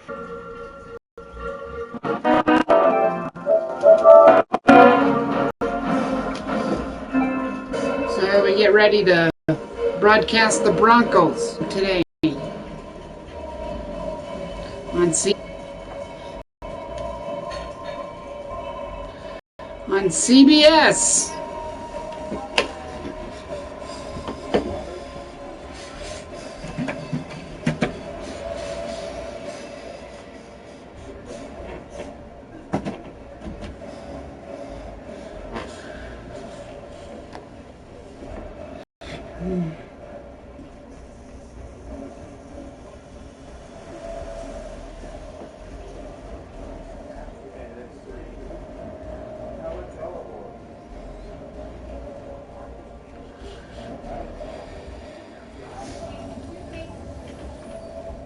So we get ready to broadcast the Broncos today on CBS.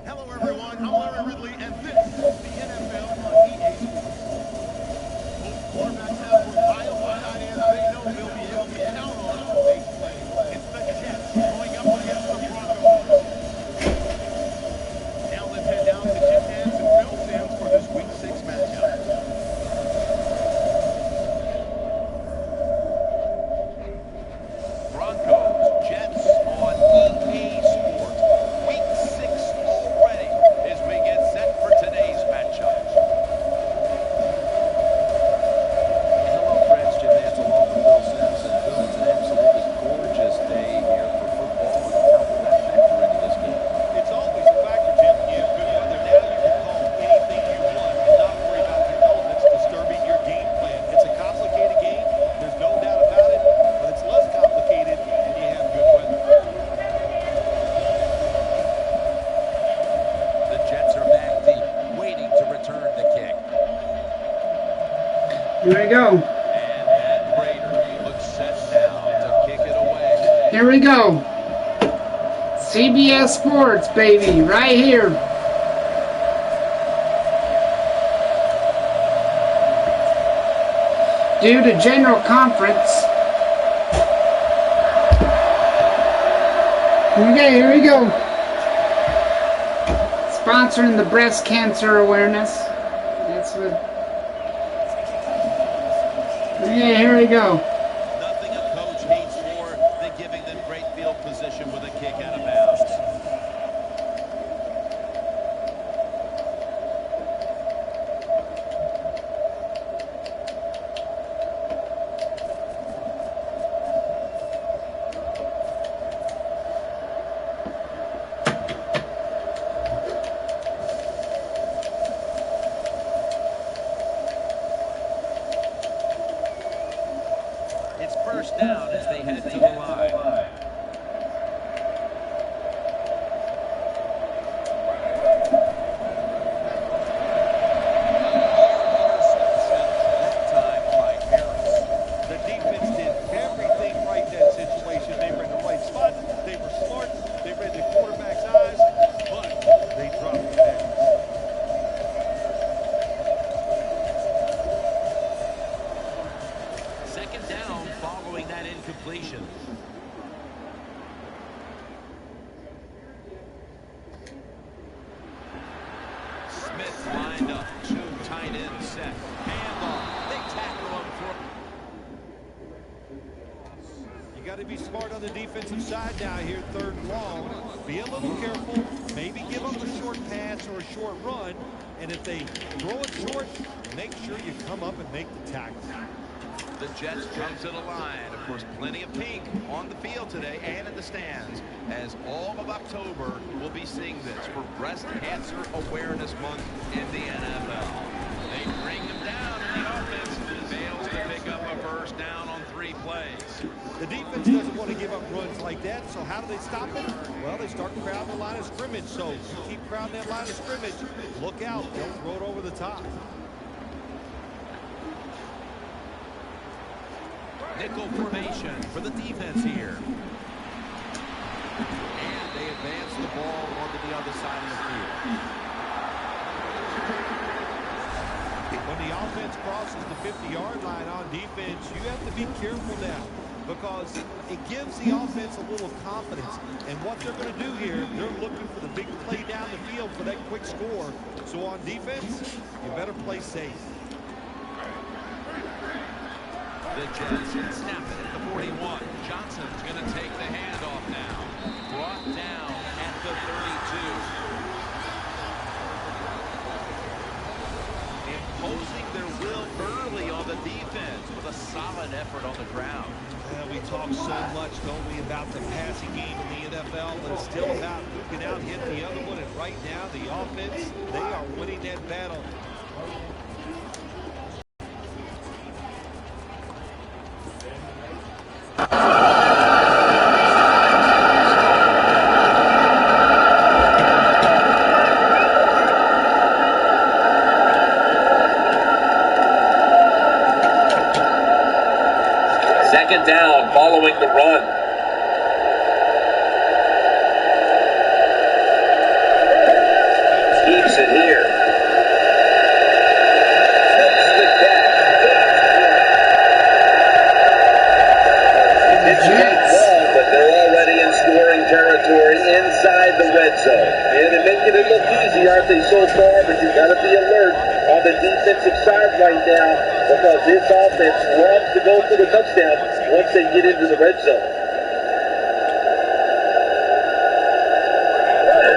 Hello, everyone. I'm Larry Ridley, and this is the NFL on EA Sports. Both quarterbacks have reliable tight ends they know they'll be able to count on to make plays. It's the Jets going up against the Broncos. Now let's head down to Jim Nantz and Phil Simms for this Week 6 matchup. Broncos, Jets on EA Sports. Week 6 already as we get set for today's matchup. Hello, friends. Jim Nantz along with Phil Simms. And Phil, it's an absolutely gorgeous day here for football. And how will that factor into this game? It's always a factor, Jim. You have good weather. Now you can call anything you want and not worry about the elements disturbing your game plan. It's a complicated game. There's no doubt about it. But it's less complicated when you have good weather. The Jets are back deep, waiting to return the kick. Here we go. And Matt Prater looks set now to kick it away. Here we go. CBS Sports, baby, right here. Due to General Conference. Okay, here we go. Sponsoring the breast cancer awareness. That's what. Okay, here we go. Nothing a coach hates more than giving them great field position with a kick out of bounds. It's first down as they head to the line. That time by Harris. The defense did everything right in that situation. They were in the right spot. They were smart. They read the quarterback's eyes, but they dropped the pass. Second down following that incompletion. Smith lined up, two tight ends set. Handoff. They tackle him for. You got to be smart on the defensive side now here, third and long. Be a little careful. Maybe give them a short pass or a short run. And if they throw it short, make sure you come up and make the tackle. The Jets come to the line. Of course, plenty of pink on the field today and in the stands, as all of October will be seeing this for Breast Cancer Awareness Month in the NFL. They bring them down, and the offense fails to pick up a first down on 3 plays. The defense doesn't want to give up runs like that, so how do they stop it? Well, they start crowding the line of scrimmage, so you keep crowding that line of scrimmage. Look out, they'll throw it over the top. Nickel formation for the defense here. And they advance the ball onto the other side of the field. When the offense crosses the 50-yard line on defense, you have to be careful now. because it gives the offense a little confidence. And what they're going to do here, they're looking for the big play down the field for that quick score. So on defense, you better play safe. The Jets snap it at the 41. Johnson's going to take the handoff now. Brought down at the 32. Imposing their will early on the defense with a solid effort on the ground. We talk so much, don't we, about the passing game in the NFL, but it's still about who can out hit the other one. And right now, the offense, they are winning that battle. Second down following the run. Keeps it here. The Jets. But they're already in scoring territory inside the red zone. And they're making it look easy, aren't they, so far? But you've got to be alert on the defensive side right now, because this offense loves to go for the touchdown once they get into the red zone.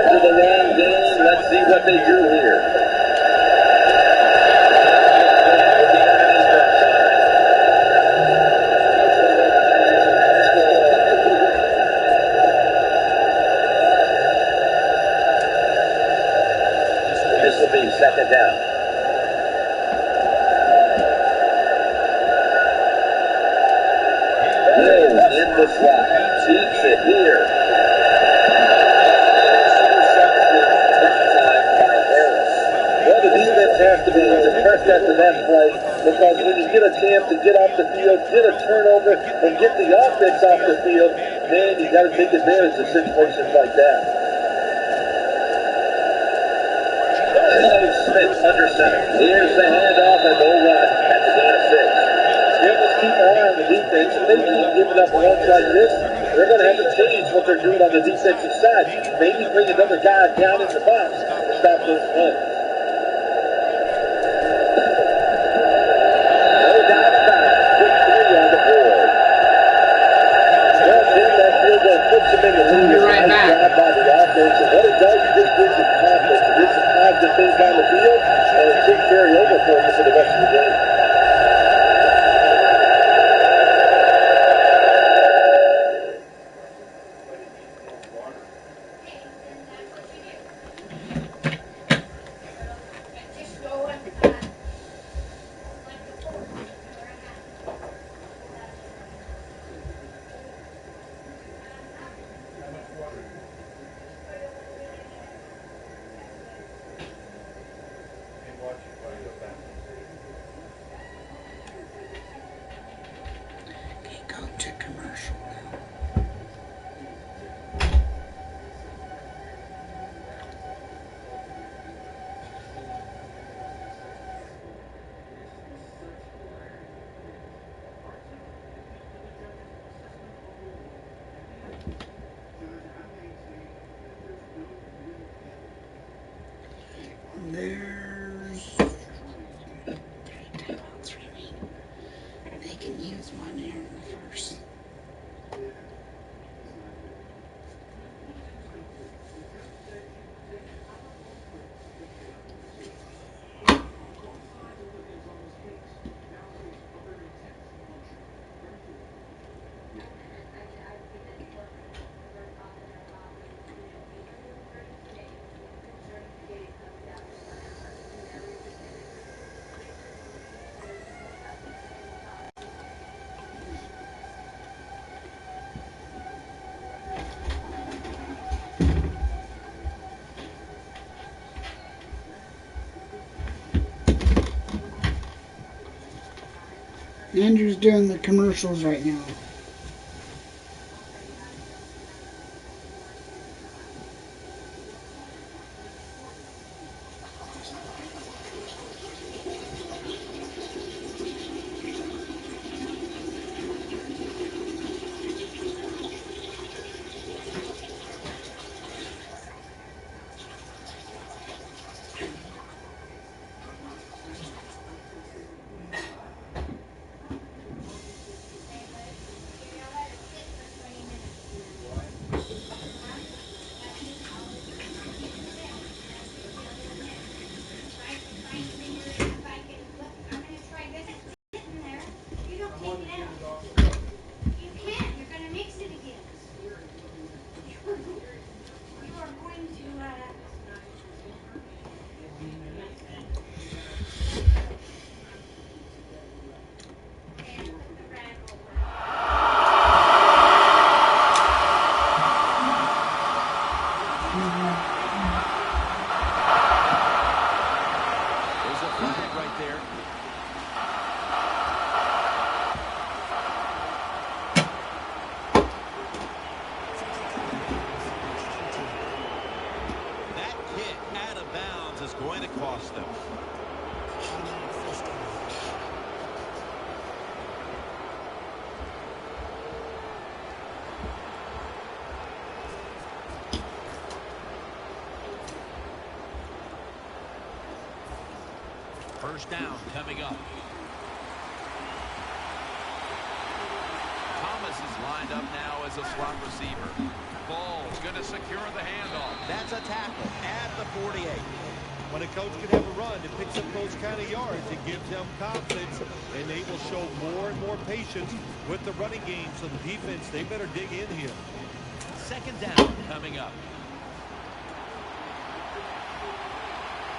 To the long game, let's see what they do here. This will be second down. In the slot, keeps it here. Well, the defense has to be impressed after that play, because when you get a chance to get off the field, get a turnover, and get the offense off the field, man, you got to take advantage of situations like that. Smith under center. Here's the handoff and no run at the gain of 6. Yeah, let's keep an eye on the defense. If they keep giving up runs like this, they're going to have to change what they're doing on the defensive side. Maybe bring another guy down in the box to stop those runs. No doubt about it. Quick 3 on the board. Well, getting that field goal puts them in the lead. Be right back. Job by the offense. And what it does is it gives them confidence. It gives them positive things on the field, and it should carry over for them for the rest of the game. Go to commercial now. There's 3 timeouts remaining. They can use one here in the first. Andrew's doing the commercials right now. going to cost them. First down coming up. Thomas is lined up now as a slot receiver. Ball's going to secure the handoff. That's a tackle at the 48. When a coach can have a run and picks up those kind of yards, it gives them confidence, and they will show more and more patience with the running game. So the defense, they better dig in here. Second down coming up.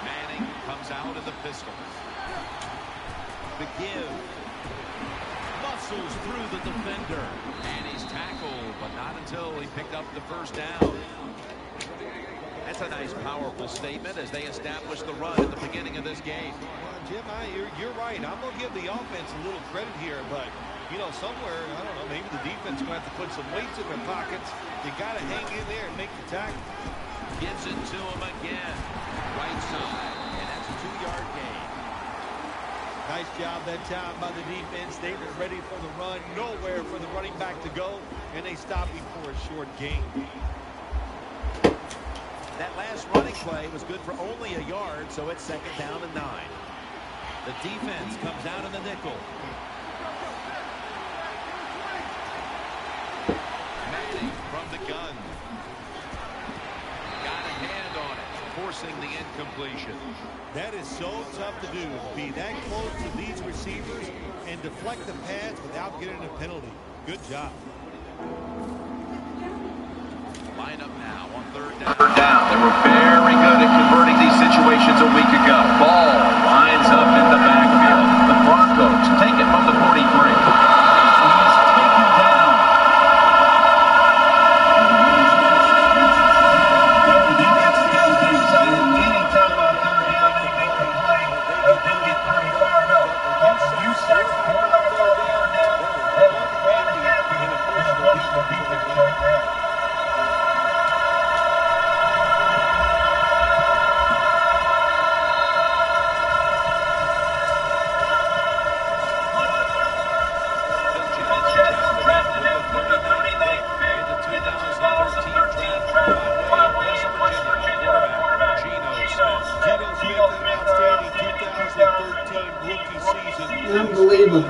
Manning comes out in the pistol. The give. Muscles through the defender. And he's tackled, but not until he picked up the first down. That's a nice, powerful statement as they establish the run at the beginning of this game. Well, Jim, you're right. I'm going to give the offense a little credit here, but, you know, somewhere, I don't know, maybe the defense is going to have to put some weights in their pockets. They got to hang in there and make the tackle. Gives it to him again. Right side, and that's a 2-yard gain. Nice job that time by the defense. They were ready for the run, nowhere for the running back to go, and they stopped him for a short gain. That last running play was good for only a yard, so it's second down and 9. The defense comes out in the nickel. Manning from the gun. Got a hand on it, forcing the incompletion. That is so tough to do, be that close to these receivers and deflect the pass without getting a penalty. Good job. Line up now on third down. They were very good at converting these situations a week ago. Ball lines up in the backfield. The Broncos take it from the 43. He's taken down. Unbelievable.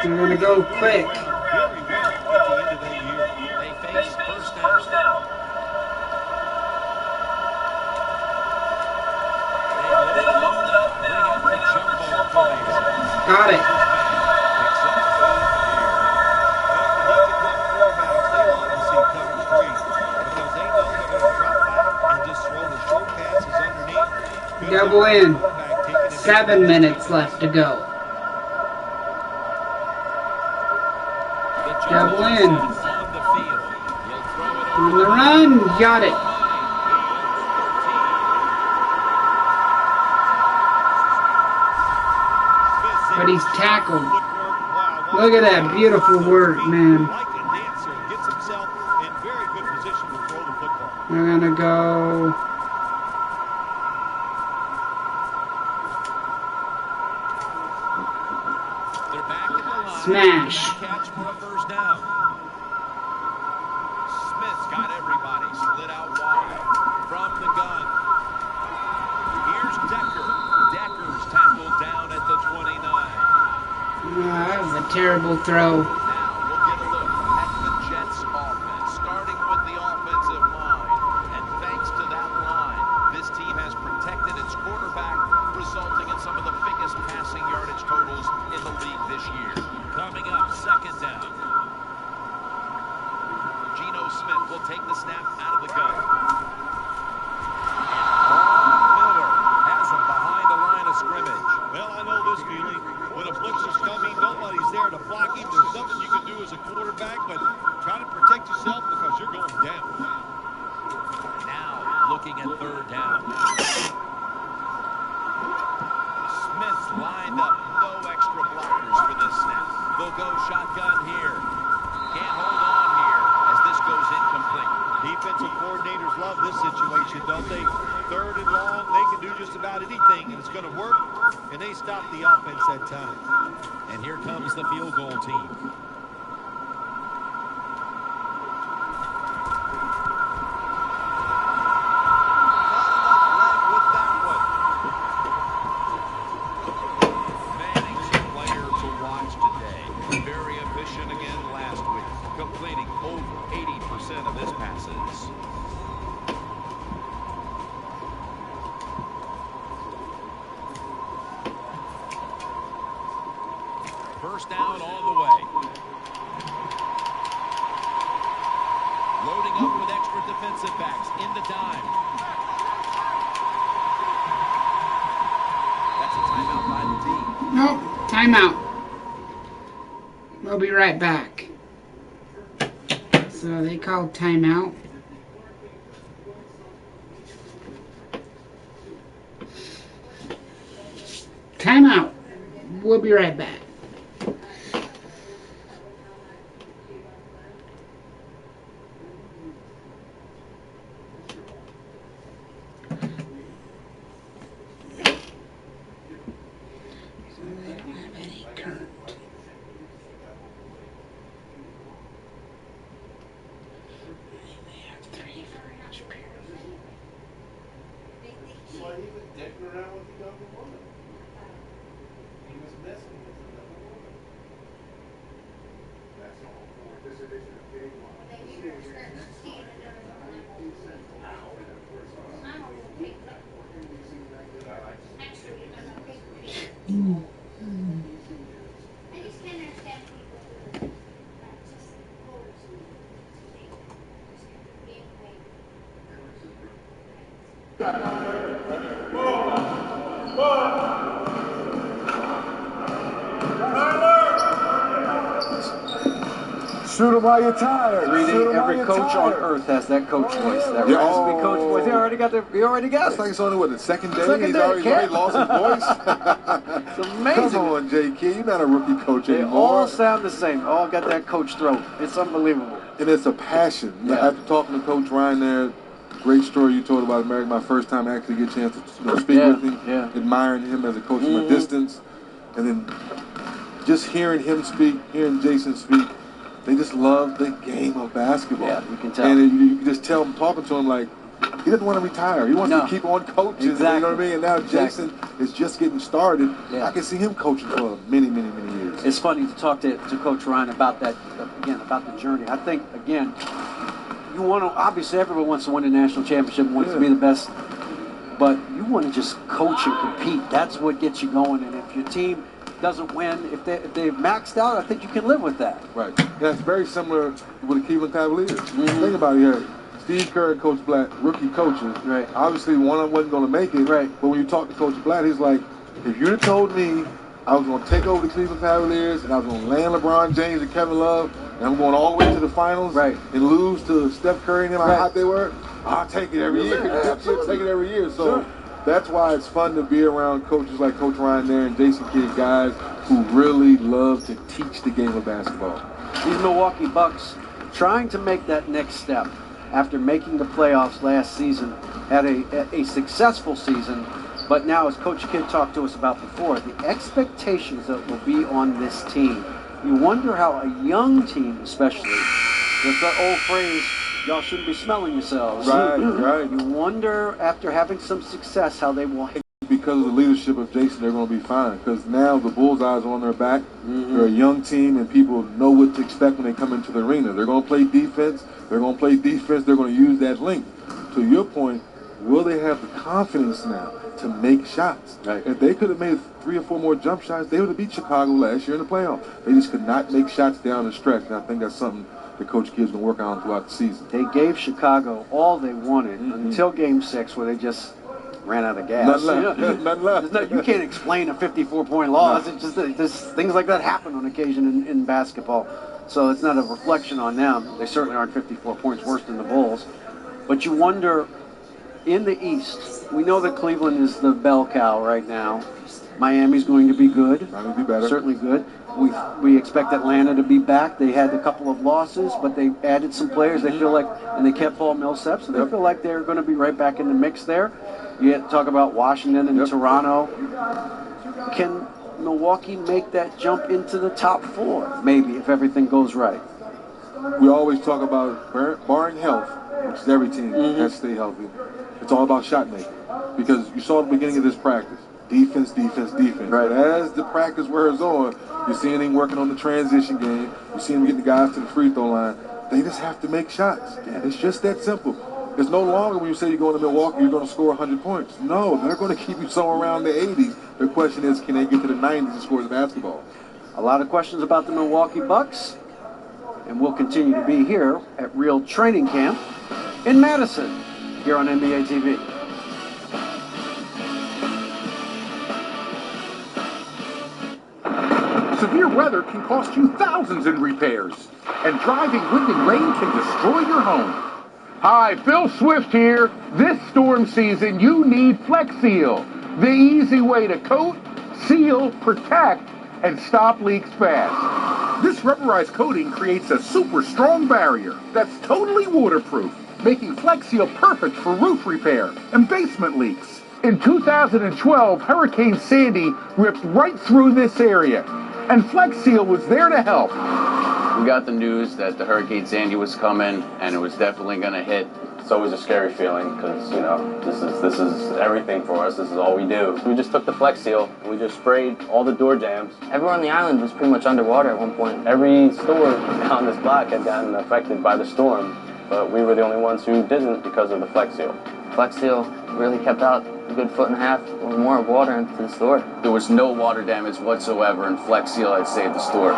They're going to go quick. They face first down. Got it. Double in. 7 minutes left to go. Double in. On the run. Got it. But he's tackled. Look at that beautiful work, man. They're going to go... Smash. Catch for a first down. Smith's got everybody slid out wide from the gun. Here's Decker. Decker's tackled down at the 29. That was a terrible throw. Now we'll get a look at the Jets offense, starting with the offensive line. And thanks to that line, this team has protected its quarterback, resulting in some of the biggest passing yardage totals in the league this year. Coming up, second down. Geno Smith will take the snap out of the gun. Miller has him behind the line of scrimmage. Well, I know this feeling. When a blitz is coming, nobody's there to block him. There's nothing you can do as a quarterback, but try to protect yourself because you're going down. Now looking at third down. Smith's lined up. No extra blockers for this snap. They'll go shotgun here. Can't hold on here as this goes incomplete. Defensive coordinators love love this situation, don't they? 3rd and long, they can do just about anything, and it's going to work, and they stop the offense that time. And here comes the field goal team. Completing over 80% of his passes. First down on the way. Loading up with extra defensive backs in the dime. That's a timeout by the team. Nope, timeout. We'll be right back. So they called timeout. Timeout. We'll be right back. So they don't have any current. Shoot him while you're tired. 3D, every coach on earth has that coach voice. That raspy coach voice. He already got It's it. like it's only, what, the second day? Second day, He's already lost his voice? It's amazing. Come on, J.K. You're not a rookie coach They anymore. all sound the same. All got that coach throat. It's unbelievable. And it's a passion. Yeah. After talking to Coach Ryan there, great story you told about America, my first time actually get a chance to speak with him, admiring him as a coach from a distance, and then just hearing him speak, hearing Jason speak. They just love the game of basketball. Yeah, you can tell. And you can just tell him, talking to him, like, he doesn't want to retire. He wants to keep on coaching. Exactly. You know what I mean? And now Jason is just getting started. Yeah. I can see him coaching for many, many, many years. It's funny to talk to Coach Ryan about that, again, about the journey. I think, again, you want to, obviously everyone wants to win a national championship, wants to be the best, but you want to just coach and compete. That's what gets you going. And if your team doesn't win, if they've maxed out, I think you can live with that. Right. That's very similar with the Cleveland Cavaliers. Think about it here. Steve Kerr and Coach Blatt, rookie coaches. Right. Obviously, one wasn't going to make it. Right. But when you talk to Coach Blatt, he's like, if you'd have told me I was going to take over the Cleveland Cavaliers and I was going to land LeBron James and Kevin Love and I'm going all the way to the finals and lose to Steph Curry and them, how hot they were, I'll take it every year. Take it every year. So that's why it's fun to be around coaches like Coach Ryan there and Jason Kidd, guys who really love to teach the game of basketball. These Milwaukee Bucks trying to make that next step after making the playoffs last season, had a successful season, but now, as Coach Kidd talked to us about before, the expectations that will be on this team. You wonder how a young team, especially, there's that old phrase, y'all shouldn't be smelling yourselves. Right. You wonder, after having some success, how they will. Because of the leadership of Jason, they're going to be fine. Because now the bullseyes are on their back. They're a young team, and people know what to expect when they come into the arena. They're going to play defense. They're going to use that length. To your point, will they have the confidence now to make shots? Right. If they could have made 3 or 4 more jump shots, they would have beat Chicago last year in the playoffs. They just could not make shots down the stretch, and I think that's something that Coach Kidd's going to work on throughout the season. They gave Chicago all they wanted until Game 6, where they just ran out of gas. Nothing left. You can't explain a 54-point loss. It's just things like that happen on occasion in basketball. So it's not a reflection on them. They certainly aren't 54 points worse than the Bulls. But you wonder, in the East, we know that Cleveland is the bell cow right now. Miami's going to be good. Miami be better. Certainly good. We expect Atlanta to be back. They had a couple of losses, but they added some players. They feel like, and they kept Paul Millsap, so they feel like they're going to be right back in the mix there. You talk about Washington and Toronto. Can Milwaukee make that jump into the top 4? Maybe, if everything goes right. We always talk about barring health, which is every team has to stay healthy. It's all about shot making, because you saw at the beginning of this practice. Defense, defense, defense. Right. But as the practice wears on, you're seeing him working on the transition game. You're seeing him getting the guys to the free throw line. They just have to make shots. It's just that simple. It's no longer when you say you're going to Milwaukee, you're going to score 100 points. No, they're going to keep you somewhere around the 80s. The question is, can they get to the 90s and score the basketball? A lot of questions about the Milwaukee Bucks, and we'll continue to be here at Real Training Camp in Madison, here on NBA TV. Severe weather can cost you thousands in repairs, and driving wind and rain can destroy your home. Hi, Phil Swift here. This storm season, you need Flex Seal, the easy way to coat, seal, protect, and stop leaks fast. This rubberized coating creates a super strong barrier that's totally waterproof, making Flex Seal perfect for roof repair and basement leaks. In 2012, Hurricane Sandy ripped right through this area, and Flex Seal was there to help. We got the news that the Hurricane Sandy was coming, and it was definitely going to hit. It's always a scary feeling because, you know, this is everything for us. This is all we do. We just took the Flex Seal, and we just sprayed all the door jambs. Everyone on the island was pretty much underwater at one point. Every store on this block had gotten affected by the storm, but we were the only ones who didn't because of the Flex Seal. Flex Seal really kept out a good 1.5 feet or more of water into the store. There was no water damage whatsoever, and Flex Seal had saved the store.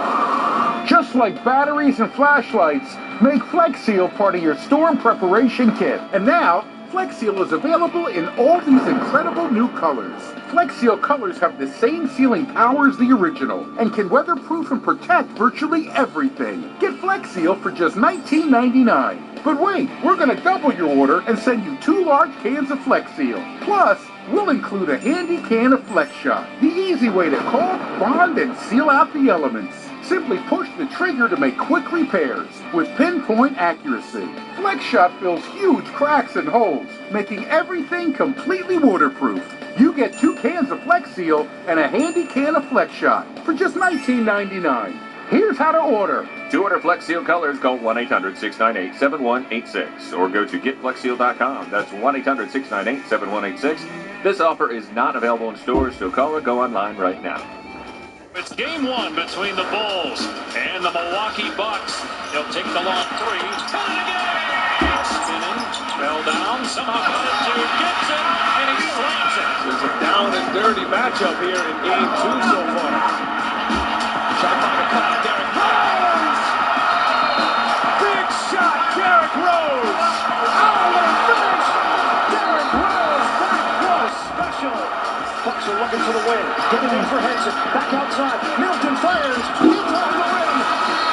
Just like batteries and flashlights, make Flex Seal part of your storm preparation kit. And now, Flex Seal is available in all these incredible new colors. Flex Seal colors have the same sealing power as the original and can weatherproof and protect virtually everything. Get Flex Seal for just $19.99. But wait, we're going to double your order and send you 2 large cans of Flex Seal. Plus, we'll include a handy can of Flex Shot, the easy way to caulk, bond, and seal out the elements. Simply push the trigger to make quick repairs with pinpoint accuracy. Flex Shot fills huge cracks and holes, making everything completely waterproof. You get 2 cans of Flex Seal and a handy can of Flex Shot for just $19.99. Here's how to order. To order Flex Seal colors, call 1-800-698-7186 or go to getflexseal.com. That's 1-800-698-7186. This offer is not available in stores, so call or go online right now. It's game 1 between the Bulls and the Milwaukee Bucks. He'll take the long 3. Turn it again! Spinning, fell down, somehow got it to Gibson, and he slams it. There's a down and dirty matchup here in game 2 so far. Shot by the clock, Derrick Rose! Big shot, Derrick Rose! Oh, what a finish! Derrick Rose, that was special! Bucks are looking for the win. Getting in for Henson. Back outside. Middleton fires. He's on the rim.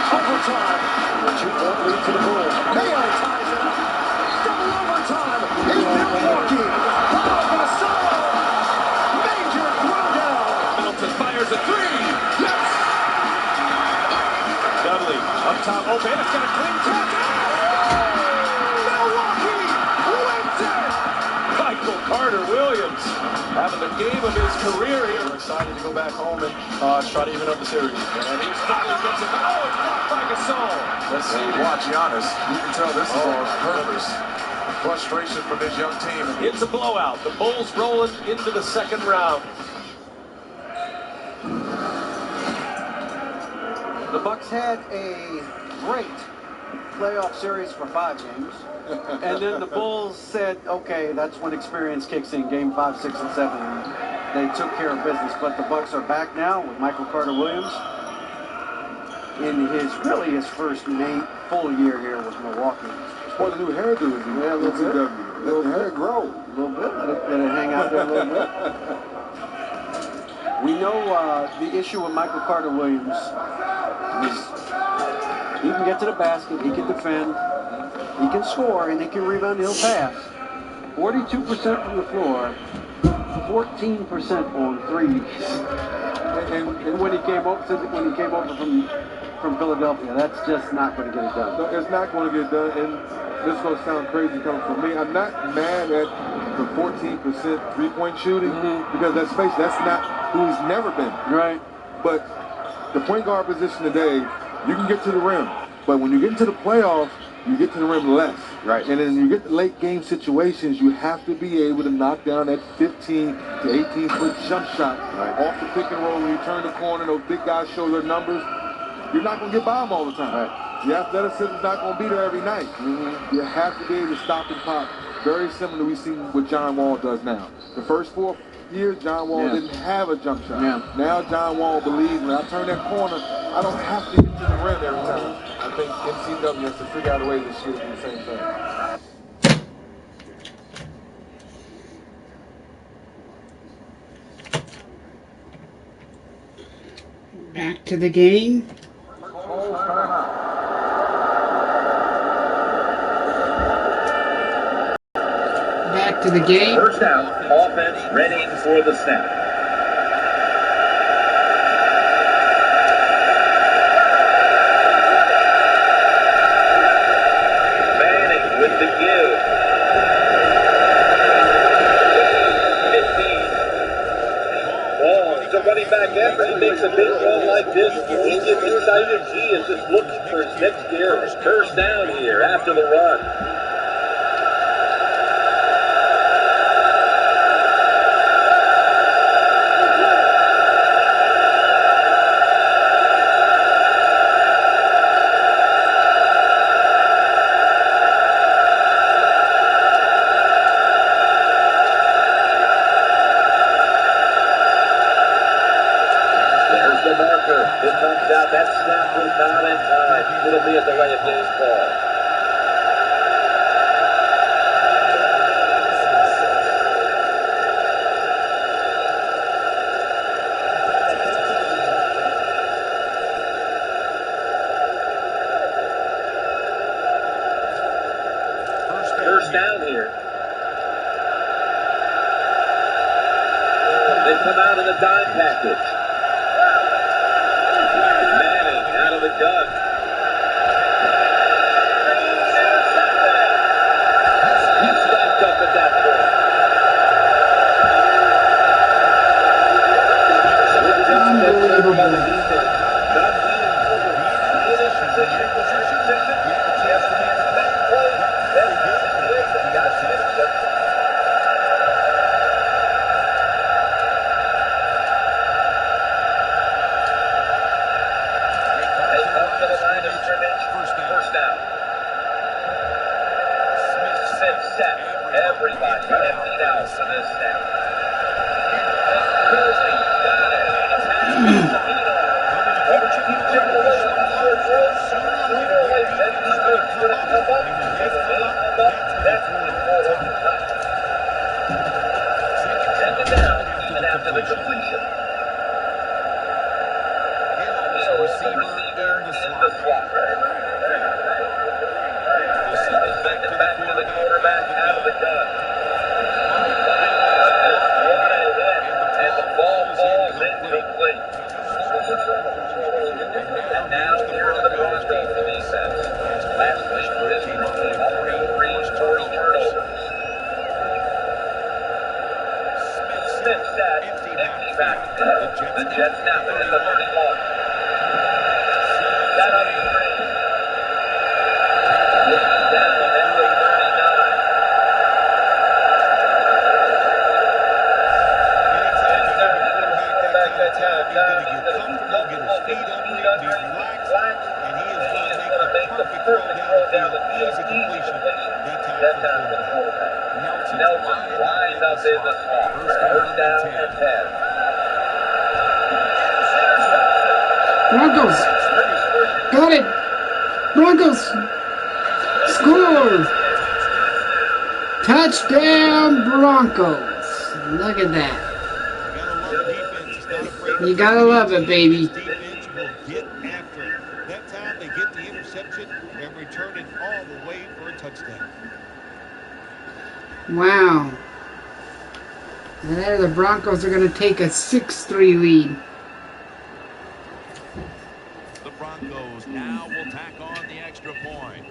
Overtime. A 2-point lead for the Bulls. Mayo ties it up. Double overtime in Milwaukee. Oh, Gasol! Major throwdown. Middleton fires a 3. Yes! Dudley up top, open. It's got a clean touch. Milwaukee wins it! Michael Carter-Williams having the game of his career here. We're excited to go back home and try to even up the series. And he finally gets it. Oh, it's blocked by Gasol. Let's see. Watch Giannis. You can tell this is on purpose. Frustration from this young team. It's a blowout. The Bulls rolling into the second round. The Bucks had a great playoff series for 5 games. And then the Bulls said, okay, that's when experience kicks in, game 5, 6, and 7. They took care of business, but the Bucks are back now with Michael Carter-Williams in his first full year here with Milwaukee. What a new hairdo is he? Yeah, a little bit. Let the hair grow. A little bit. Let it hang out there a little bit. We know the issue with Michael Carter-Williams is he can get to the basket, he can defend, he can score, and he can rebound, he'll pass. 42% from the floor, 14% on threes. And when he came over from Philadelphia, that's just not going to get it done. No, it's not going to get done. And this is going to sound crazy coming from me. I'm not mad at the 14% three-point shooting because let's face it, that's not who he's never been. Right. But the point guard position today, you can get to the rim. But when you get into the playoffs, you get to the rim less. Right. And then you get to late game situations, you have to be able to knock down that 15 to 18-foot jump shot off the pick and roll when you turn the corner. Those big guys show their numbers. You're not going to get by them all the time. Right. The athleticism is not going to be there every night. You have to be able to stop and pop. Very similar to we've seen what John Wall does now. The first 4 years, John Wall didn't have a jump shot. Now John Wall believes when I turn that corner, I don't have to get to the rim every time. I think NCW has to figure out a way this year to do the same thing. Back to the game. Back to the game. First down, offense ready for the snap. Manning with the give. 15. Ball to running back after he makes a big run like this. He gets excited. He is just looking for his next gear. First down here after the run. It comes out, that snap was not in time. It'll be a delay of game call. First down here. They come out in a dime package. The gun. He's backed up at that point. Unbelievable. Everybody emptied out for this snap. Second down, even after the completion. So receiver in the slot. Back to the quarterback out of the gun. And the ball falls incomplete. And now here are the Broncos defense. Last week for this one, three turnovers. Smith set, empty back. The Jets snap it at the 31. Got up the three. Down at the 39. Back that time, he's going to get comfortable, get his feet under him, be relaxed, and he is going to make the perfect throw down the field. Easy completion that time for the quarterback. Nelson lined up in the slot. First down and 10. Broncos. Got it. Broncos. Score. Touchdown Broncos. Look at that. You gotta love it, baby. Defense will get after it. That time they get the interception and return it all the way for a touchdown. Wow. And there the Broncos are going to take a 6-3 lead. The Broncos now will tack on the extra point.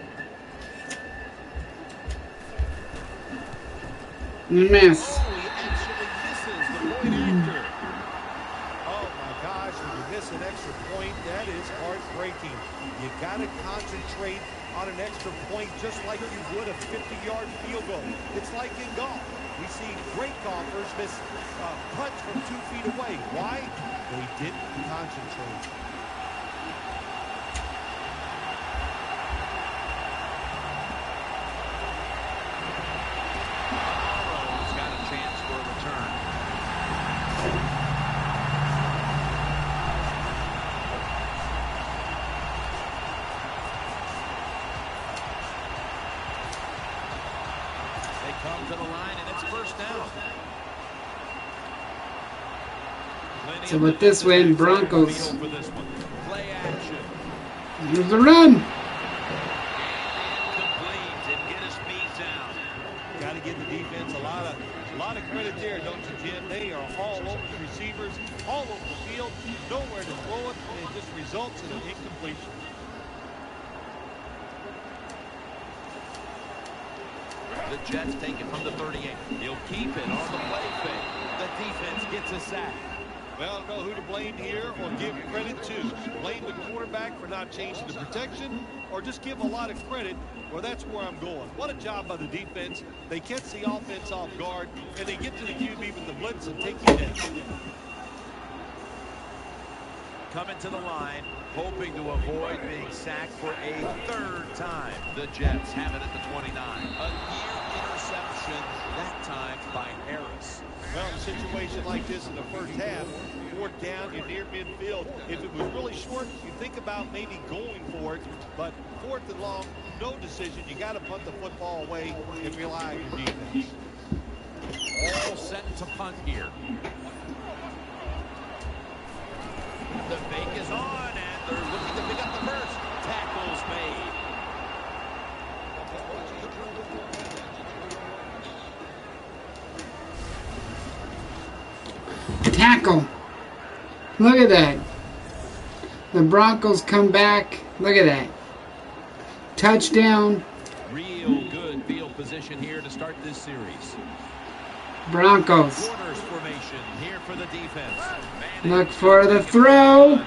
Miss. Oh, he actually misses the point after. Oh my gosh, when you miss an extra point, that is heartbreaking. You got to concentrate on an extra point just like you would a 50-yard field goal. It's like in golf. We see great golfers miss putts from 2 feet away. Why? They didn't concentrate. Morrow's got a chance for a return. They come to the line, and it's first down. So with this win, Broncos. Play action. Here's the run. Incomplete, and get his feet down. Got to give the defense a lot of credit there, don't you, Jim? They are all over the receivers, all over the field, nowhere to throw it, and it just results in an incompletion. The Jets take it from the 38. He'll keep it on the play fake. The defense gets a sack. Well, I don't know who to blame here or give credit to. Blame the quarterback for not changing the protection, or just give a lot of credit. Well, that's where I'm going. What a job by the defense. They catch the offense off guard, and they get to the QB with the blitz and take you down. Coming to the line, hoping to avoid being sacked for a 3rd time. The Jets have it at the 29. A near interception, that time by Harris. Well, in a situation like this in the first half, 4th down, you're near midfield. If it was really short, you think about maybe going for it, but 4th and long, no decision. You got to punt the football away and rely on your defense. All set to punt here. The fake is on, and they're looking to pick up the first. Tackles made. Tackle. Look at that. The Broncos come back. Look at that. Touchdown. Real good field position here to start this series. Broncos. Corners formation here for the defense. Look for the throw.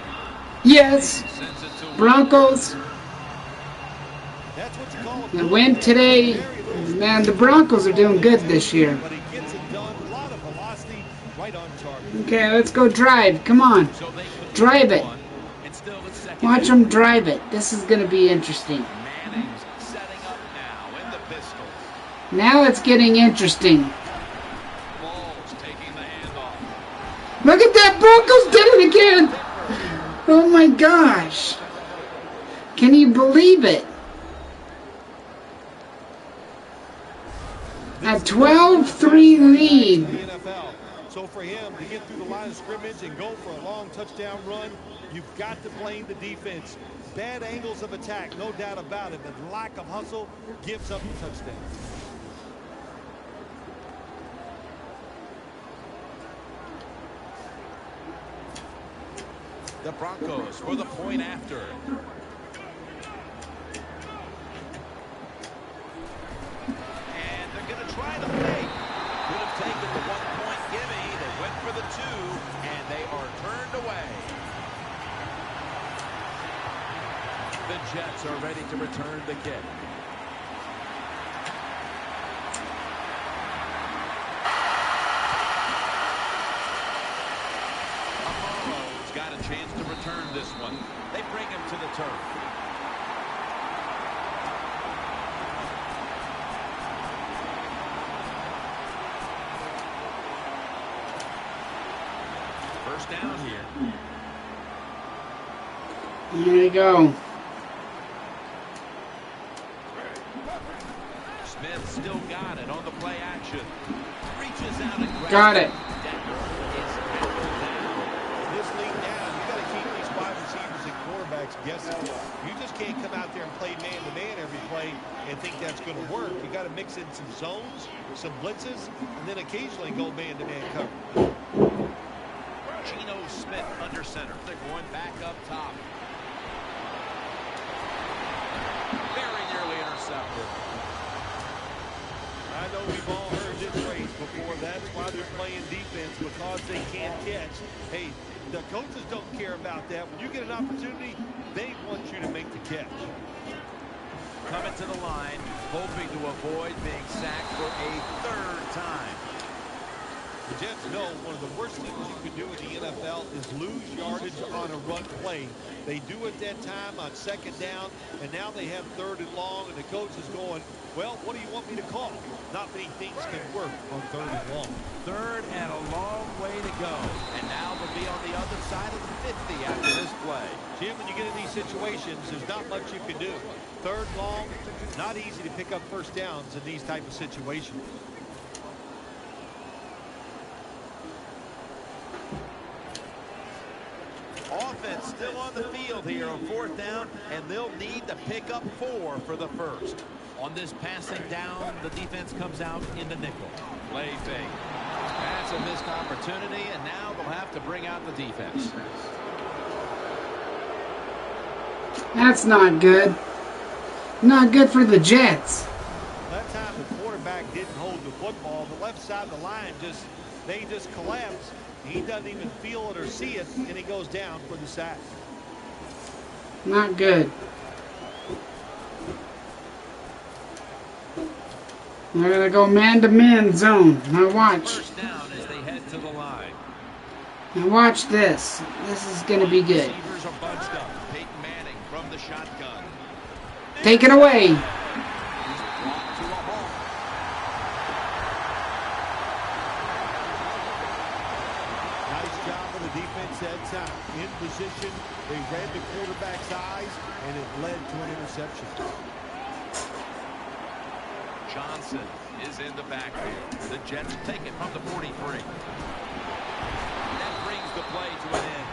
Yes. Broncos. That's what you call The win today. Man, the Broncos are doing good this year. But he gets it done. A lot of velocity, right on target. Okay, let's go drive. Come on. Drive it. Watch them drive it. This is going to be interesting. Manning's setting up now in the pistol. Now it's getting interesting. Ball's taking the handoff. Look at that. Broncos did it again. Oh my gosh. Can you believe it? A 12-3 lead. So for him to get through the line of scrimmage and go for a long touchdown run, you've got to blame the defense. Bad angles of attack, no doubt about it, but lack of hustle gives up the touchdown. The Broncos for the point after. And they're going to try the fake. Could have taken the 1-point gimme. They went for the 2, and they are turned away. The Jets are ready to return the kick. Amoro's got a chance to return this one. They bring him to the turf. First down here. There you go. Smith still got it on the play action. Reaches out and grabs Got it. This league now, you got to keep these wide receivers and quarterbacks guessing. You just can't come out there and play man-to-man every play and think that's that's going to work. You got to mix in some zones, some blitzes, and then occasionally go man-to-man cover. Geno Smith under center. They're going back up top. Very nearly intercepted. I know we've all heard this phrase before. That's why they're playing defense, because they can't catch. Hey, the coaches don't care about that. When you get an opportunity, they want you to make the catch. Coming to the line, hoping to avoid being sacked for a third time. The Jets know one of the worst things you can do in the NFL is lose yardage on a run play. They do it that time on second down, and now they have third and long, and the coach is going, well, what do you want me to call? Not many things can work on third and long. Third and a long way to go. And now they'll be on the other side of the 50 after this play. Jim, when you get in these situations, there's not much you can do. Third long, not easy to pick up first downs in these type of situations. Offense still on the field here on fourth down, and they'll need to pick up 4 for the first. On this passing down, the defense comes out in the nickel. Play fake. That's a missed opportunity, and now they'll have to bring out the defense. That's not good. Not good for the Jets. That time the quarterback didn't hold the football. The left side of the line they just collapse. He doesn't even feel it or see it, and he goes down for the sack. Not good. They're going to go man-to-man zone. Now watch. First down as they head to the line. Now watch this. This is going to be good. Receivers are bunched up. Peyton Manning from the shotgun. Take it away. He's brought to a halt. Nice job of the defense that time. In position, they read the quarterback's eyes, and it led to an interception. Johnson is in the backfield. The Jets take it from the 43. That brings the play to an end.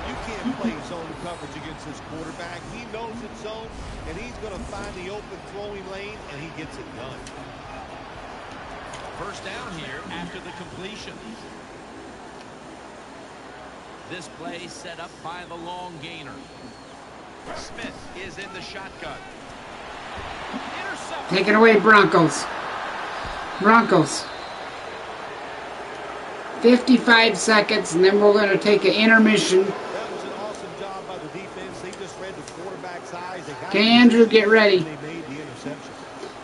You can't play zone coverage against this quarterback. He knows it's zone, and he's going to find the open throwing lane, and he gets it done. First down here after the completion. This play set up by the long gainer. Smith is in the shotgun. Intercept. Take it away, Broncos. Broncos. 55 seconds, and then we're going to take an intermission. That was an awesome job by the defense. They just read the quarterback's eyes. Okay, Andrew, get ready. They made the interception.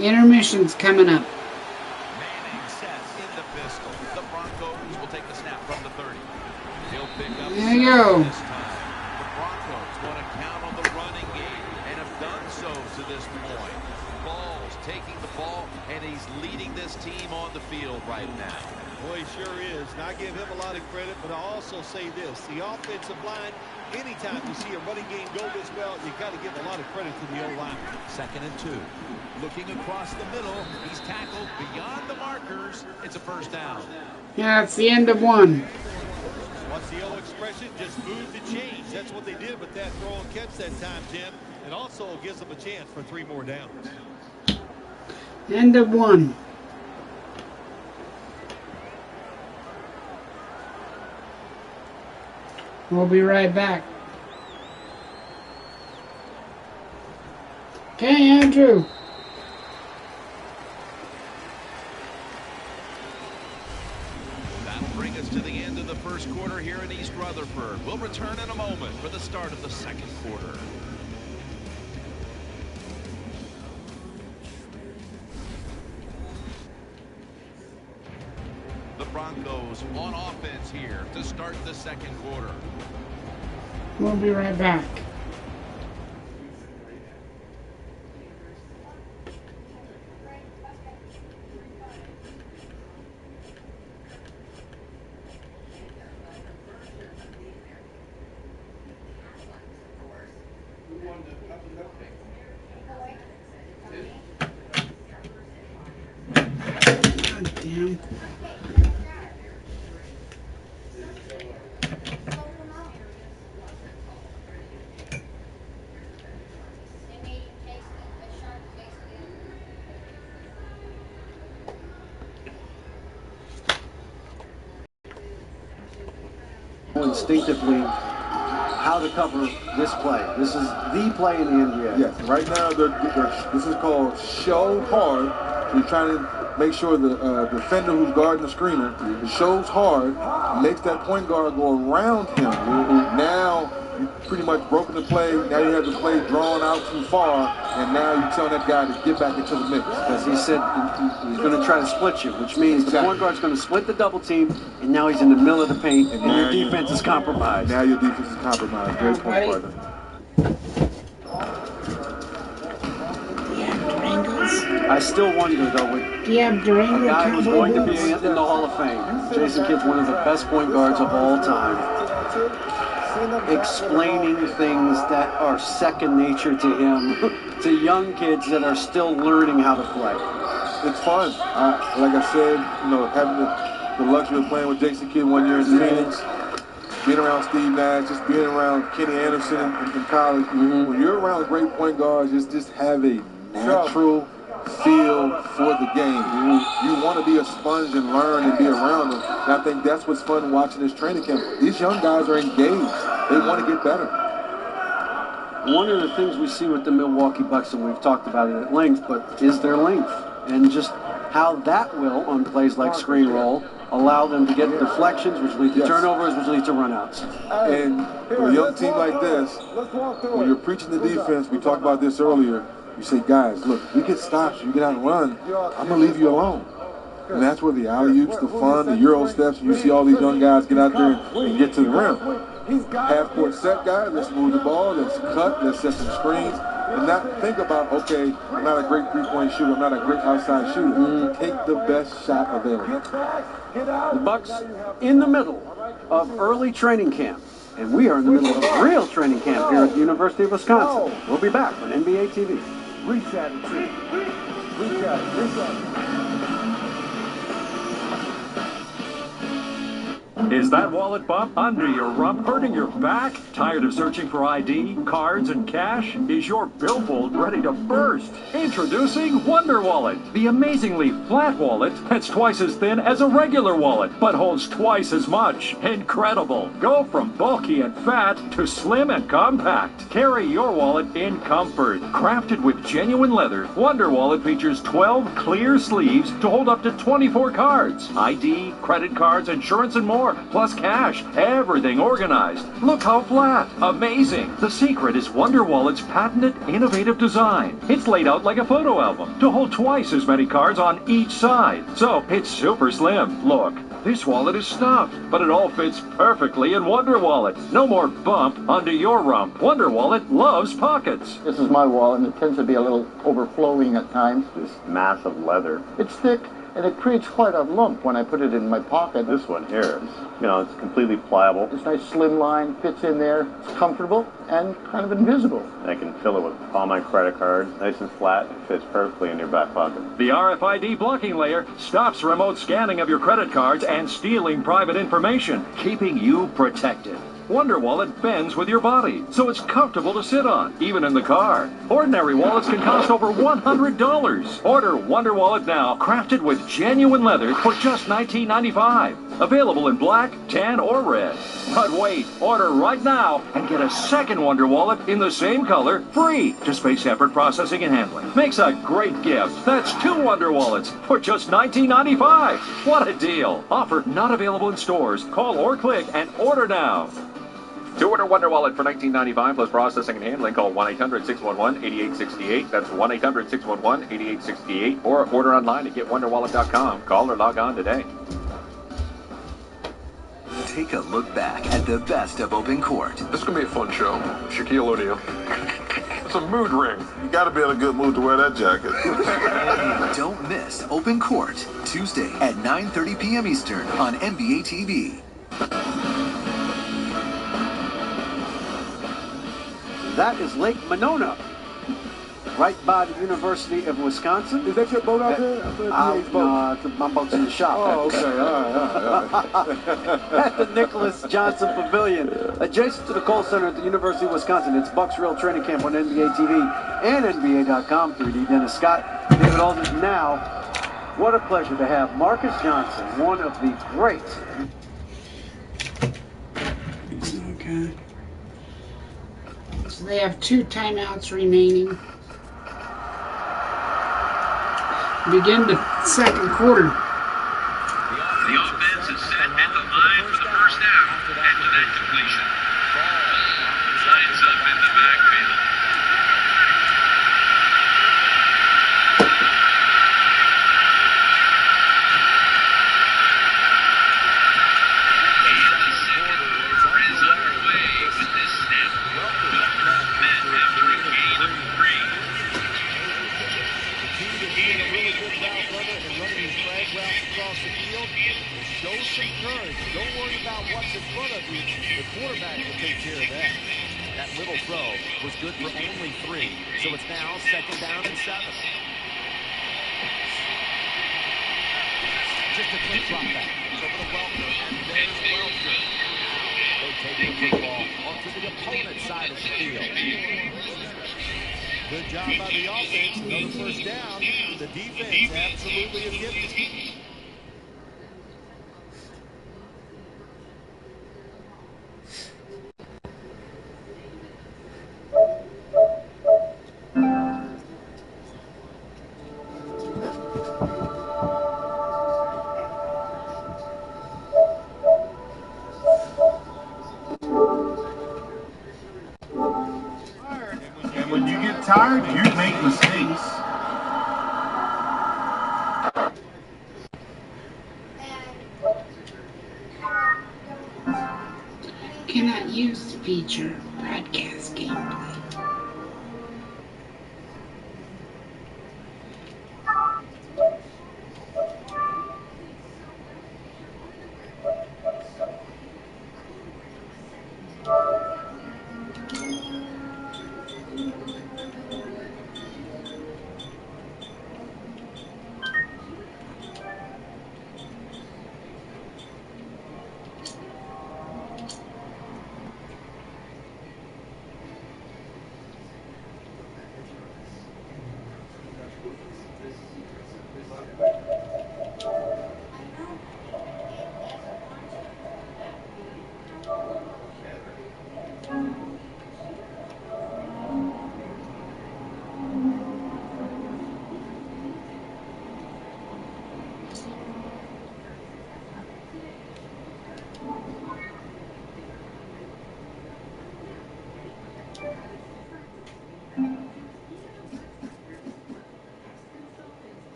Intermission's coming up. Manning set in the pistol. The Broncos will take the snap from the 30. He'll pick up There you go. this time. The Broncos want to count on the running game and have done so to this point. Ball's taking the ball, and he's leading this team on the field right now. Boy, he sure is. And I give him a lot of credit, but I also say this. The offensive line, anytime you see a running game go this well, you got to give a lot of credit to the O-line. 2nd and 2. Looking across the middle. He's tackled beyond the markers. It's a first down. Yeah, it's the end of one. What's the old expression? Just move to change. That's what they did with that throw and catch that time, Jim. It also gives them a chance for 3 more downs. End of one. We'll be right back. Okay, Andrew. That'll bring us to the end of the first quarter here in East Rutherford. We'll return in a moment for the start of the second quarter. The Broncos on offense here to start the second quarter. We'll be right back. God damn. instinctively how to cover this play. This is the play in the NBA. Yes, right now this is called show hard. You're trying to make sure the defender who's guarding the screener shows hard, makes that point guard go around him. Now you pretty much broken the play. Now you have the play drawn out too far, and now you tell that guy to get back into the mix. Because he said he's going to try to split you, which means the point guard's going to split the double team, and now he's in the middle of the paint, and your defense is compromised. Now your defense is compromised. Great point, partner. I still wonder, though, with a guy who's going to be in the Hall of Fame, Jason Kidd's one of the best point guards of all time, explaining things that are second nature to him, to young kids that are still learning how to play. It's fun. Like I said, having the luxury of playing with Jason Kidd 1 year in Phoenix, being around Steve Nash, just being around Kenny Anderson in college. When you're around great point guards, just have a natural feel for the game. You want to be a sponge and learn and be around them. And I think that's what's fun watching this training camp. These young guys are engaged. They want to get better. One of the things we see with the Milwaukee Bucks, and we've talked about it at length, but is their length. And just how that will, on plays like screen roll, allow them to get deflections, which lead to turnovers, which lead to runouts. And for a young team like this, when you're preaching the defense, we talked about this earlier, you say, guys, look, you get stops, you get out and run, I'm going to leave you alone. And that's where the alley-oops, the fun, the Euro steps, you see all these young guys get out there and get to the rim. Half-court set guy, let's move the ball, let's cut, let's set some screens, and not think about, okay, I'm not a great three-point shooter, I'm not a great outside shooter. Take the best shot available. The Bucks in the middle of early training camp, and we are in the middle of real training camp here at the University of Wisconsin. We'll be back on NBA TV. Reset it. Is that wallet bump under your rump hurting your back? Tired of searching for ID, cards, and cash? Is your billfold ready to burst? Introducing Wonder Wallet, the amazingly flat wallet that's twice as thin as a regular wallet, but holds twice as much. Incredible! Go from bulky and fat to slim and compact. Carry your wallet in comfort. Crafted with genuine leather, Wonder Wallet features 12 clear sleeves to hold up to 24 cards, ID, credit cards, insurance, and more. Plus cash, everything organized. Look how flat. Amazing. The secret is Wonder Wallet's patented, innovative design. It's laid out like a photo album to hold twice as many cards on each side. So it's super slim. Look, this wallet is stuffed, but it all fits perfectly in Wonder Wallet. No more bump under your rump. Wonder Wallet loves pockets. This is my wallet, and it tends to be a little overflowing at times. This massive leather. It's thick, and it creates quite a lump when I put it in my pocket. This one here, it's completely pliable. It's nice slim line, fits in there, it's comfortable, and kind of invisible. I can fill it with all my credit cards, nice and flat, it fits perfectly in your back pocket. The RFID blocking layer stops remote scanning of your credit cards and stealing private information, keeping you protected. Wonder Wallet bends with your body, so it's comfortable to sit on, even in the car. Ordinary wallets can cost over $100. Order Wonder Wallet now, crafted with genuine leather for just $19.95. Available in black, tan, or red. But wait, order right now and get a second Wonder Wallet in the same color, free. Just pay separate processing and handling. Makes a great gift. That's 2 Wonder Wallets for just $19.95. What a deal. Offer not available in stores. Call or click and order now. To order Wonder Wallet for $19.95 plus processing and handling, call 1-800-611-8868. That's 1-800-611-8868. Or order online at getwonderwallet.com. Call or log on today. Take a look back at the best of Open Court. This is going to be a fun show. Shaquille O'Neal. It's a mood ring. You got to be in a good mood to wear that jacket. Don't miss Open Court, Tuesday at 9:30 p.m. Eastern on NBA TV. That is Lake Monona, right by the University of Wisconsin. Is that your boat out there? No, my boat's in the shop. Oh, okay. All right. At the Nicholas Johnson Pavilion, adjacent to the Kohl Center at the University of Wisconsin. It's Bucks Real Training Camp on NBA TV and NBA.com. 3D Dennis Scott, David Aldridge now. What a pleasure to have Marcus Johnson, one of the greats. Okay. So they have 2 timeouts remaining. Begin the second quarter. The offense is set at the line for the first down after that completion. Ball lines up in the backfield. Show some courage. Don't worry about what's in front of you. The quarterback will take care of that. That little throw was good for only 3. So it's now 2nd down and 7. Just a quick drop back. It's over to Welker, and there's Welker. They take the football onto the opponent's side of the field. Good job by the offense. Another first down. The defense absolutely is gifted. And when you get tired, you make mistakes. Cannot use feature broadcast gameplay.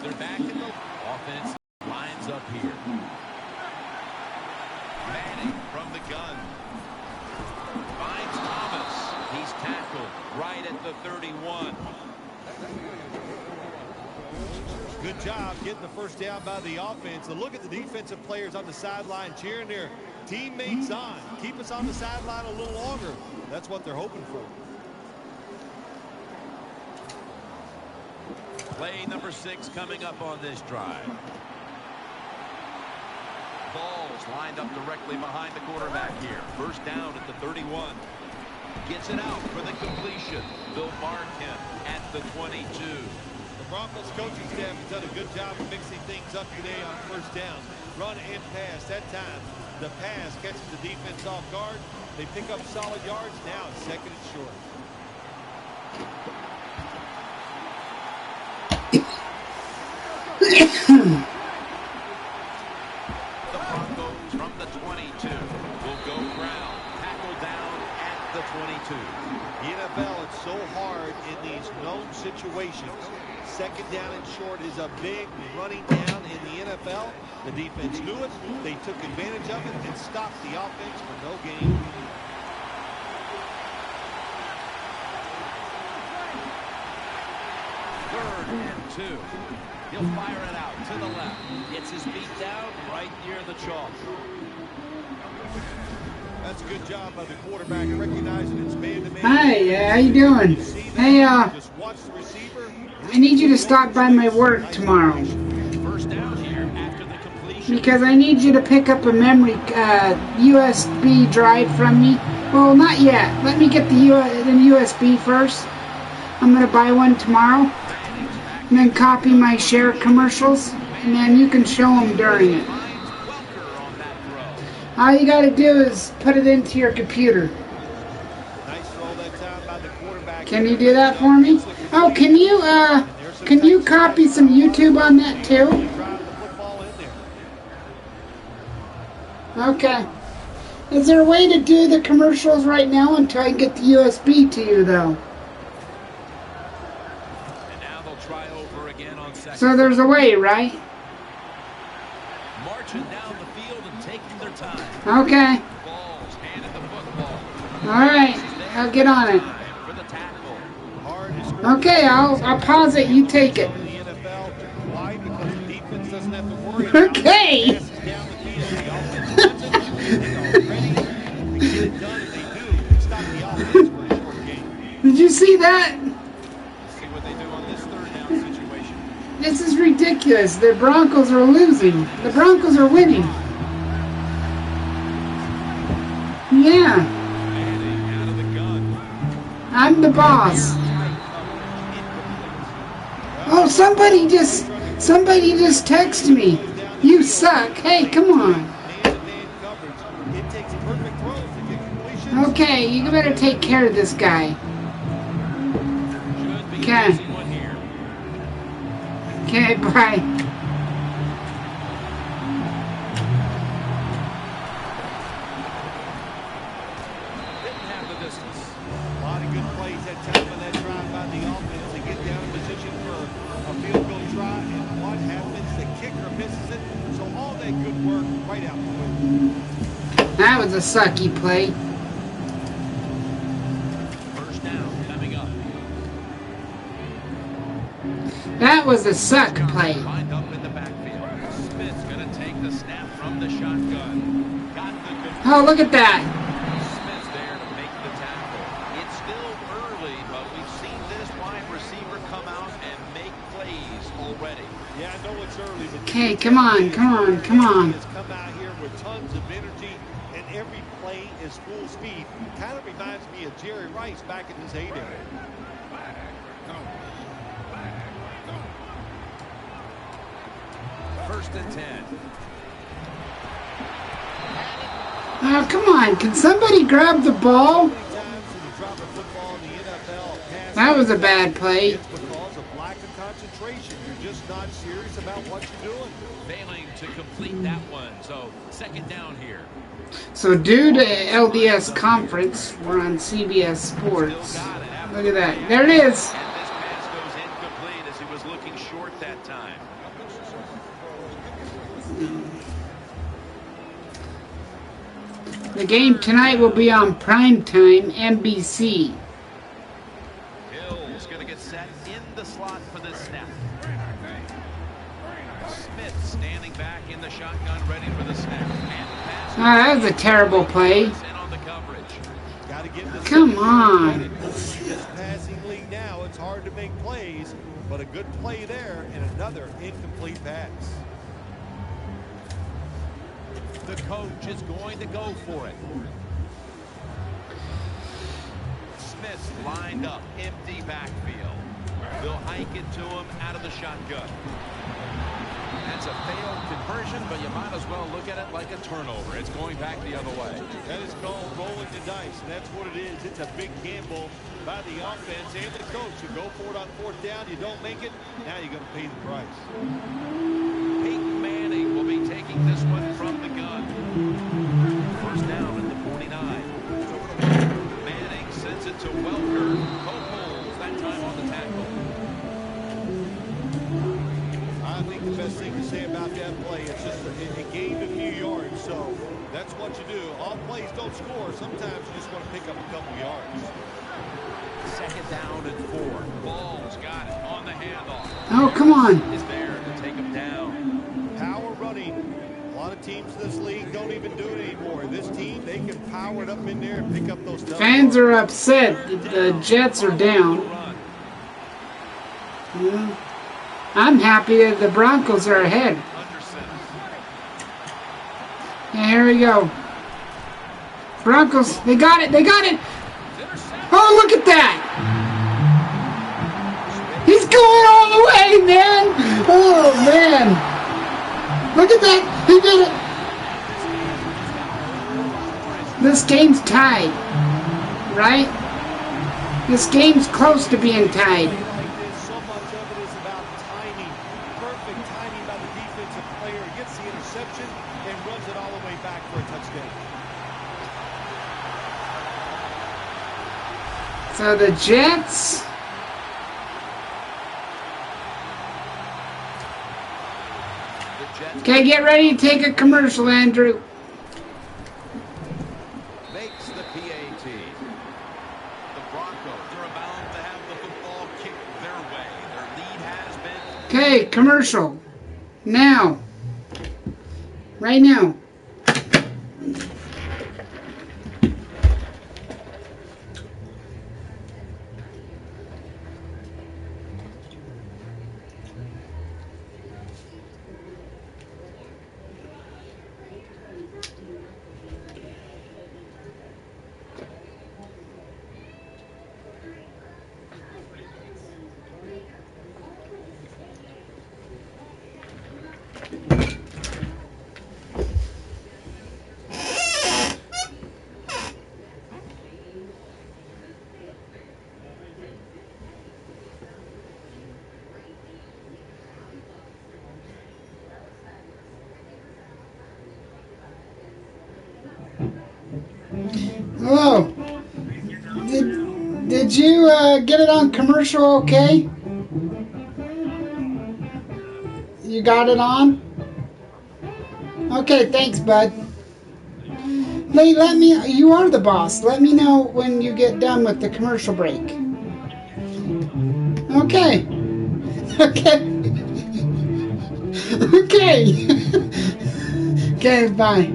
They're back in the offense. Lines up here. Manning from the gun. Finds Thomas. He's tackled right at the 31. Good job getting the first down by the offense. And look at the defensive players on the sideline cheering their teammates on. Keep us on the sideline a little longer. That's what they're hoping for. Play number 6 coming up on this drive. Ball's lined up directly behind the quarterback here. First down at the 31. Gets it out for the completion. They'll mark him at the 22. The Broncos coaching staff has done a good job of mixing things up today on first down. Run and pass. That time, the pass catches the defense off guard. They pick up solid yards. Now it's 2nd and short. The Broncos from the 22 will go ground. Tackle down at the 22. The NFL, it's so hard in these known situations. 2nd down and short is a big running down in the NFL. The defense knew it. They took advantage of it and stopped the offense for no gain. Third and 2. He'll fire it out to the left. Gets his feet down right near the chalk. That's a good job by the quarterback recognizing it's man-to-man. Hi, how you doing? Hey, I need you to stop by my work tomorrow. First down here after the completion. Because I need you to pick up a memory USB drive from me. Well, not yet. Let me get the USB first. I'm going to buy one tomorrow. And then copy my share commercials. and then you can show them during it. All you got to do is put it into your computer. Can you do that for me? Oh, can you copy some YouTube on that too? Okay. Is there a way to do the commercials right now until I get the USB to you, though? So there's a way, right? Marching down the field and taking their time. Okay. All right, I'll get on it. Okay, I'll pause it. You take it. Okay. Did you see that? This is ridiculous. The Broncos are losing. The Broncos are winning. Yeah. I'm the boss. Oh, somebody just texted me. You suck. Hey, come on. Okay, you better take care of this guy. Okay. Okay, bye. A lot of good plays that time on that drive by the offense. They get down in position for a field goal try, and what happens? The kicker misses it. So all that good work right out the window. That was a sucky play. First down coming up. That was a suck play. Lined up in the backfield. Smith's going to take the snap from the shotgun. Got the good. Oh, look at that. Smith's there to make the tackle. It's still early, but we've seen this wide receiver come out and make plays already. Yeah, I know it's early, but Okay, come on, come on, come on. has come out here with tons of energy, and every play is full speed. Kind of reminds me of Jerry Rice back in his heyday. First and 10. Oh, come on. Can somebody grab the ball? That was a bad play. It's because of lack of concentration. You're just not serious about what you're doing. Failing to complete that one. So second down here. So due to LDS conference, we're on CBS Sports. Look at that. There it is. And this pass goes incomplete as he was looking short that time. The game tonight will be on primetime NBC. Hill's going to get set in the slot for this snap. Smith standing back in the shotgun, ready for the snap. And the pass. Oh, that was a terrible play. In on the coverage. Come on. This passing league now, it's hard to make plays, but a good play there and another incomplete pass. The coach is going to go for it. Smith's lined up, empty backfield. They'll hike it to him out of the shotgun. That's a failed conversion, but you might as well look at it like a turnover. It's going back the other way. That is called rolling the dice, and that's what it is. It's a big gamble by the offense and the coach. You go for it on fourth down, you don't make it, now you're going to pay the price. Peyton Manning will be taking this one from the gun. First down at the 49. Manning sends it to Welker. Holds that time on the tackle. I think the best thing to say about that play, it's just a gained a few yards, so that's what you do. All plays don't score. Sometimes you just want to pick up a couple yards. Second down and 4. Ball's got it on the handoff. Oh, come on. Is there to take him down. Power running. A lot of teams in this league don't even do it anymore. This team, they can power it up in there and pick up those touchdowns. Fans are upset. The Jets are down. Yeah. I'm happy that the Broncos are ahead. Yeah, here we go. Broncos, they got it, they got it. Oh, look at that. He's going all the way, man. Oh, man. Look at that! He did it! This game's tied, right? This game's close to being tied. So much of it is about timing. Perfect timing by the defensive player. Gets the interception and runs it all the way back for a touchdown. So the Jets. Okay, get ready to take a commercial, Andrew. Makes the PAT. The Broncos are about to have the football kicked their way. Their lead has been... Okay, commercial. Now. Right now. Hello. Did you get it on commercial okay? You got it on? Okay, thanks, bud. Let me, you are the boss. Let me know when you get done with the commercial break. Okay. Okay. Okay. Okay, bye.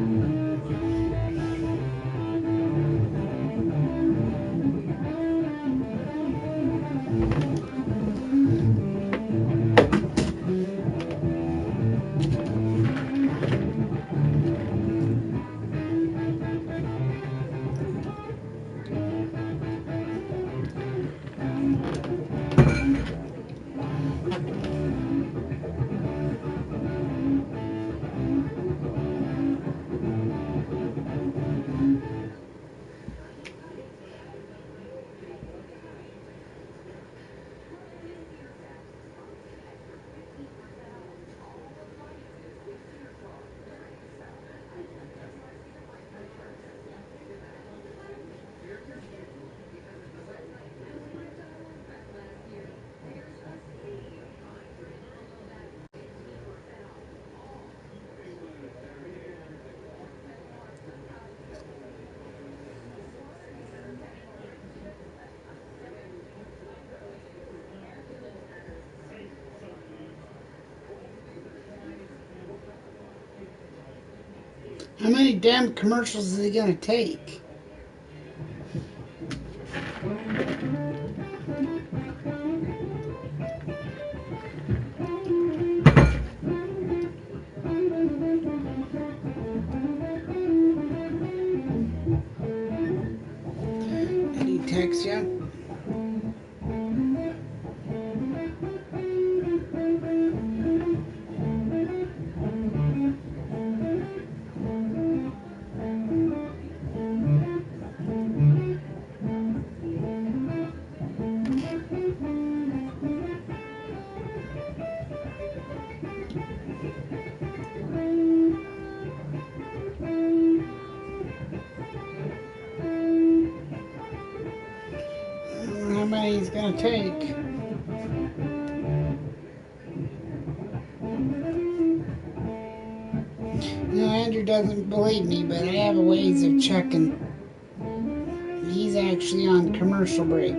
How many damn commercials is he gonna take? Did he text you? How many he's gonna take? No, Andrew doesn't believe me, but I have ways of checking. He's actually on commercial break.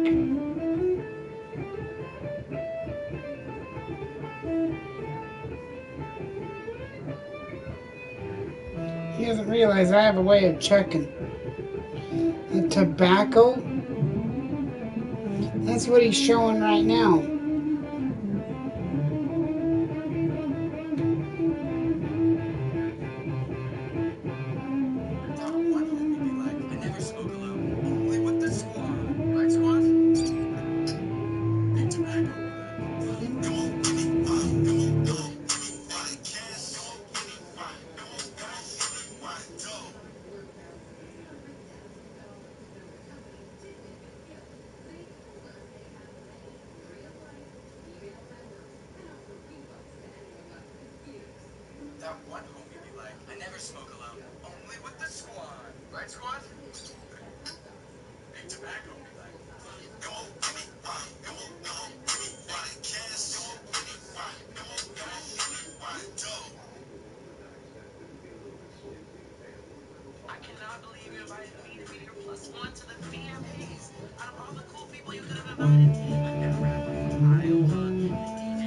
He doesn't realize I have a way of checking. The tobacco? That's what he's showing right now. never smoke alone. Only with the squad. Right, squad? Hey, tobacco. I cannot believe you invited me to be your +1 to the VMAs. Out of all the cool people you could have invited, I've got a rapper from Iowa and DJ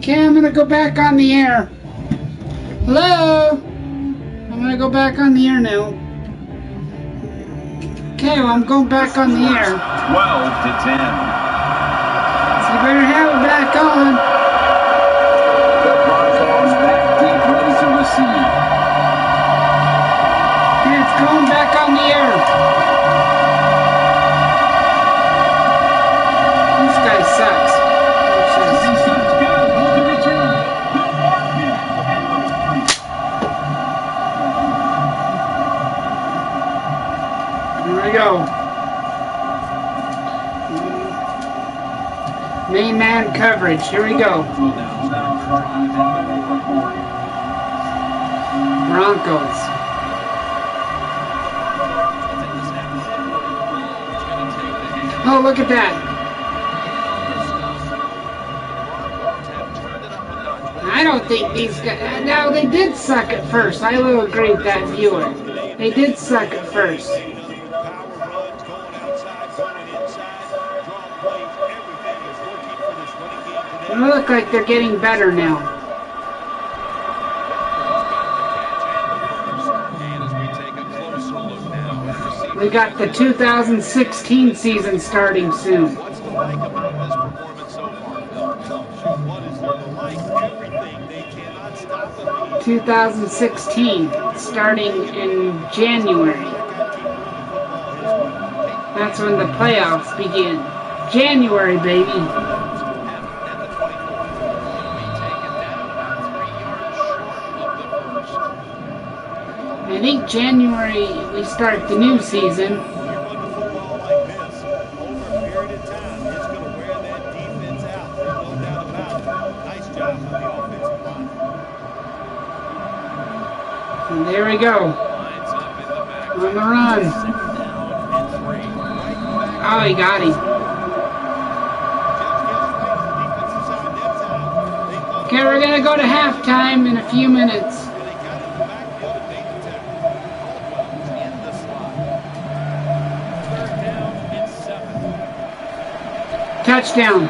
Okay, I'm gonna go back on the air. Hello? I'm gonna go back on the air now. Okay, well, I'm going back on the air. 12 to 10. So you better have it back on. The Broncos back deep, ready to receive. Okay, it's going back on the air. This guy sucks. Here we go. Main man coverage. Here we go. Broncos. Oh, look at that. I don't think these guys... No, they did suck at first. I will agree with that viewer. They did suck at first. They look like they're getting better now. We got the 2016 season starting soon. 2016, starting in January. That's when the playoffs begin. January, baby. I think January we start the new season. There we go. On the run. Oh, he got him. Okay, we're going to go to halftime in a few minutes. Touchdown.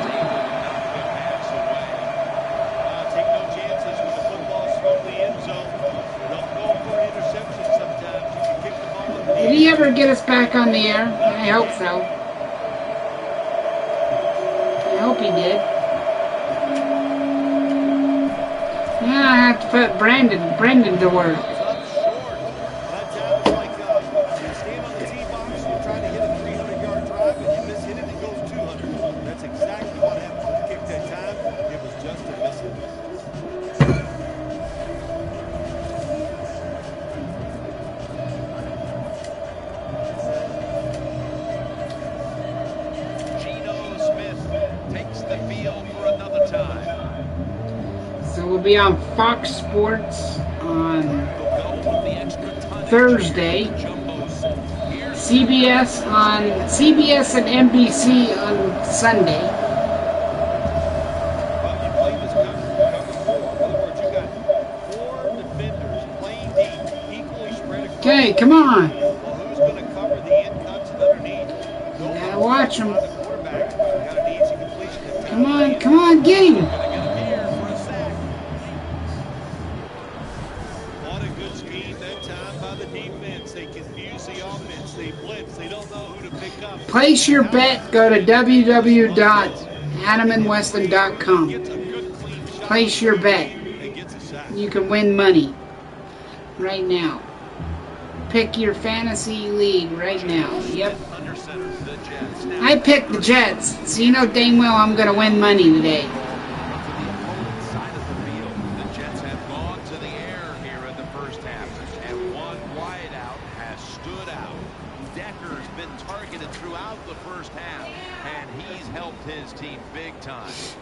Did he ever get us back on the air? I hope so. I hope he did. Yeah, I have to put Brendan to work. Will be on Fox Sports on Thursday, CBS and NBC on Sunday. Okay, come on. You gotta watch them. Come on, get him. Place your bet. Go to www.adamandweston.com. Place your bet. You can win money right now. Pick your fantasy league right now. Yep. I picked the Jets, so you know dang well I'm going to win money today.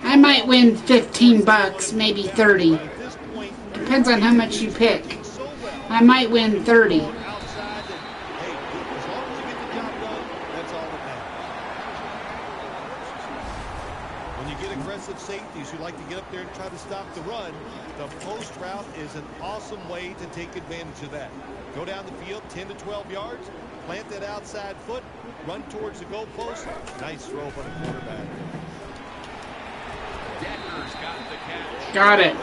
I might win $15, maybe 30. Depends on how much you pick. I might win 30. When you get aggressive safeties who like to get up there and try to stop the run, the post route is an awesome way to take advantage of that. Go down the field 10 to 12 yards, plant that outside foot, run towards the goalpost. Nice throw by the quarterback. Got it.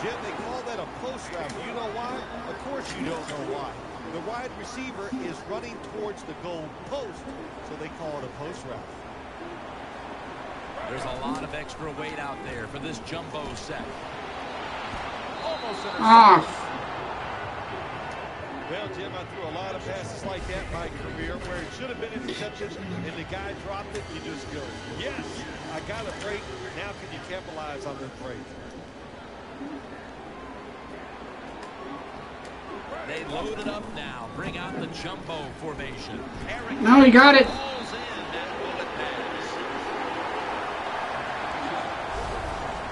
Jim, they call that a post route. Do you know why? Of course you don't know why. The wide receiver is running towards the goal post, so they call it a post route. There's a lot of extra weight out there for this jumbo set. Almost off. Well, Jim, I threw a lot of passes like that in my career where it should have been intercepted and the guy dropped it. You just go, yes, I got a break. Now can you capitalize on the break? They load it up now. Bring out the jumbo formation. No, he got it.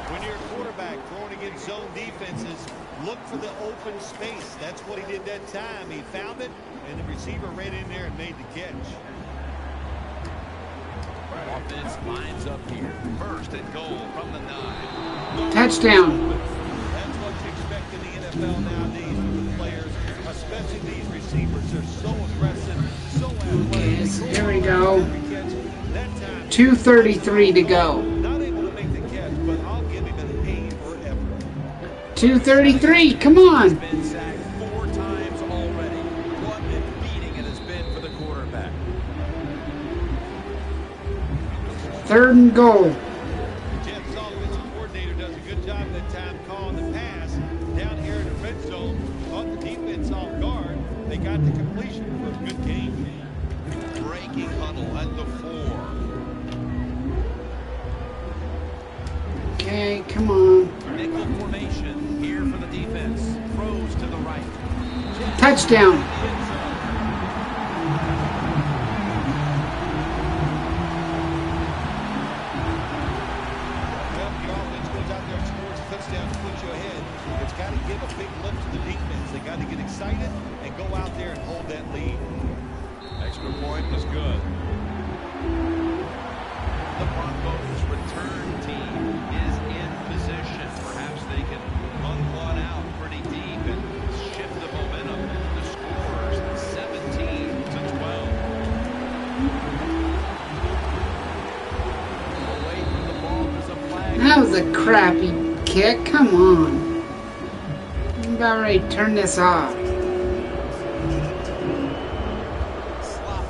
When you're a quarterback throwing against zone defenses, look for the open space. That's what he did that time. He found it, and the receiver ran in there and made the catch. Offense lines up here. First and goal from the 9. Touchdown. That's what you expect in the NFL nowadays from the players, especially these receivers. They're so aggressive, so athletic. Yes, here we go. 2:33 to go. Not able to make the catch, but I'll give him an A for effort. 2:33, come on. He's been sacked 4 times already. What a beating it has been for the quarterback. 3rd and goal. Jeff's offensive coordinator does a good job that time calling the pass. Down here in the red zone, caught the defense off guard. They got the completion for a good game. Breaking huddle at the 4. Okay, come on. Nickel formation here for the defense. Throws to the right. Touchdown. Well, your offense goes out there and scores a touchdown to put you ahead. That was a crappy kick. Come on. I'm about ready to turn this off.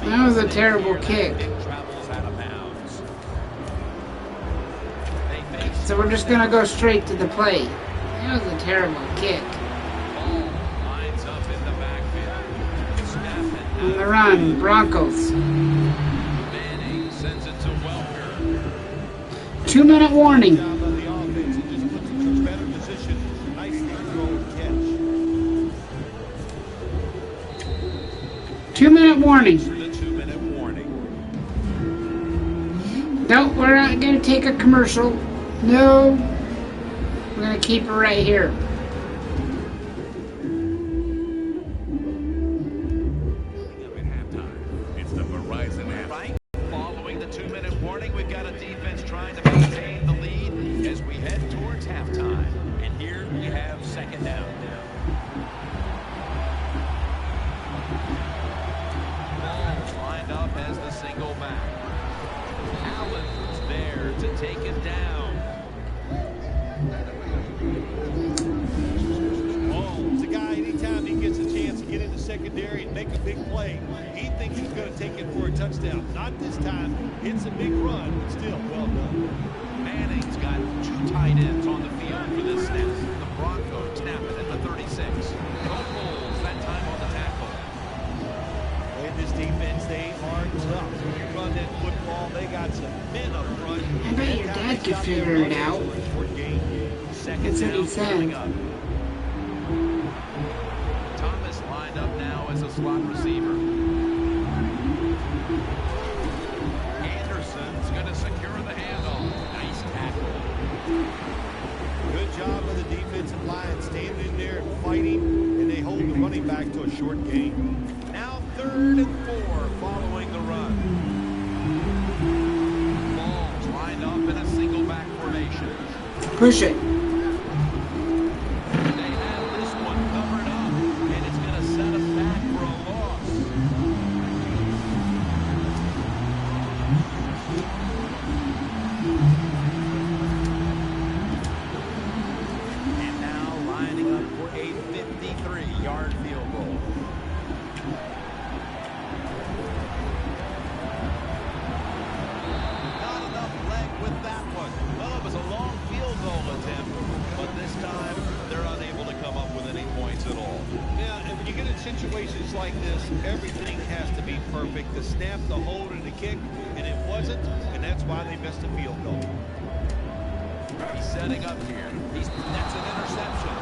That was a terrible kick. So we're just going to go straight to the play. That was a terrible kick. On the run, Broncos. 2-minute warning. 2-minute warning. No, we're not going to take a commercial. No. We're going to keep it right here. It's the Verizon app. Right. Following the 2-minute warning, we've got a defense trying to maintain the lead as we head towards halftime. And here we have second down. Ball lined up as the single back. Allen's there to take it down. Ball's the guy, anytime he gets a chance to get in the secondary and make a big play, he thinks he's going to take it for a touchdown. Not this time. It's a big run, but still well done. Manning's got 2 tight ends on the field for this snap. The Broncos snap it at the 36. No holes that time on the tackle. In this defense, they are tough. When you run that football, they got some men up front. I bet your dad could figure it out. That's what he said. Thomas lined up now as a slot receiver. Anderson's going to secure the handle. Nice tackle. Good job of the defensive line standing in there and fighting, and they hold the running back to a short gain. Now 3rd and 4 following the run. Ball's lined up in a single back formation. Push it. They have this one covered up, and it's going to set us back for a loss. And now lining up for a 53-yard field goal. Not enough leg with that one. Well, it was a long field goal attempt, but this time they're unable to come up with any points at all. Yeah, and when you get in situations like this, everything has to be perfect. The snap, the hold, and the kick, and it wasn't, and that's why they missed a field goal. He's setting up here. That's an interception.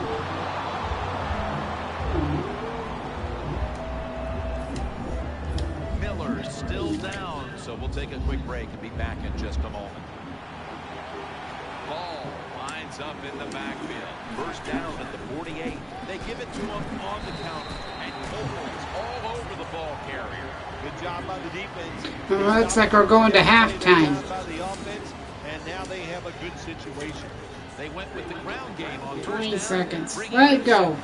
Miller's still down, so we'll take a quick break and be back in just a moment. Ball lines up in the backfield. First down at the 48. They give it to him on the counter, and Cole's all over the ball carrier. Good job by the defense. Well, looks like we're going to halftime. Good job by the offense, and now they have a good situation. They went with the ground game on 20 seconds. Let it go.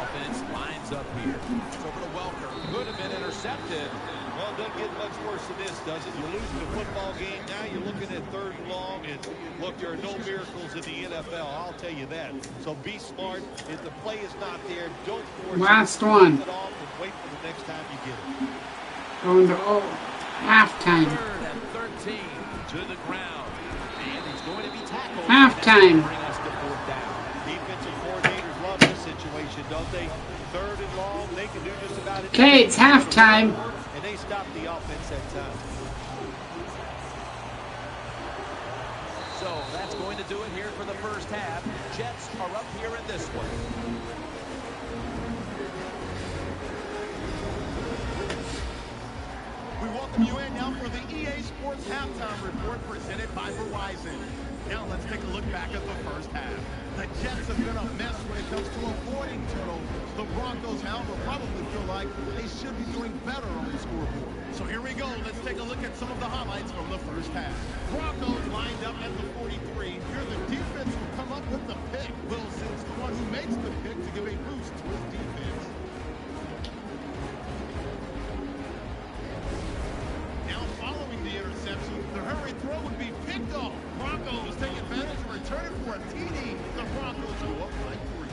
Offense lines up here. It's over to Welker. Could have been intercepted. Well, it doesn't get much worse than this, does it? You're losing the football game. Now you're looking at 3rd and long. And look, there are no miracles in the NFL. I'll tell you that. So be smart. If the play is not there, don't force Last it. one. It off and wait for the next time you get it. Going to halftime. 3rd and 13 to the ground. And he's going to be tackled. Halftime. Bring us to 4th down. Defensive coordinators love this situation, don't they? 3rd and long, they can do just about it. Okay, it's halftime. And they stop the offense that time. So that's going to do it here for the first half. Jets are up here in this one. We welcome you in now for the EA Sports Halftime Report presented by Verizon. Now let's take a look back at the first half. The Jets have been a mess when it comes to avoiding turnovers. The Broncos, however, probably feel like they should be doing better on the scoreboard. So here we go. Let's take a look at some of the highlights from the first half. Broncos lined up at the 43. Here the defense will come up with the pick. Wilson's the one who makes the pick to give a boost to his defense. Now following the interception, the Broncos take advantage and return it for a TD. The Broncos go up by 3.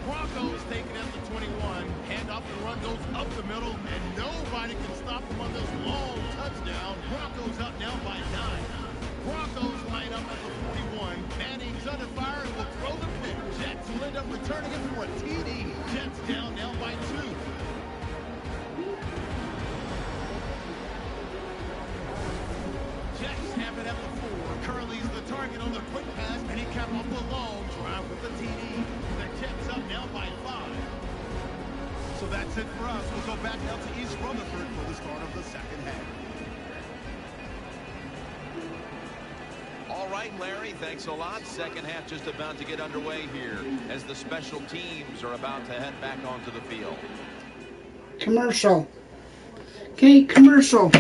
Broncos take it at the 21. Handoff and run goes up the middle, and nobody can stop them on this long touchdown. Broncos up now by 9. Broncos line up at the 41. Manning's under fire and will throw the pick. Jets will end up returning it for a TD. Jets down now by 2. Jets have it at the 4. Curley's the target on the quick pass, and he capped off the long drive with the TD. The Jets up now by 5. So that's it for us. We'll go back out to East Rutherford for the start of the second half. All right, Larry, thanks a lot. Second half just about to get underway here as the special teams are about to head back onto the field. Commercial. Okay, commercial.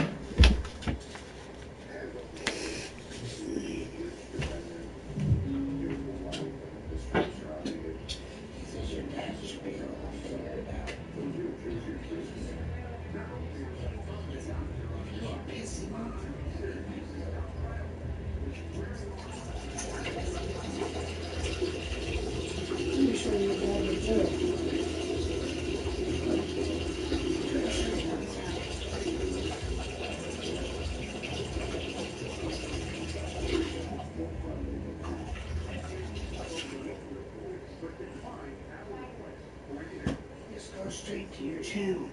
Just go straight to your channel.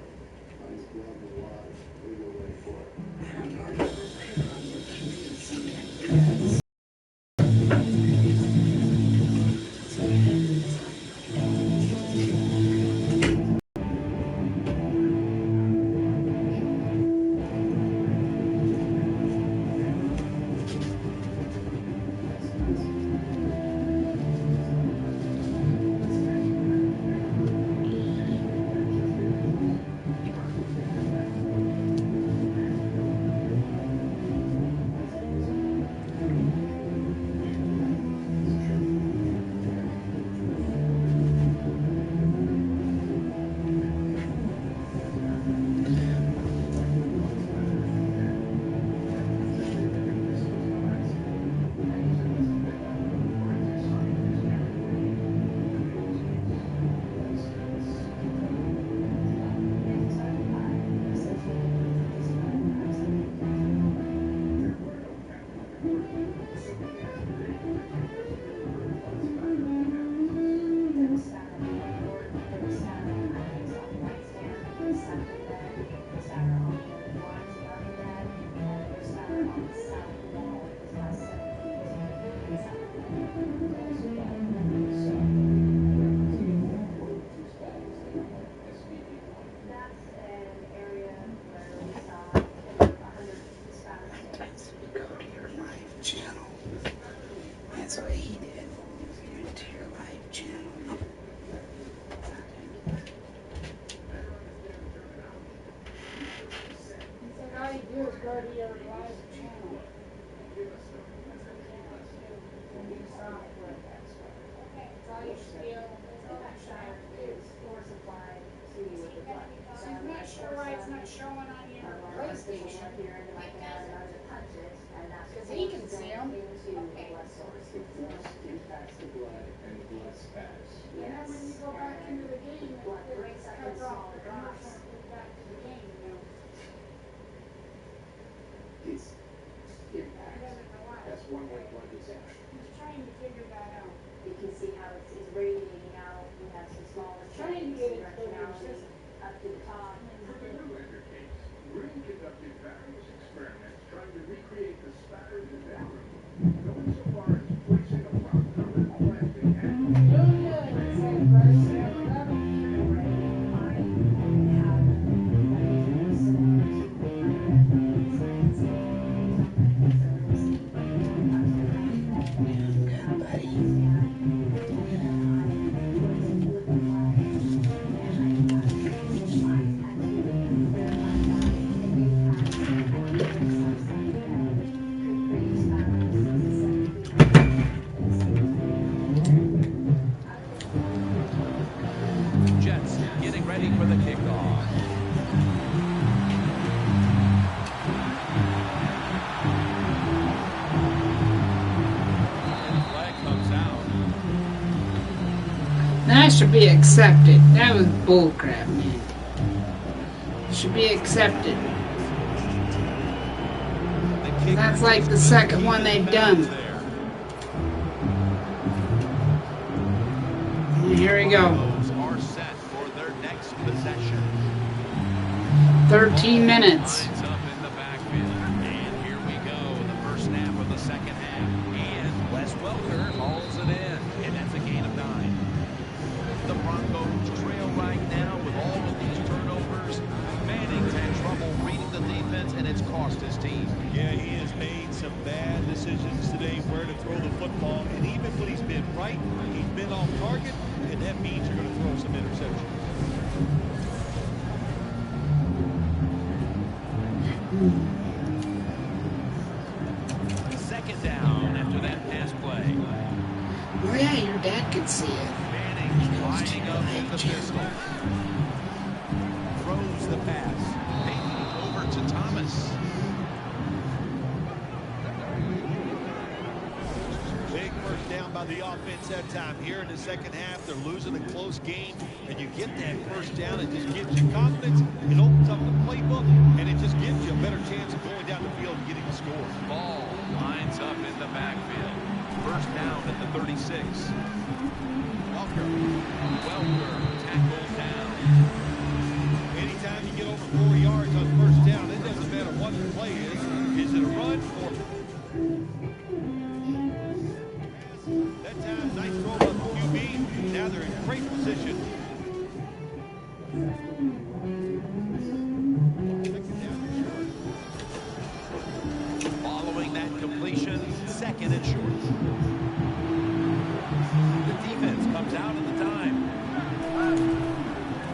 Channel. That's what he did. He went to your live channel. So all you do is go to your live channel. It's all you feel. I'm not sure why it's not showing on your PlayStation. Because he can see them. Yeah, when you go back into the game, it cuts off the commercial and goes back to the game, you know. That's one way blood gets out. He's trying to figure that out. You can see how it's radiating out. You have some smaller Trying to get it to your system. up to the top. Green conducted various experiments trying to recreate the spatter in the bedroom, going so far as placing a rock covered plastic Jets getting ready for the kickoff. That should be accepted. That was bullcrap, man. Should be accepted. That's like the second one they've done. And here we go. 13 minutes. Hauls it in, and that's a gain of 9. The Broncos trail right now with all of these turnovers. Manning's had trouble reading the defense, and it's cost his team. Yeah, he has made some bad decisions today where to throw the football, and even when he's been right, he's been off target, and that means you're going to throw some interceptions. Second down after that pass play. Oh yeah, your dad could see it. Manning lining up with the pistol. Throws the pass. Peyton over to Thomas. Big first down by the offense that time. Here in the second half, they're losing a close game, and you get that first down. It just gives you confidence. It opens up the playbook, and it just gives you a better chance of going down the field and getting a score. Ball lines up in the backfield. First down at the 36. Welker tackled down. Anytime you get over 4 yards on first down, it doesn't matter what the play is. Is it a run or... That time, nice throw by the QB. Now they're in great position. Following that completion, second and short. The defense comes out at the time.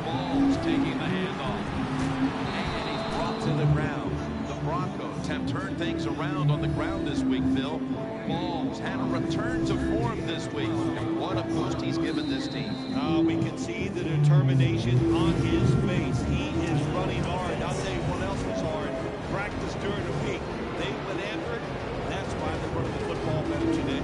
Ball's taking the handoff. And he's brought to the ground. The Broncos have turned things around on the ground this week, Phil. Ball's had a return to form this week. And what a boost he's given this team. We can see the determination on his face. He is running hard. I'll tell you what else was hard. Practice during the week. They went after it. That's why they're running the football better today.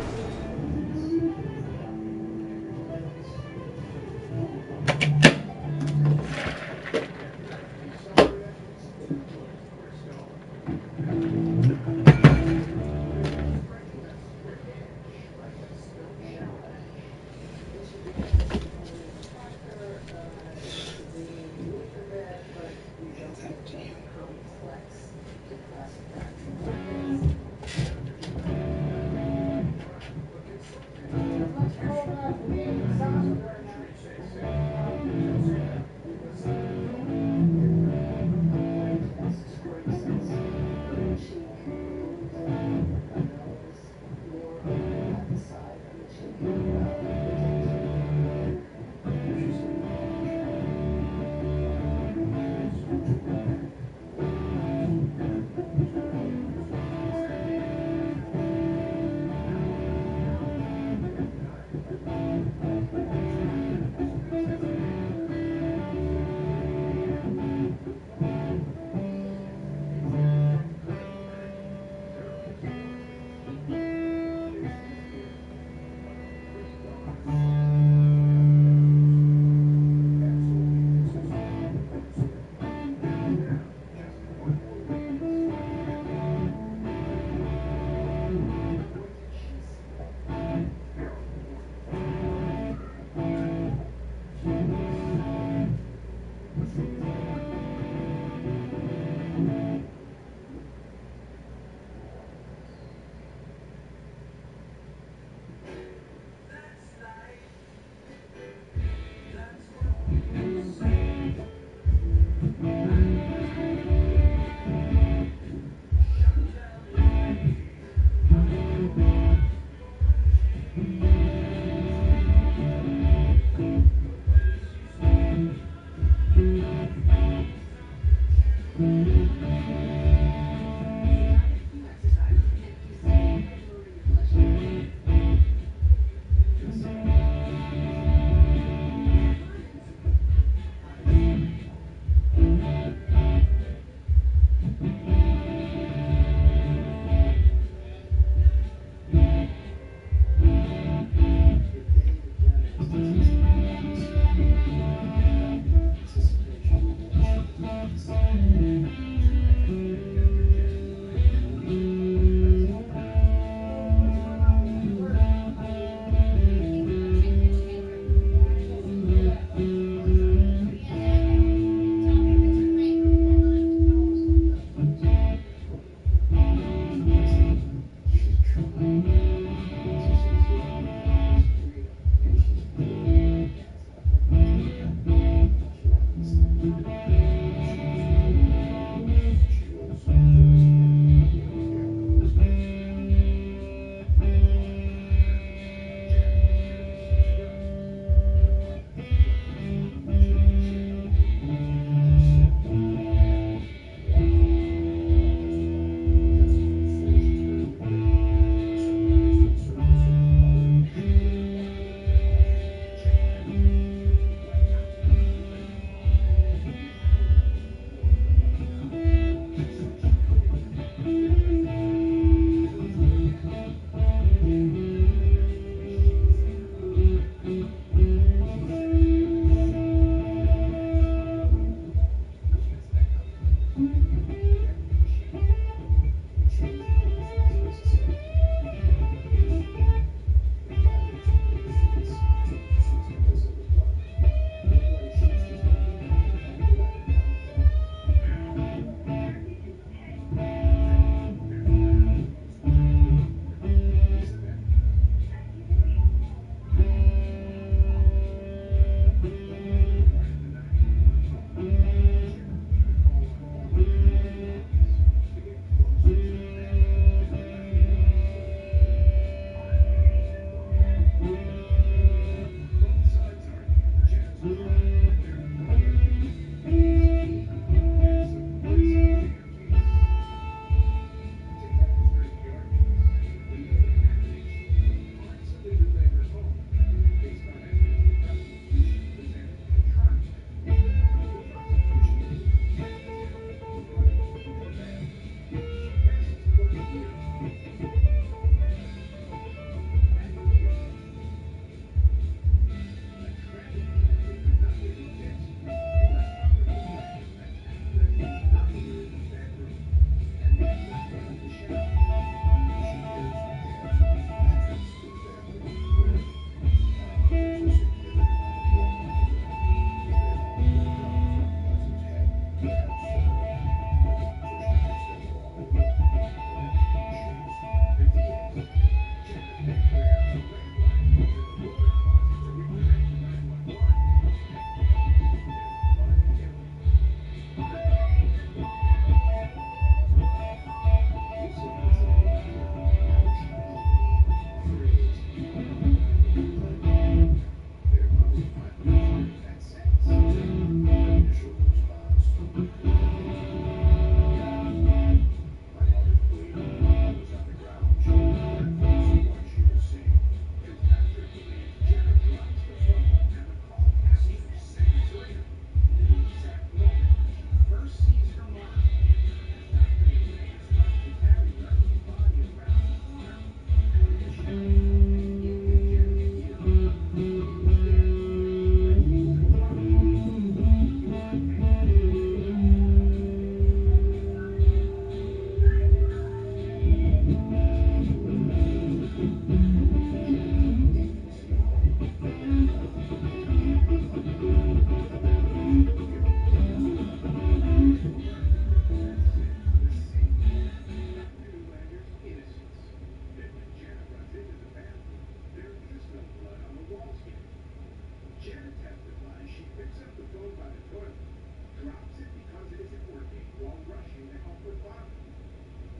6-foot bottom.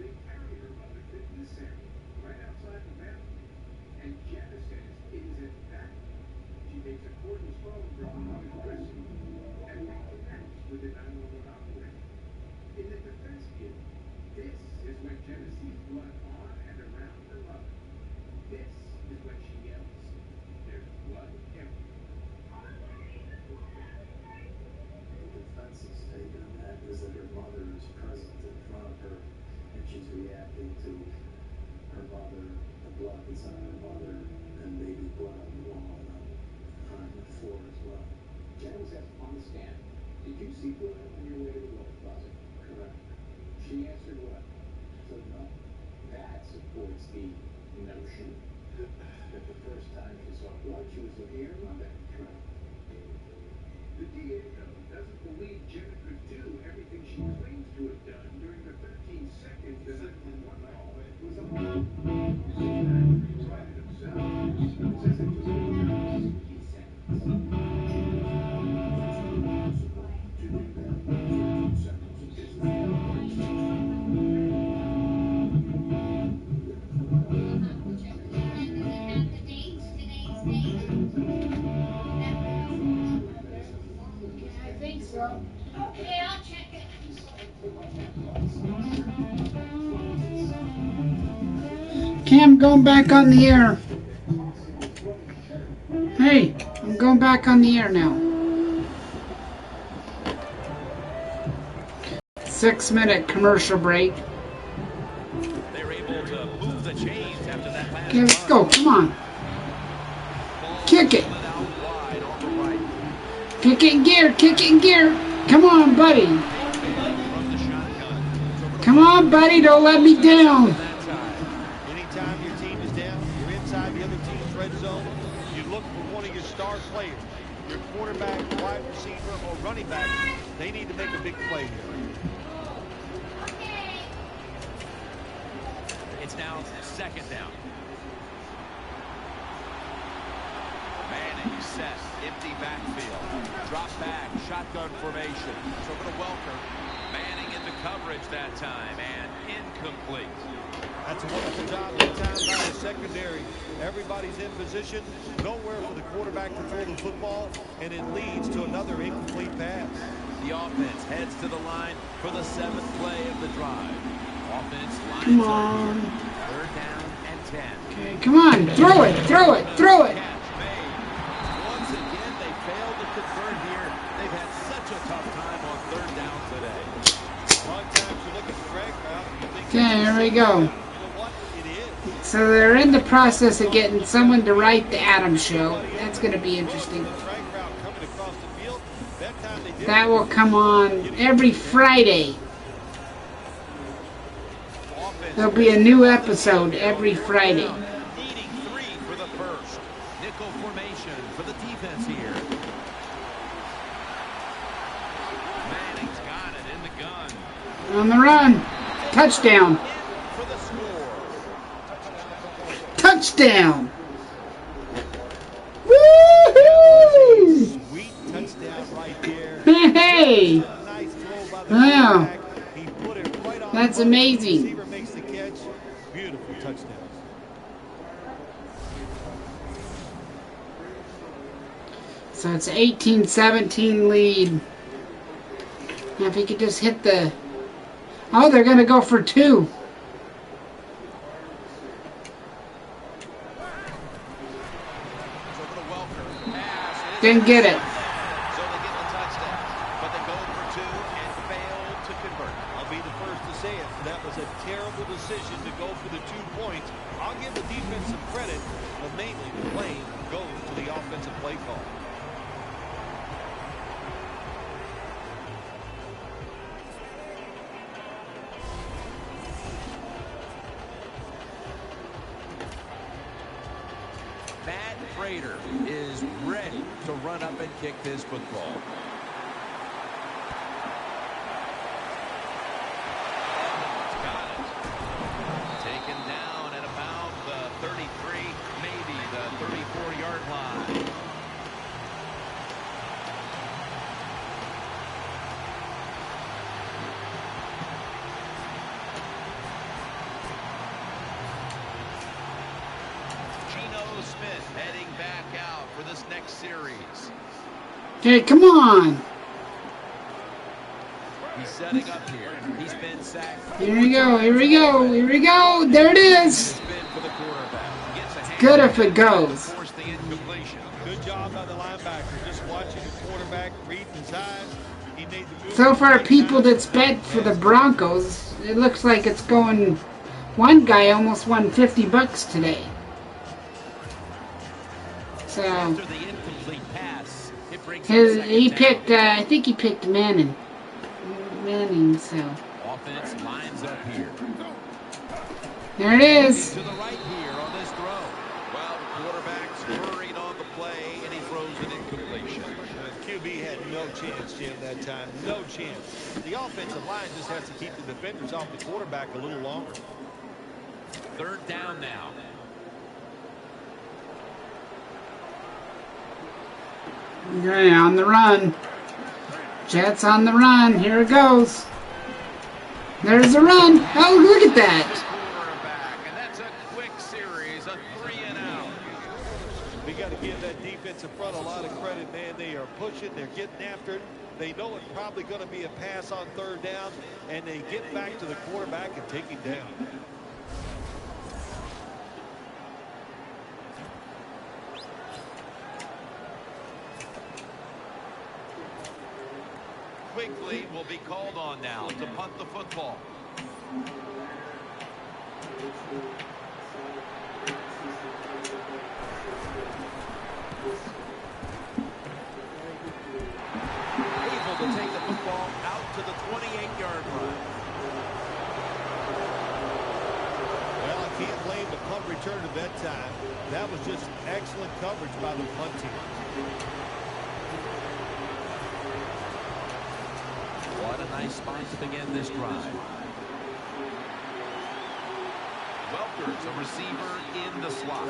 They carry her mother to this area, right outside the valley. And Jenna says it is at that she takes a cordless phone from her mother's dressing room and reconnects with the 911 operator. In the defense kit, this is when Jenna sees blood on and around her mother. This is when she yells, "There's blood everywhere." The defense is taken that is that her mother is present in front of her and she's reacting to her mother, the blood that's on her mother, and maybe blood on the wall and on the floor as well. Jenna was asked on the stand, "Did you see blood on your way to the glove closet?" Correct. She answered what? So no. That supports the notion that the first time she saw blood, she was looking at her mother. Correct. The DA, though, doesn't believe Jenna could do everything she claims to have done during the 13 seconds the 911 call was on. He tried it himself. Says it was only 60 seconds. It's not possible to do that in 13 seconds. It's not I think so. Okay, I'll check it. Okay, I'm going back on the air. Hey, I'm going back on the air now. 6-minute commercial break. They were able to move the chains after that last Okay, let's go. Come on. Kick it. Kick it in gear. Kick it in gear. Come on, buddy. Come on, buddy. Don't let me down. Anytime your team is down, you're inside the other team's red zone, you look for one of your star players. Your quarterback, wide receiver, or running back, they need to make a big play here. It's now 2nd down. Manning set, empty backfield. Drop back, shotgun formation. It's over to Welker. Manning into coverage that time, and incomplete. That's a wonderful job that time by the secondary. Everybody's in position, nowhere for the quarterback to throw the football, and it leads to another incomplete pass. The offense heads to the line for the 7th play of the drive. Offense lines Come on. 3rd down and 10. Okay, come on. Throw it. Throw it. Throw it. Once again, they failed to convert here. They've had such a tough time on 3rd down today. A lot of times you look at the drag route, you think, Okay, here we go. So they're in the process of getting someone to write the Adams Show. That's going to be interesting. That will come on every Friday. There'll be a new episode every Friday. Needing 3 for the first. Nickel formation for the defense here. Manning's got it in the gun. On the run. Touchdown. For the score. Touchdown. Woo-hoo! Sweet touchdown right there. Hey. Nice throw by the Wow. quarterback. He put it right on That's the amazing. receiver, makes the catch. Beautiful touchdown. So it's 18-17 lead. Now if he could just hit the... Oh, they're going to go for 2. Didn't get it. So they get the touchdown, but they go for 2 and fail to convert. I'll be the first to say it. That was a terrible decision to go for the 2 points. I'll give the defense some credit, but mainly the blame goes to the offensive play call. Matt Prater is ready to run up and kick this football. Got it. Taken down at about the 33, maybe the 34-yard line. for this next series. Okay, come on. He's setting up here. He's been sacked. Here we go, here we go, here we go. There it is. Good if it goes. Good job by the linebacker. Just watching the quarterback, reading his eyes. He made the move. So far, people that's bet for the Broncos, it looks like it's going. One guy almost won $50 today. So he picked. I think he picked Manning. So Offense lines up here. there it is. To the right here on this throw. Well, the quarterback's hurried on the play, and he throws an incompletion. QB had no chance, Jim, that time. No chance. The offensive line just has to keep the defenders off the quarterback a little longer. Third down now. Okay, on the run. Jets on the run. Here it goes. There's the run. Oh, look at that. And that's a quick series, a 3-and-out. We got to give that defensive front a lot of credit, man. They are pushing. They're getting after it. They know it's probably going to be a pass on third down, and they get back to the quarterback and take him down. Quickly will be called on now to punt the football. Able to take the football out to the 28-yard line. Well, I can't blame the punt return at that time. That was just excellent coverage by the punt team. What a nice spot to begin this drive. Welker's a receiver in the slot.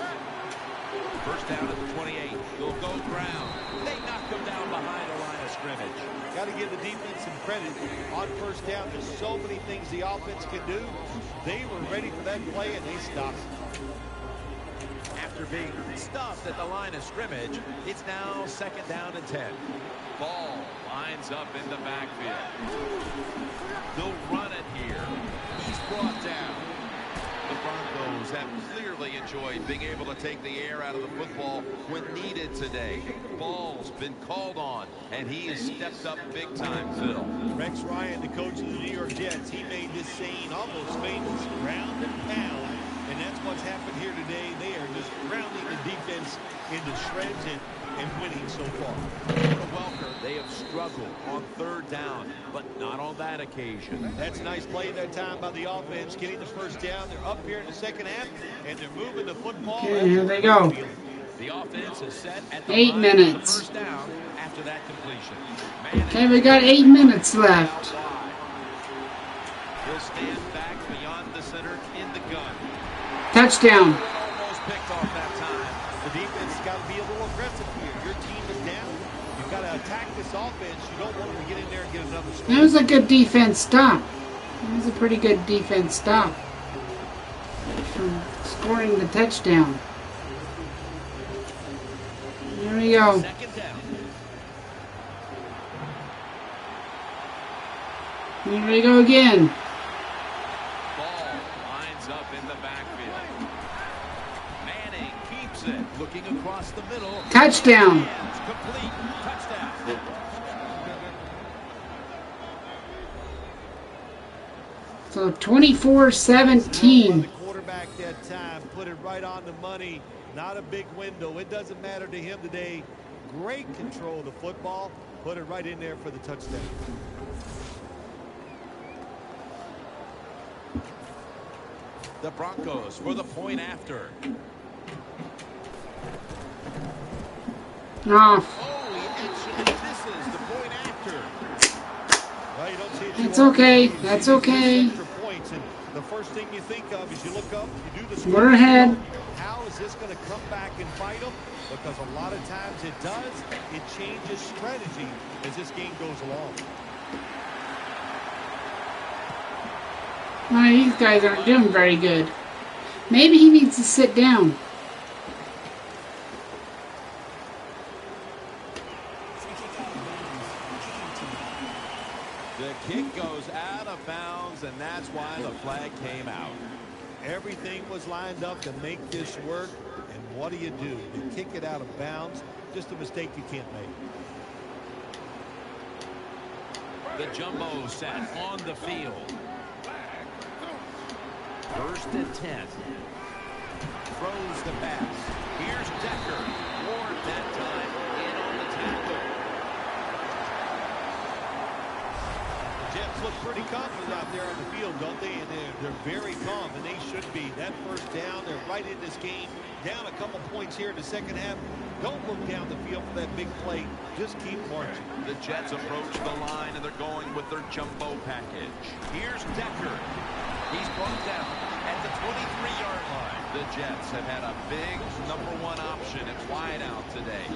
First down at the 28. They'll go ground. They knocked him down behind the line of scrimmage. Got to give the defense some credit. On first down, there's so many things the offense can do. They were ready for that play, and they stopped. After being stopped at the line of scrimmage, it's now second down and 10. Ball lines up in the backfield. They'll run it here. He's brought down. The Broncos have clearly enjoyed being able to take the air out of the football when needed today. Ball's been called on, and he has stepped up big time, Phil. Rex Ryan, the coach of the New York Jets, he made this saying almost famous, ground and pound. And that's what's happened here today. They are just grounding the defense into shreds and winning so far. For Welker, they have struggled on third down, but not on that occasion. That's a nice play that time by the offense, getting the first down. They're up here in the second half, and they're moving the football. Okay, here they go. The offense is set at the 8 minutes. first down after that completion. Okay, we got 8 minutes left. He'll stand back beyond the center in the gun. Touchdown. Almost picked off that time. The defense has got to be a little aggressive here. Your team is down. You've got to attack this offense. You don't want them to get in there and get another score. That was a good defense stop. That was a pretty good defense stop from scoring the touchdown. Here we go. Second down. Here we go again. Ball lines up in the backfield. Manning keeps it. Looking across the middle. Touchdown. Complete. Touchdown. So 24-17. The quarterback that time put it right on the money. Not a big window. It doesn't matter to him today. Great control of the football. Put it right in there for the touchdown. The Broncos for the point after. Off. Oh, he actually misses the point after. Well, you don't see it That's okay. That's okay. extra points, and the first thing you think of is you look up, you do the We're ahead. How is this going to come back and bite them? Because a lot of times it does. It changes strategy as this game goes along. Well, these guys aren't doing very good. Maybe he needs to sit down. The kick goes out of bounds, and that's why the flag came out. Everything was lined up to make this work, and what do? You kick it out of bounds. Just a mistake you can't make. The jumbo set on the field. 1st and 10. Throws the pass. Here's Decker. Ward that time in on the tackle. Jets look pretty confident out there on the field, don't they? And they're very calm, and they should be. That first down, they're right in this game. Down a couple points here in the second half. Don't look down the field for that big play. Just keep marching. The Jets approach the line, and they're going with their jumbo package. Here's Decker. He's brought down at the 23-yard line. The Jets have had a big #1 option at wideout today.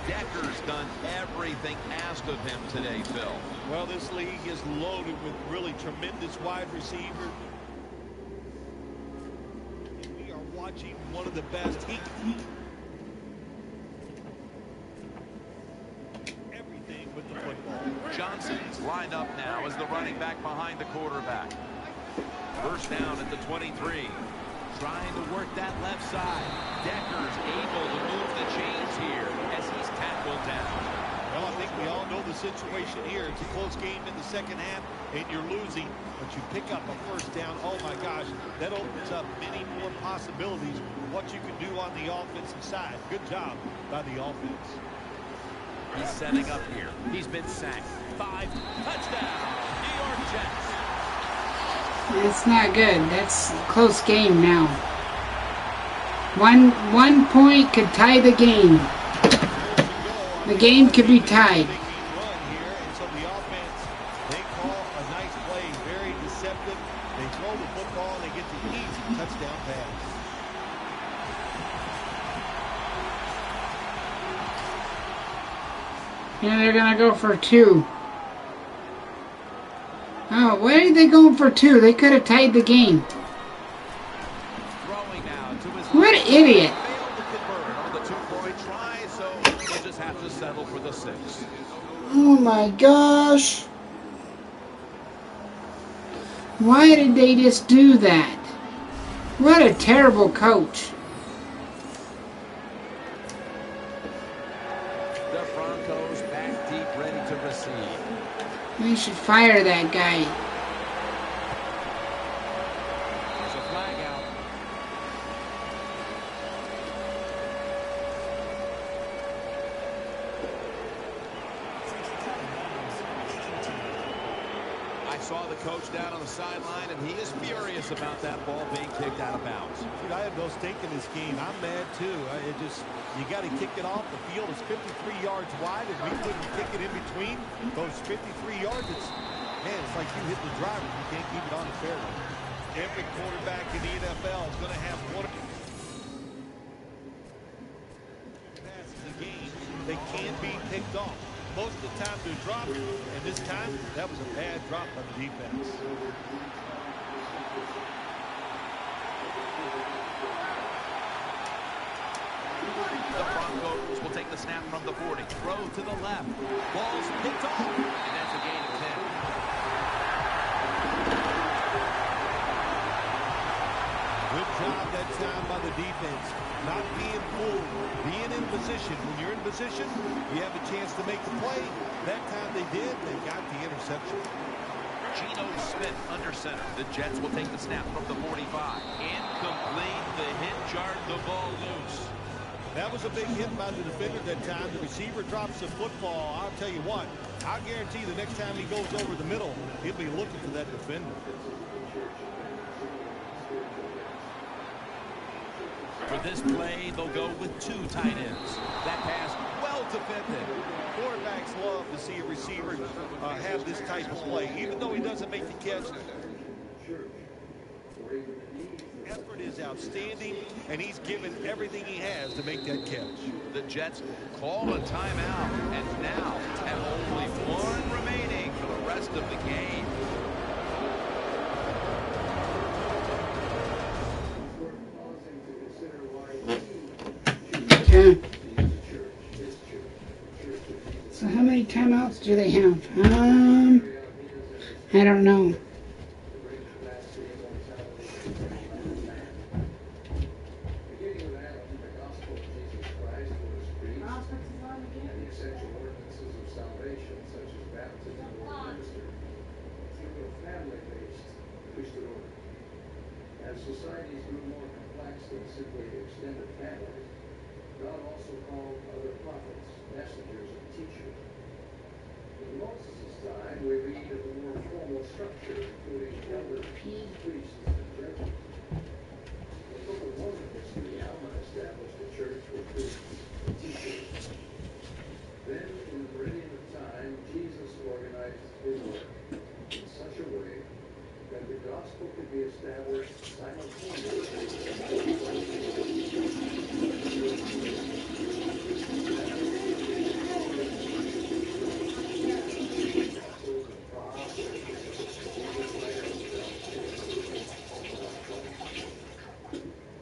Decker's done everything asked of him today, Phil. Well, this league is loaded with really tremendous wide receivers. We are watching one of the best. Everything with the football. Johnson's lined up now as the running back behind the quarterback. 1st down at the 23. Trying to work that left side. Decker's able to move the chains here as he's tackled down. Well, I think we all know the situation here. It's a close game in the second half, and you're losing, but you pick up a 1st down. Oh, my gosh, that opens up many more possibilities of what you can do on the offensive side. Good job by the offense. He's setting up here. He's been sacked. 5. Touchdown, New York Jets. It's not good. That's a close game now. One point could tie the game. The game could be tied. So the offense, they call a nice play, very deceptive. They throw the football, and they get the easy touchdown pass. Yeah, they're gonna go for 2. Oh, why are they going for 2? They could have tied the game. What an idiot. On the 2-point try, so we'll just have to settle for the 6. Oh my gosh. Why did they just do that? What a terrible coach. The Broncos back deep, ready to receive. They should fire that guy. There's a flag out. I saw the coach down on the sideline, and he is furious about that ball being kicked out of bounds. Dude, I have no stake in this game. I'm mad too. You got to kick it off. The field is 53 yards wide, and we couldn't kick it in between those 53 yards. It's like you hit the driver. You can't keep it on the fairway. Every quarterback in the NFL is going to have one pass in the game. They can't be picked off. Most of the time they're dropped, and this time that was a bad drop by the defense. The Broncos will take the snap from the 40. Throw to the left. Ball's picked off, and that's a gain of 10. Good job that time by the defense. Not being fooled. Being in position. When you're in position, you have a chance to make the play. That time they did. They got the interception. Geno Smith under center. The Jets will take the snap from the 45. Incomplete. The hit jarred the ball loose. That was a big hit by the defender that time. The receiver drops the football. I'll tell you what, I guarantee the next time he goes over the middle, he'll be looking for that defender. For this play, they'll go with 2 tight ends. That pass well defended. Quarterbacks love to see a receiver have this type of play. Even though he doesn't make the catch, effort is outstanding, and he's given everything he has to make that catch. The Jets call a timeout, and now have only 1 remaining for the rest of the game. Okay. So how many timeouts do they have? I don't know. Beginning with Adam, the gospel of Jesus Christ was preached, and the essential ordinances of salvation, such as baptism, were administered through a family-based priesthood order. As societies grew more complex than simply extended families, God also called other prophets, messengers, and teachers. In Moses' time, we read of a more formal structure, including elders, priests, and judges. The book of Mormon history, Alma established a church with priests and teachers. Then, in the meridian of time, Jesus organized his work in such a way that the gospel could be established simultaneously.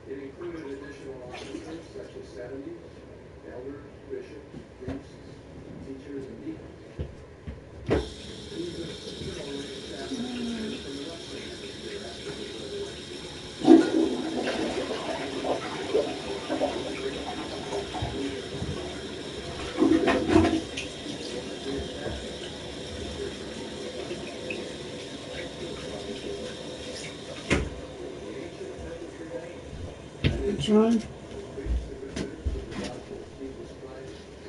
It included additional officers such as 70s, elders, bishops, priests, teachers, and deacons. Jesus similarly established the church from the Western Hemisphere after his resurrection. What's wrong?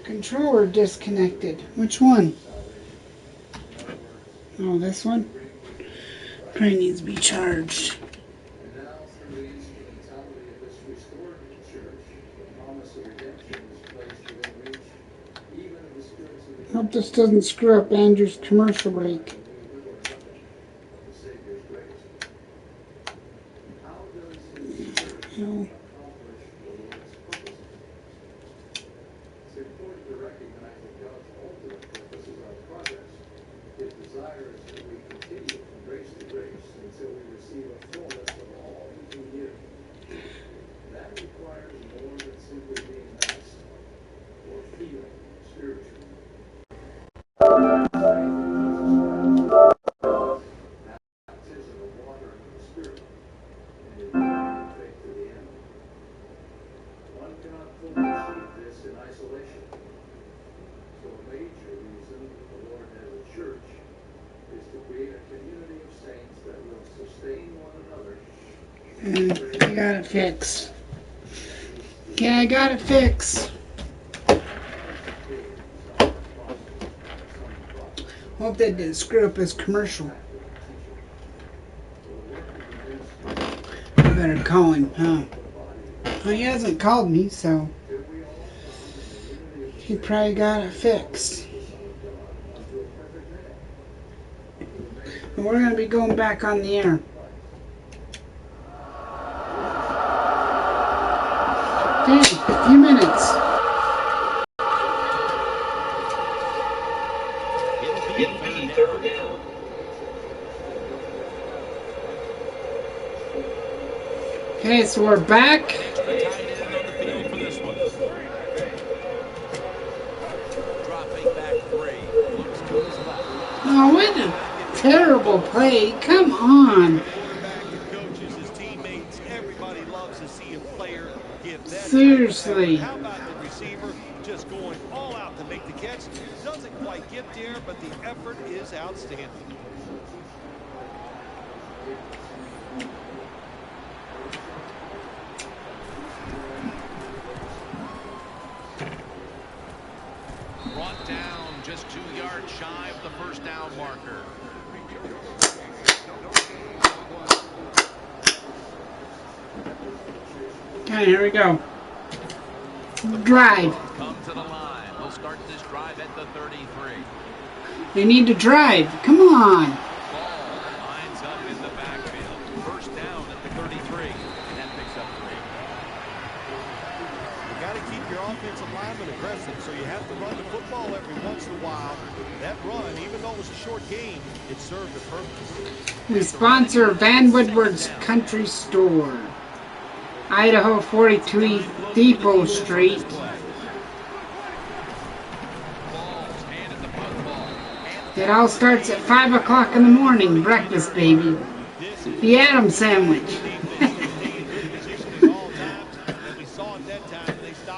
Controller disconnected. Which one? Oh, this one? Probably needs to be charged. And now, through the instrumentality of this restored church, the promise of redemption is placed within reach even of the spirits of the Hope this doesn't screw up Andrew's commercial break. the Savior's grace. How does his church No. accomplish the Lord's purposes? It's important to recognize that God's ultimate purpose is our progress. His desire is that we continue from grace to grace until we receive a fullness of all he can give. That requires more than simply being nice or feeling spiritual. Baptism of water and the Spirit, and enduring faith to the end. One cannot fully achieve this in isolation. So a major reason the Lord has a church is to create a community of saints that will sustain one another. I got it fixed. Okay, I got it fixed. Hope that didn't screw up his commercial. I better call him, huh? Well, he hasn't called me, so he probably got it fixed. And we're going to be going back on the air. Okay, a few minutes. Okay, so we're back. Oh, what a terrible play. Come on. Seriously. How about the receiver just going all out to make the catch? Doesn't quite get there, but the effort is outstanding. Brought down just 2 yards shy of the first down marker. Okay, here we go. Drive. Come to the line. We'll start this drive at the 33. They need to drive. Come on. Ball lines up in the backfield. First down at the 33. And that picks up 3. You got to keep your offensive lineman aggressive, so you have to run the football every once in a while. That run, even though it was a short game, it served a purpose. We sponsor Van Woodward's Country Store, Idaho 42 Depot Street. It all starts at 5 o'clock in the morning. Breakfast, baby. The Adams sandwich.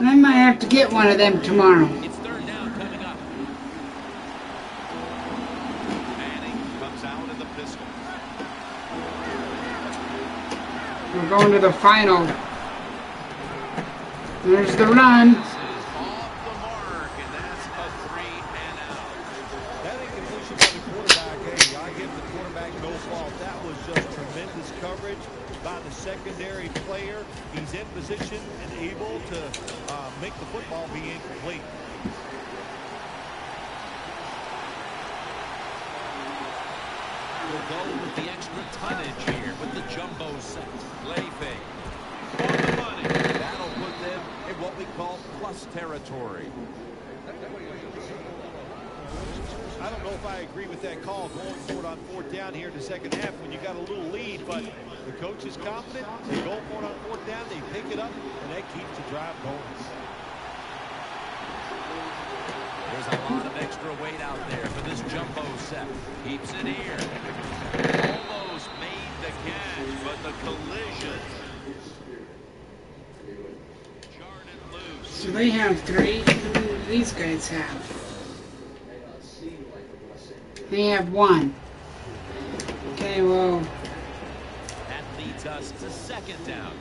I might have to get one of them tomorrow. It's third down coming up. Manning comes out in the pistol. We're going to the final. There's the run. That incompletion by the quarterback, hey, I give the quarterback no fault. That was just tremendous coverage by the secondary player. He's in position and able to make the football be incomplete. We'll go with the extra tonnage here with the jumbo set. Play fake. On the money. That'll put them in what we call plus territory. I don't know if I agree with that call going for it on fourth down here in the second half when you got a little lead, but the coach is confident. They go for it on fourth down, they pick it up, and that keeps the drive going. There's a lot of extra weight out there for this jumbo set. Keeps it here. Almost made the catch, but the collision. Jordan loose. So they have 3. How many do these guys have? They have 1. Okay, well. That leads us to second down.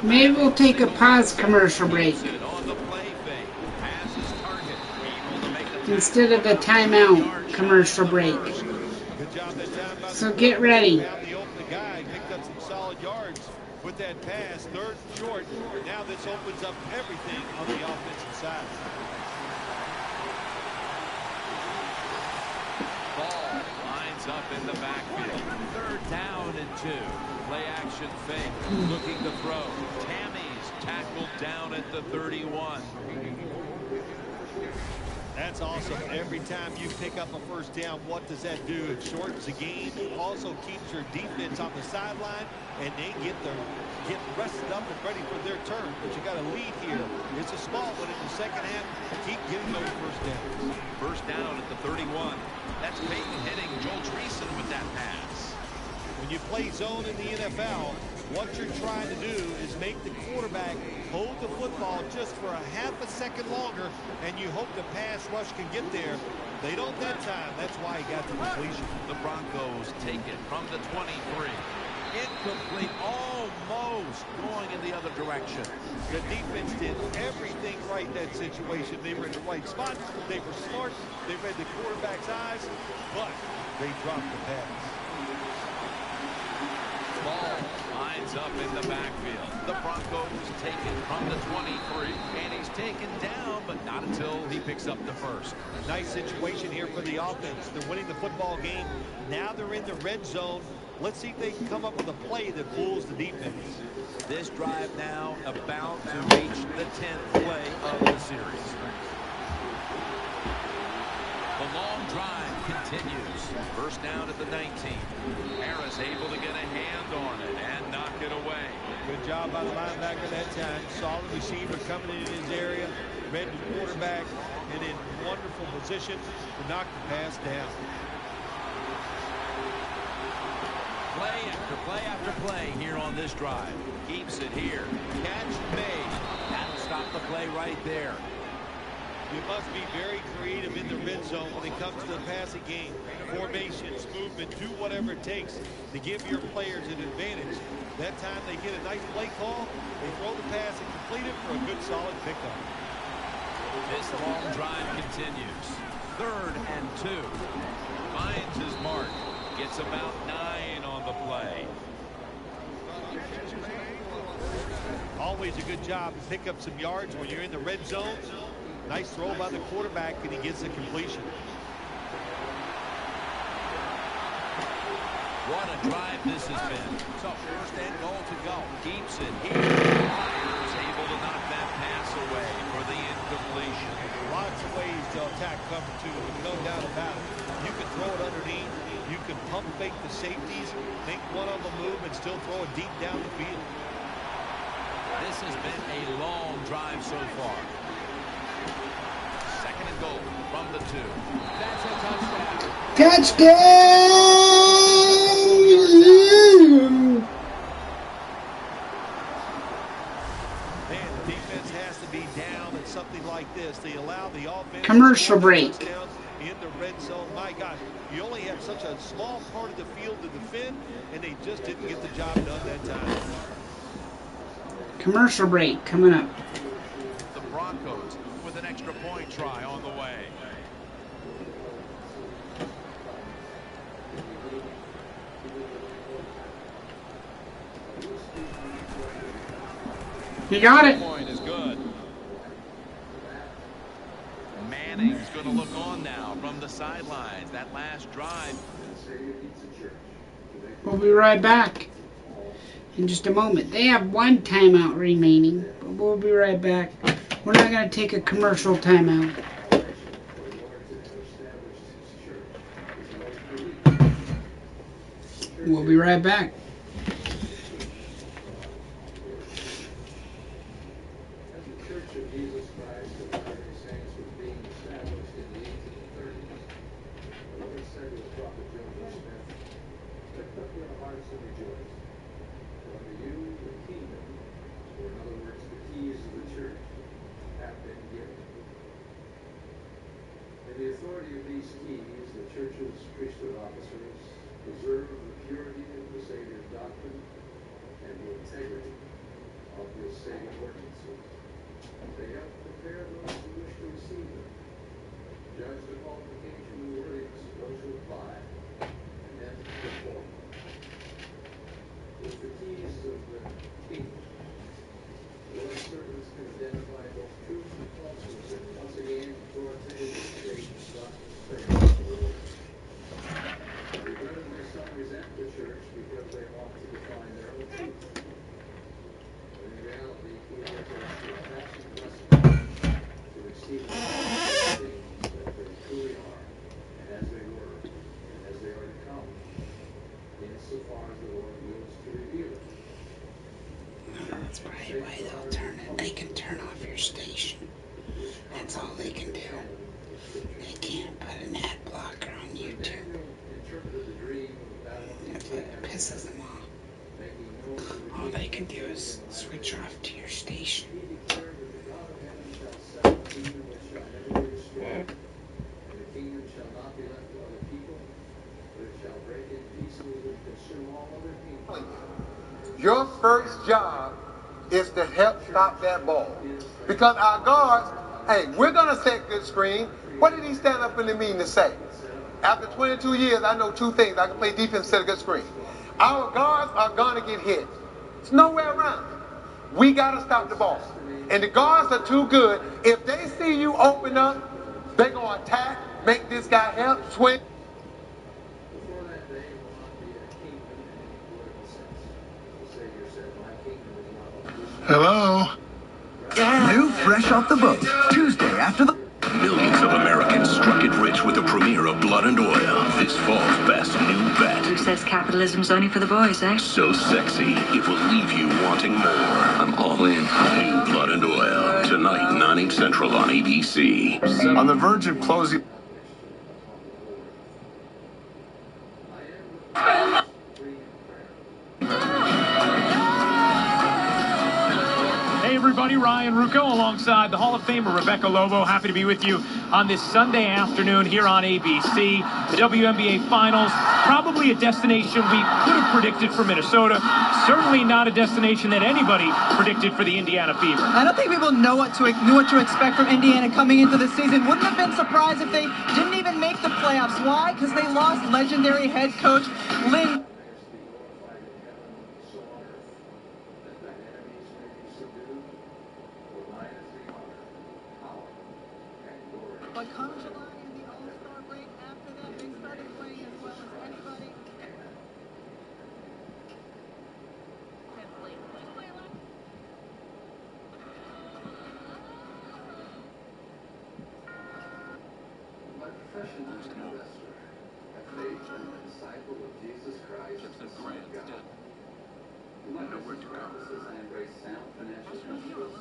Maybe we'll take a pause commercial break instead of a timeout commercial break. So get ready. Picked up some solid yards with that pass. Third and short. Now this opens up everything on the offensive side. Ball lines up in the backfield. Third down and 2. Play action fake. Looking to throw. Tammy's tackled down at the 31. That's awesome. Every time you pick up a first down, what does that do? It shortens the game. It also keeps your defense on the sideline, and they get rested up and ready for their turn. But you got a lead here. It's a small one in the second half. Keep getting those first downs. First down at the 31. That's Peyton hitting Joel Treason with that pass. When you play zone in the NFL, what you're trying to do is make the quarterback hold the football just for a half a second longer, and you hope the pass rush can get there. They don't that time. That's why he got the completion. The Broncos take it from the 23. Incomplete, almost going in the other direction. The defense did everything right in that situation. They were in the right spot. They were smart. They read the quarterback's eyes, but they dropped the pass. Ball lines up in the backfield. The Broncos take it from the 23, and he's taken down, but not until he picks up the first. Nice situation here for the offense. They're winning the football game. Now they're in the red zone. Let's see if they can come up with a play that fools the defense. This drive now about to reach the 10th play of the series. The long drive continues. First down at the 19. Harris able to get a hand on it and knock it away. Good job by the linebacker that time. Solid receiver coming in his area. Read the quarterback and in wonderful position to knock the pass down. Play after play after play here on this drive. Keeps it here. Catch made. That'll stop the play right there. You must be very creative in the red zone when it comes to the passing game. Formations, movement, do whatever it takes to give your players an advantage. That time they get a nice play call, they throw the pass and complete it for a good solid pickup. This long drive continues. Third and 2. Finds his mark. Gets about 9 on the play. Always a good job to pick up some yards when you're in the red zone. Nice throw by the quarterback, and he gets the completion. What a drive this has been. So first and goal to go. Keeps it here. Myers able to knock that pass away for the incompletion. Lots of ways to attack cover two, no doubt about it. You can throw it underneath. You can pump fake the safeties, make one of them move, and still throw it deep down the field. This has been a long drive. drive so far. Second and goal from the 2. That's a touchdown. Touchdown! Man, the defense has to be down at something like this. They allow the offense Commercial break. in the red zone. My God, you only have such a small part of the field to defend, and they just didn't get the job done that time. Commercial break coming up. The Broncos with an extra point try on the way. You got it. Point is good. Manning's going to look on now from the sidelines. That last drive. We'll be right back in just a moment. They have one timeout remaining, but we'll be right back. We're not going to take a commercial timeout. We'll be right back. The authority of these keys, the church's priesthood officers preserve the purity of the Savior's doctrine and the integrity of his saving ordinances. They help prepare those who wish to receive them, judge the qualification and worthiness of those who apply, and then perform them. With the keys of the kingdom, the Lord's servants can identify both truth and falsehood, and once again, authoritative statements about the Lord. Regrettably, some resent the church because they want to define their own truth. But in reality, he offers us the absolute blessing to receive the things that they truly are, and as they were, and as they are to come, insofar as the Lord wills to reveal it. That's probably why they'll turn it. They can turn off your station. That's all they can do. They can't put an ad blocker on YouTube. That's what pisses them off. All they can do is switch off to your station. Your first job is to help stop that ball. Because our guards, hey, we're going to set good screen. What did he stand up in the meeting to say? After 22 years, I know two things. I can play defense and set a good screen. Our guards are going to get hit. It's nowhere around. We got to stop the ball. And the guards are too good. If they see you open up, they're going to attack, make this guy help, swing. Before that day will not be a kingdom in any political sense. The Savior said, my kingdom is not of this world. New fresh off the boat. Tuesday after the... Millions of Americans struck it rich with the premiere of Blood and Oil. This fall's best new bet. Who says capitalism's only for the boys, eh? So sexy, it will leave you wanting more. I'm all in. New Blood and Oil. Tonight, 9, 8 Central on ABC. On the verge of closing. Hey everybody, Ryan Rucco alongside the Hall of Famer Rebecca Lobo. Happy to be with you on this Sunday afternoon here on ABC. The WNBA Finals, probably a destination we could have predicted for Minnesota. Certainly not a destination that anybody predicted for the Indiana Fever. I don't think people knew what to expect from Indiana coming into the season. Wouldn't have been surprised if they didn't even make the playoffs. Why? Because they lost legendary head coach Lynn. But come July and the All-Star break after that, they started playing as well as anybody. My profession is an investor. I faith and a disciple of Jesus Christ, the Son of God. In my business practices, I embrace sound financial principles.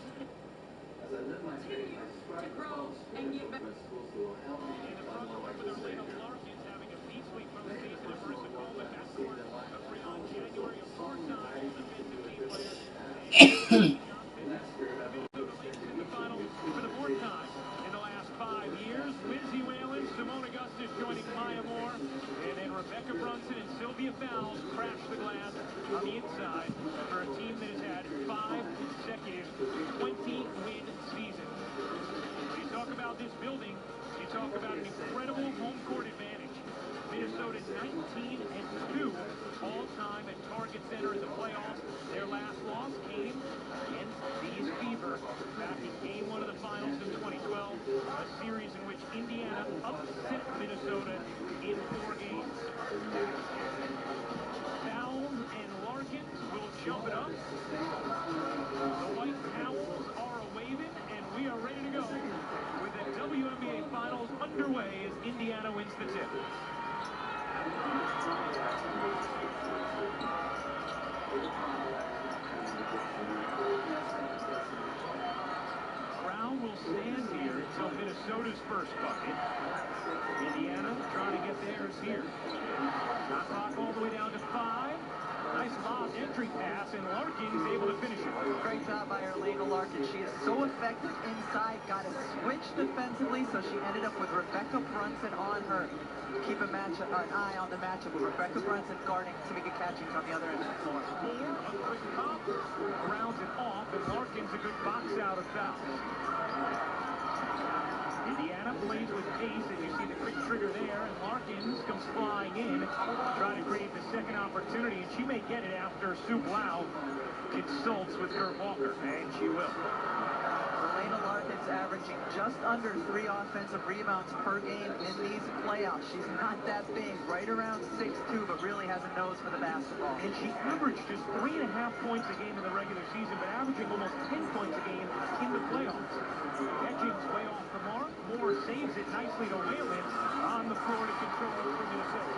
On the inside for a team that has had 5 consecutive 20-win seasons. When you talk about this building, you talk about an incredible home court advantage. Minnesota 19-2 all-time at Target Center in the playoffs. Their last loss came against these Beavers back in Game 1 of the Finals in 2012, a series in which Indiana upset Minnesota in 4 games. Fowles and Larkins will jump it up. The White Towels are a-waving, and we are ready to go with the WNBA Finals underway as Indiana wins the tip. Crowd will stand here until Minnesota's first bucket. Indiana trying to get theirs here. Shot clock all the way down to 5. Nice lob entry pass, and Larkin's able to finish it. Great job by Elena Larkin. She is so effective inside, got a switch defensively, so she ended up with Rebecca Brunson on her. Keep an eye on the matchup with Rebecca Brunson guarding Tamika Catchings on the other end of the floor. A quick pop, rounds it off, and Larkin's a good box out of fouls. Indiana plays with pace, and you see the quick trigger there, and Larkins comes flying in, trying to create the second opportunity, and she may get it after Sue Blau consults with Kurt Walker, and she will. Elena Larkin's averaging just under 3 offensive rebounds per game in these playoffs. She's not that big, right around 6'2", but really has a nose for the basketball. And she averaged just 3.5 points a game in the regular season, but averaging almost 10 points a game in the playoffs. Catchings way off the mark. Moore saves it nicely to Whalen on the floor to control it for Minnesota.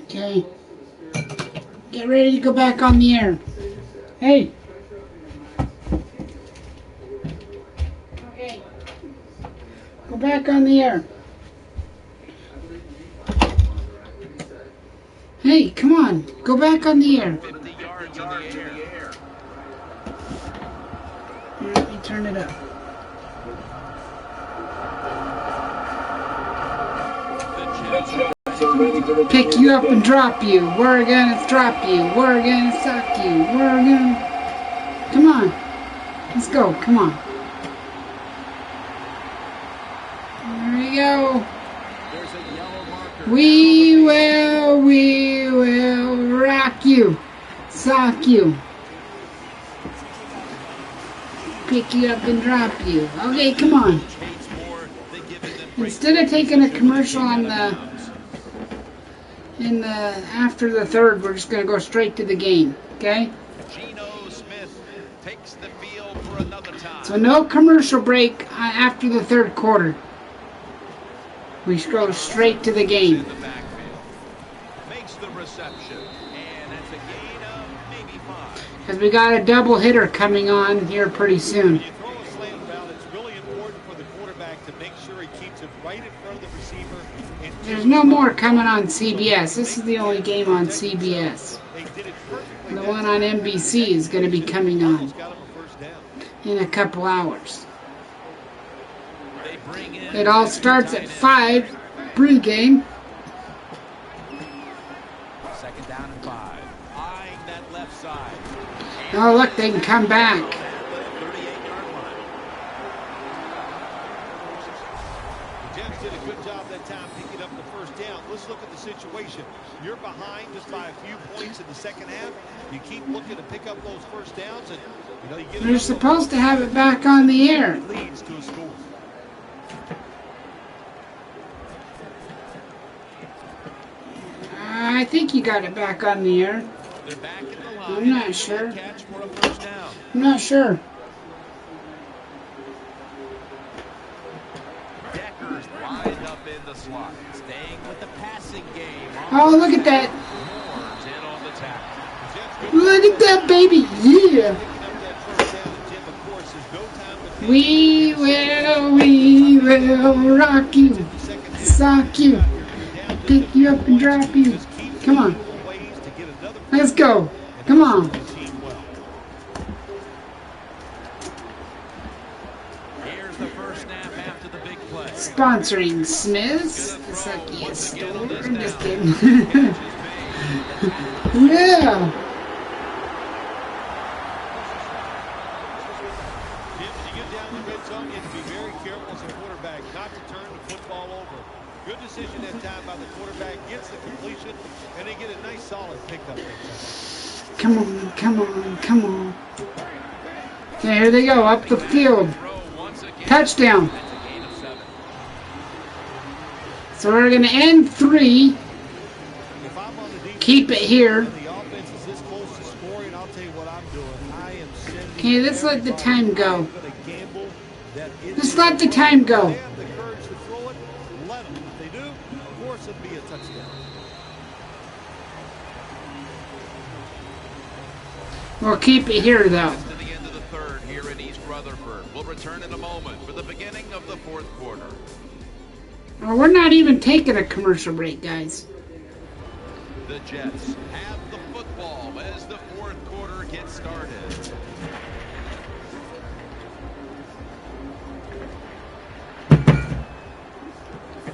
Okay. Get ready to go back on the air. Hey. Okay. Go back on the air. Hey, come on. Go back on the air. 50 yards in the air. Here, let me turn it up. Pick you up and drop you. We're gonna drop you. We're gonna suck you. We're gonna... Come on. Let's go. Come on. There we go. We will rock you. Sock you. Pick you up and drop you. Okay, come on. Instead of taking a commercial on the after the third, we're just going to go straight to the game, okay? So no commercial break after the third quarter. We should go straight to the game. Because we got a double hitter coming on here pretty soon. There's no more coming on CBS. This is the only game on CBS. The one on NBC is going to be coming on in a couple hours. It all starts at 5 pregame. Second down and 5. Eyeing that left side. Oh, look, they can come back. Jets did a good job that time picking up the first down. Let's look at the situation. You're behind just by a few points in the second half. You keep looking to pick up those first downs, and you get. They're supposed to have it back on the air. Leads to a score. I think you got it back on the air. I'm not sure. I'm not sure. Decker's lined up in the slot, staying with the passing game. Oh, look at that. Look at that, baby. Yeah. We will rock you, sock you, pick you up and drop you. Come on. Let's go. Come on. Here's the first snap after the big play. Sponsoring Smith's Kentucky store. I'm just kidding. Yeah. You have to be very careful as a quarterback not to turn the football over. Good decision that time by the quarterback. Gets the completion, and they get a nice solid pickup that time. Come on, come on, come on. Okay, here they go, up the field. Touchdown. So we're going to end 3. Keep it here. Okay, let's let the time go. Just let the time go. We'll keep it here, though. To the end of the third here in East Rutherford. We'll return in a moment for the beginning of the fourth quarter. Well, we're not even taking a commercial break, guys. The Jets have the football as the fourth quarter gets started.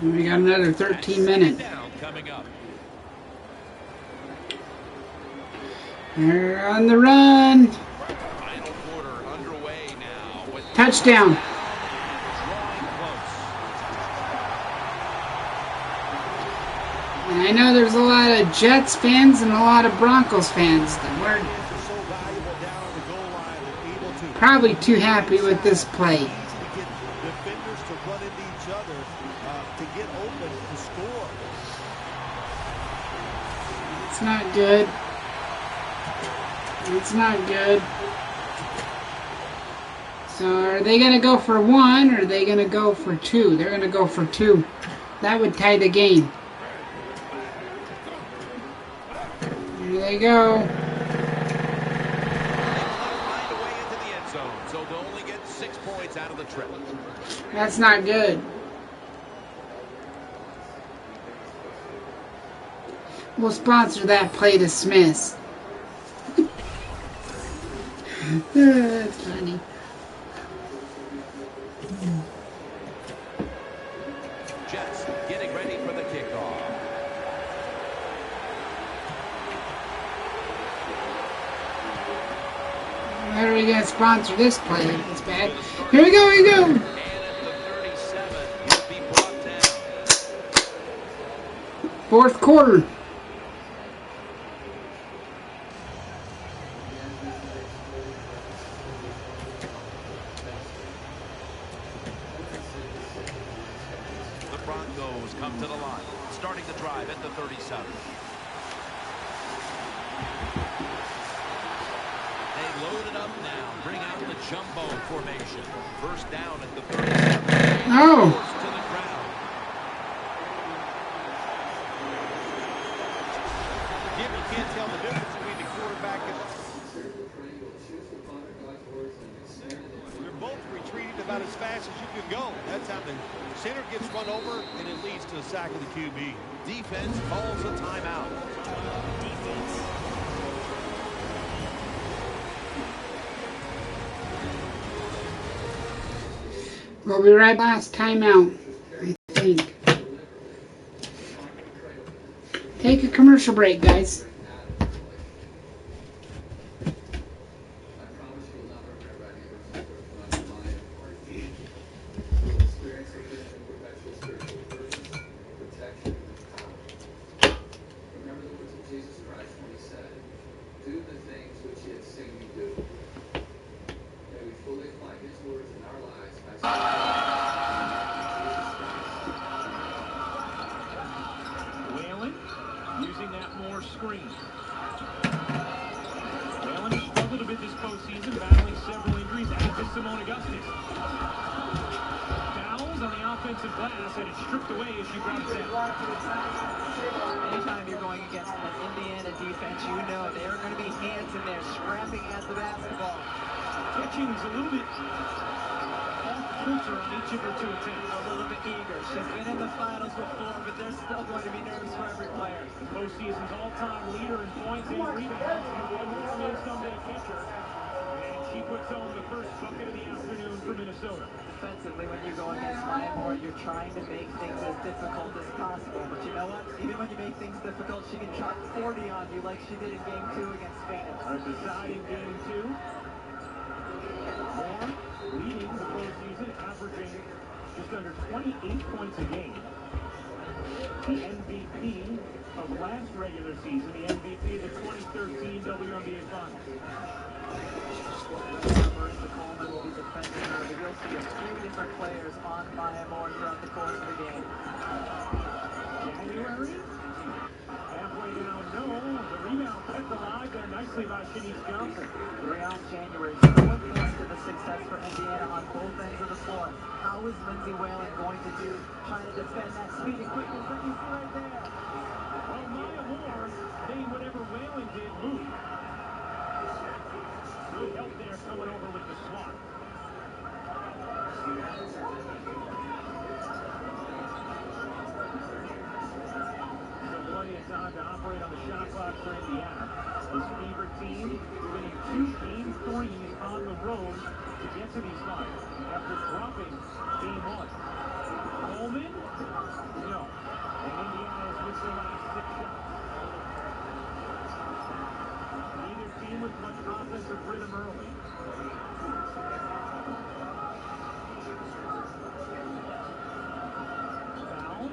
We got another 13 minutes. Coming up. They're on the run. Final quarter underway now. With Touchdown. And I know there's a lot of Jets fans and a lot of Broncos fans that weren't probably too happy with this play. Defenders to run into each other to get open to score. It's not good. It's not good. So are they going to go for 1 or are they going to go for 2? They're going to go for 2. That would tie the game. Here they go. Find a way into the end zone, so they'll only get 6 points out of the trip. That's not good. We'll sponsor that play to Smith's. That's funny. Jets getting ready for the kickoff. How are we going to sponsor this play? It's bad. Here we go, here we go. Fourth quarter. The Broncos come to the line, starting the drive at the 37. They load it up now, bring out the jumbo formation. First down at the 37. Oh. To the ground. Jim, you can't tell the difference between the quarterback and they're both retreating about as fast as you can go. That time the center gets run over and it leads to a sack of the QB. Defense calls a timeout. Defense. We'll be right last timeout, I think. Take a commercial break, guys. Whalen using that more screen. Whalen has struggled a bit this postseason, battling several injuries, as does Simone Augustus. Fouls on the offensive glass, and it's stripped away as she grabs it. Anytime you're going against an Indiana defense defense, you know there are going to be hands in there scrapping at the basketball. Catching is a little bit off kilter on each of her two attempts. A little bit eager. She's been in the finals before, but there's still going to be nerves for every player. The postseason's all-time leader in points and rebounds. One more is someday catcher. And she puts home the first bucket of the afternoon for Minnesota. Defensively, when you go against Maya Moore, you're trying to make things as difficult as possible. But you know what? Even when you make things difficult, she can drop 40 on you like she did in Game 2 against Phoenix. A deciding Game 2. Moore leading the postseason, averaging just under 28 points a game. The MVP of last regular season, the MVP of the 2013 WNBA Finals. Marissa Coleman will be defending her, but you'll see a few different players on Maya Moore throughout the course of the game. January, halfway down, no. The rebound kept alive there nicely by Shanice Johnson. Throughout January, so what points to the success for Indiana on both ends of the floor? How is Lindsay Whalen going to do trying to defend that speedy quickness that you see right there? Well, Maya Moore made whatever Whalen did move. Good help there coming over with the swat. Plenty of time to operate on the shot clock for Indiana. This Fever team winning 2 Game 3s on the road to get to these finals after dropping Game 1. Coleman? No. And Indiana has missed their last 6 shots. Neither team with much offensive rhythm early. Foul.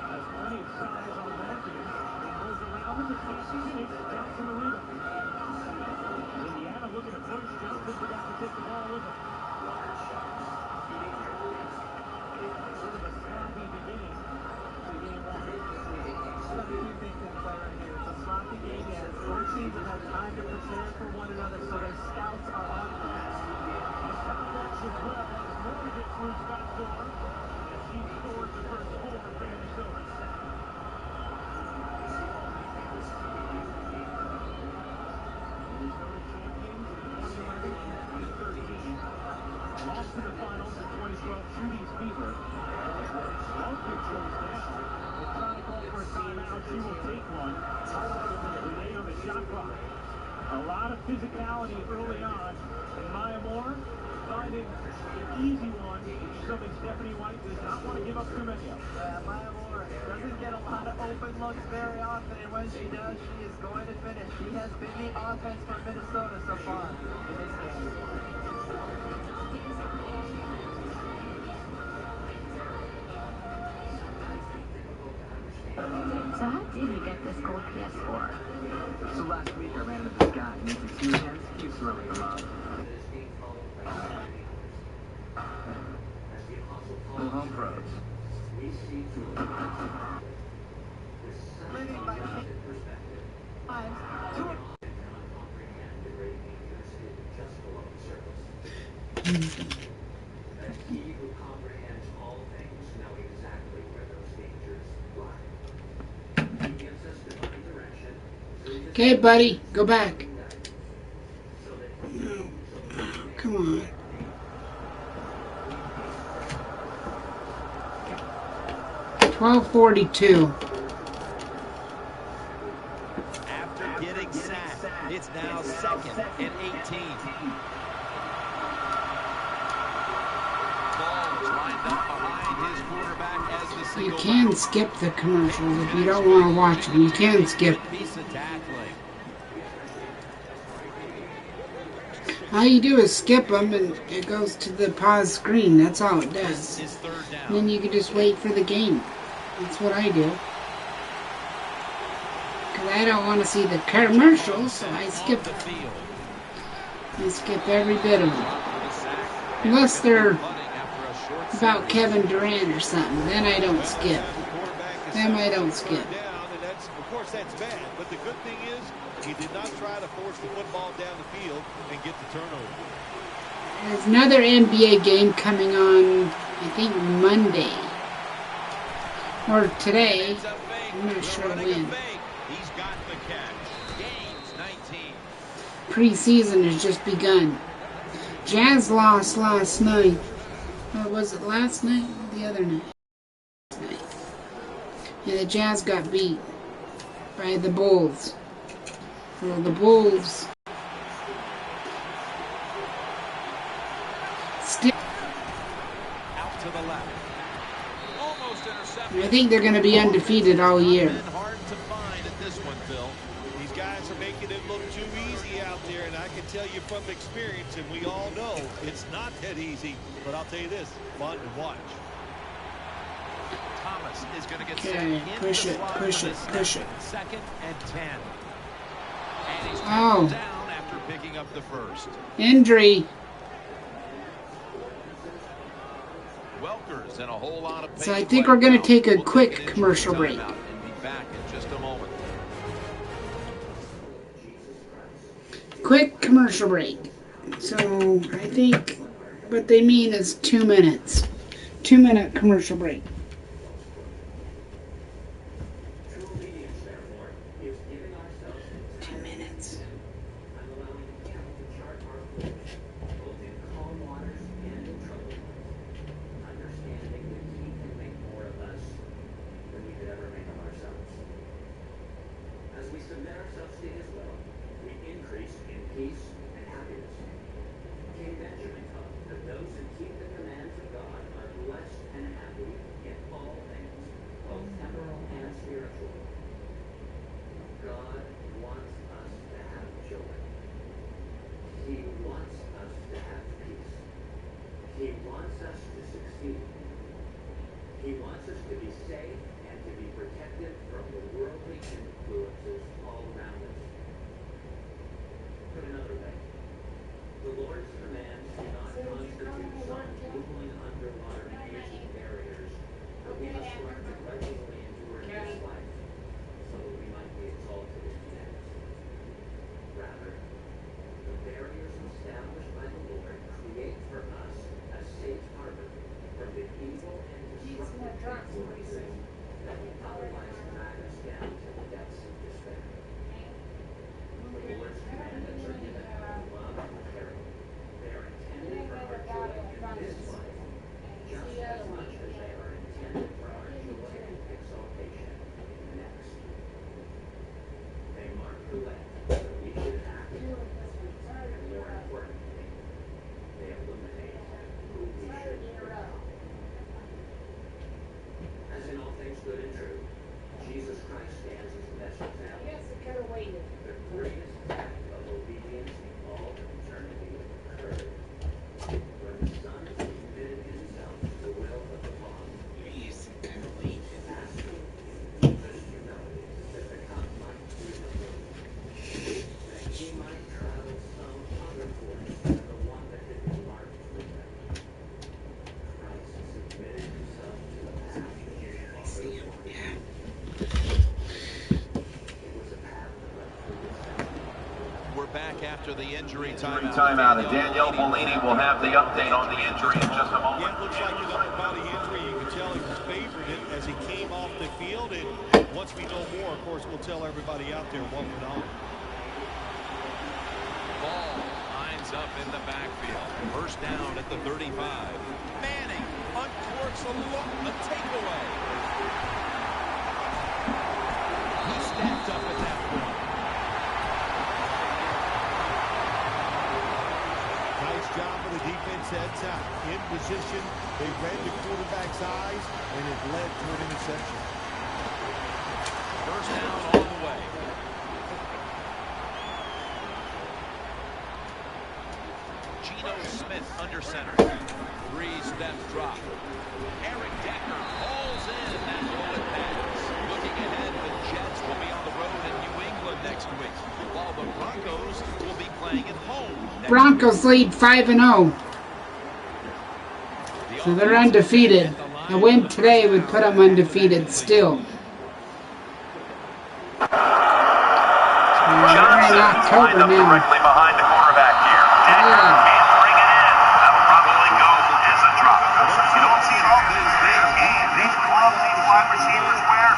Has plenty of size on Matthews. Goes around him, but can't finish. Johnson the rebound. Indiana looking to push. Johnson forgot to take the ball with him. Sort of a sloppy beginning to Game 1. There's a few things in play right here. It's a sloppy game as both teams have had time to prepare for one another, so their scouts are on pass. A stopwatch as well as Moore gets loose backdoor as she scores the first 4 for Minnesota. Minnesota champions in 2011 and 2013. Lost to the finals in 2012 Judy's Fever. Malkin goes down. They're trying to call for a timeout. She will take one. Today on the shot clock. A lot of physicality early on. And Maya Moore finding an easy one, which is something Stephanie White does not want to give up too many of. Maya Moore doesn't get a lot of open looks very often, and when she does, she is going to finish. She has been the offense for Minnesota so far in this game. So how did you get this gold PS4? So last week I ran into this guy, and he's 2 hands, keeps throwing them up. The home pros. Living by times He who comprehends all things know exactly where those dangers lie. He gives us divine direction. Okay, buddy, go back. No. Come on. $12.42. After getting sacked, it's now 2nd and 18. You can skip the commercials if you don't want to watch them. You can skip. All you do is skip them and it goes to the pause screen. That's all it does. And then you can just wait for the game. That's what I do. Because I don't want to see the commercials, so I skip them. I skip every bit of them. Unless they're about Kevin Durant or something. Then I don't skip. Then I don't skip. Of course, that's bad. But the good thing is, he did not try to force the football down the field and get the turnover. There's another NBA game coming on, I think, Monday. Or today. I'm not sure when. He's got the catch. gains 19. Preseason has just begun. Jazz lost last night. Or was it last night or the other night? Yeah, the Jazz got beat by the Bulls. Well, the Bulls still. Out to the left. Almost intercepted. I think they're going to be undefeated all year. Hard to find at this one, Phil. These guys are making it look too easy out there, and I can tell you from experience, and we all know it's not that easy. But I'll tell you this, fun to watch. Thomas is going to get Okay, set in push the it, slot push for it, the push snap. it. 2nd and 10. And he's Oh. down after picking up the first. Injury. Welker's in a whole lot of pain. So I think we're going to take a We'll quick take an commercial injury break. timeout and be back in just a moment. Quick commercial break. So I think what they mean is 2 minutes. 2-minute commercial break. True obedience, therefore, is giving ourselves 2 minutes. and allowing Him to chart our course, both in calm waters and in troubled ones, understanding that He can make more of us than we could ever make of ourselves. As we submit ourselves to His will, we increase in peace and happiness. King Benjamin taught that those who keep the commands of God are blessed and happy in all things, both temporal and spiritual. God wants us to have joy. He wants us to have peace. He wants us to succeed. He wants us to be safe and to be protected from the worldly influences all around us. Put another way, the Lord's commands do not constitute some ruling underwater ancient barriers that we must learn to grudgingly endure in this life so that we might be exalted in the next. Rather, the barriers established by the Lord create for us a safe harbor from the evil and destructive influences that would otherwise drag us down to the depths of despair. The Lord's commandments are given out of love and charity. They are intended for our joy in this life, just as much as they are intended for our joy and exaltation in the next. They mark the way that we should act, and more importantly, they illuminate who we should become. As in all things good and true, Jesus Christ stands as the best example. The greatest act of obedience in all of eternity occurred when the Son submitted himself to the will of the Father, asking in deepest humility that the cup might be removed, that he might travel some other course than the one that had been marked for him. Christ submitted himself to the path that his Father wanted him. It was a path that led through his death. We're back after the injury timeout. Timeout, and Danielle Bellini will have the update on the injury in just a moment. Yeah, it looks like an upper body injury. You can tell he was favored it as he came off the field. And once we know more, of course, we'll tell everybody out there what went on. Ball lines up in the backfield. First down at the 35. Manning uncorks a takeaway. He stepped up at that point. Nice job of the defense heads out. In position, they read the quarterback's eyes, and it led to an interception. First down on the way. Geno Smith under center. 3-step drop. Eric Decker falls in that bullet pass. Looking ahead, the Jets will be on the road in New England next week, while the Broncos will be playing at home. Broncos lead 5-0. So they're undefeated. A win today would put them undefeated still. We're in October now. Directly behind the quarterback here. Decker can't bring it in. That'll probably go as a drop. You don't see it often in today's game. These gloves these wide receivers wear.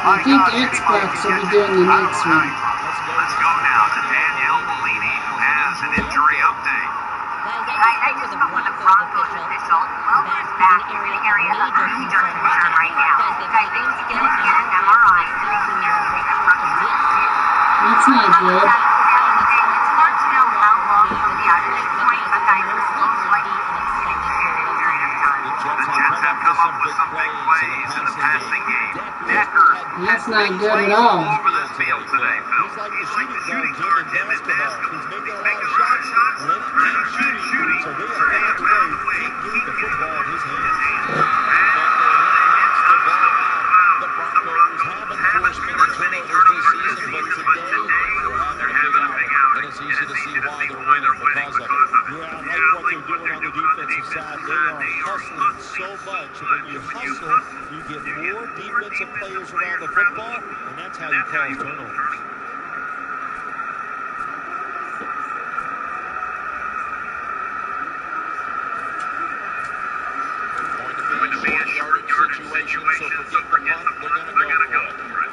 I think Xbox will be doing the next one. Let's go Let's go now to Danielle Bellini, who has an injury update. Guys, I just spoke with the Broncos official. Welker's back is an area of major concern right now. Guys, they need to get an MRI to make sure that rupture. That's not good. It's hard to know how long he'll be out at this point, but guys, it's most likely to be an extended period of time. The Jets have come up with some big plays in the passing game. Decker That's not good at all. all over the field today, Phil. He's like the shooting guard Jim in basketball. He's making a lot of shots, and then team shooting, so they have found a way to keep getting the football in his hands. The Broncos haven't forced many turnovers this season, but today they're having a big outing. And it's easy to see why they're winning because of it. Yeah, I like what they're doing on the defensive side. They are hustling so much, and when you hustle, you get more defensive players around the football, and that's how you cause turnovers. Going to be a short yardage situation, so forget the punt. They're going to go for it.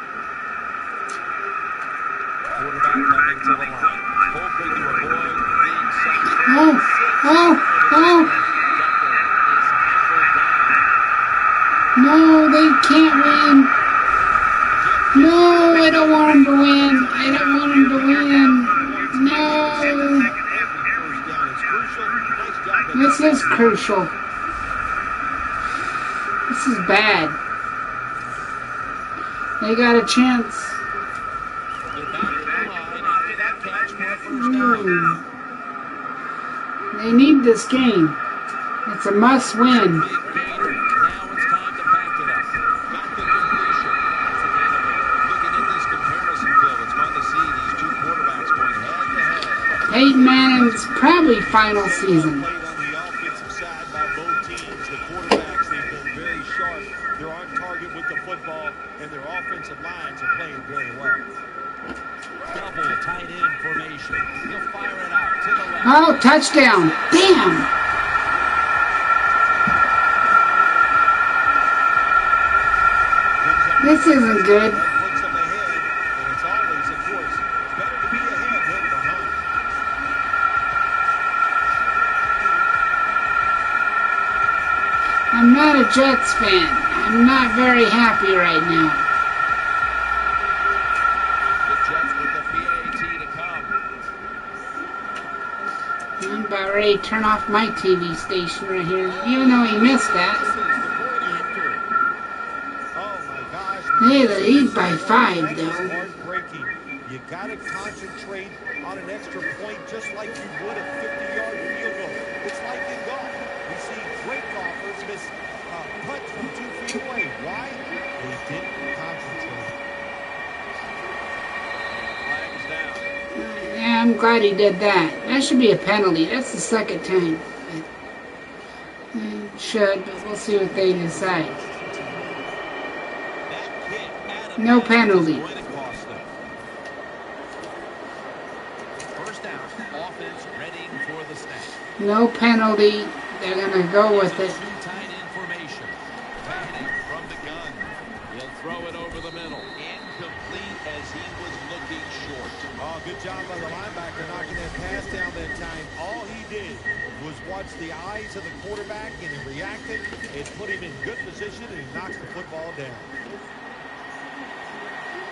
Quarterback coming to the line, hoping to avoid being sacked. No, they can't win. No, I don't want them to win. I don't want them to win. No. This is crucial. This is bad. They got a chance. They need this game. It's a must win. Peyton Manning's probably final season. On the offensive side by both teams, the quarterbacks, they've been very sharp. They're on target with the football, and their offensive lines are playing very well. Double tight end formation. He'll fire it out to the left. Oh, touchdown. Damn. This isn't good. Looks up ahead, and it's always, of course, better to be ahead than behind. I'm not a Jets fan. I'm not very happy right now. I'm about ready to turn off my TV station right here, even though he missed that. Hey, the lead by 5, though. Heartbreaking. You got to concentrate on an extra point just like you would a 50-yard field goal. It's like in golf. We see great golfers miss putts from 2 feet away. Why? They didn't concentrate. Flags down. Yeah, I'm glad he did that. That should be a penalty. That's the second time. It should, but we'll see what they decide. No penalty. First down, offense ready for the snap. No penalty. They're going to go with it. Tight end formation. Manning from the gun. He'll throw it over the middle. Incomplete as he was looking short. Oh, good job by the linebacker knocking that pass down that time. All he did was watch the eyes of the quarterback, and he reacted. It put him in good position, and he knocks the football down.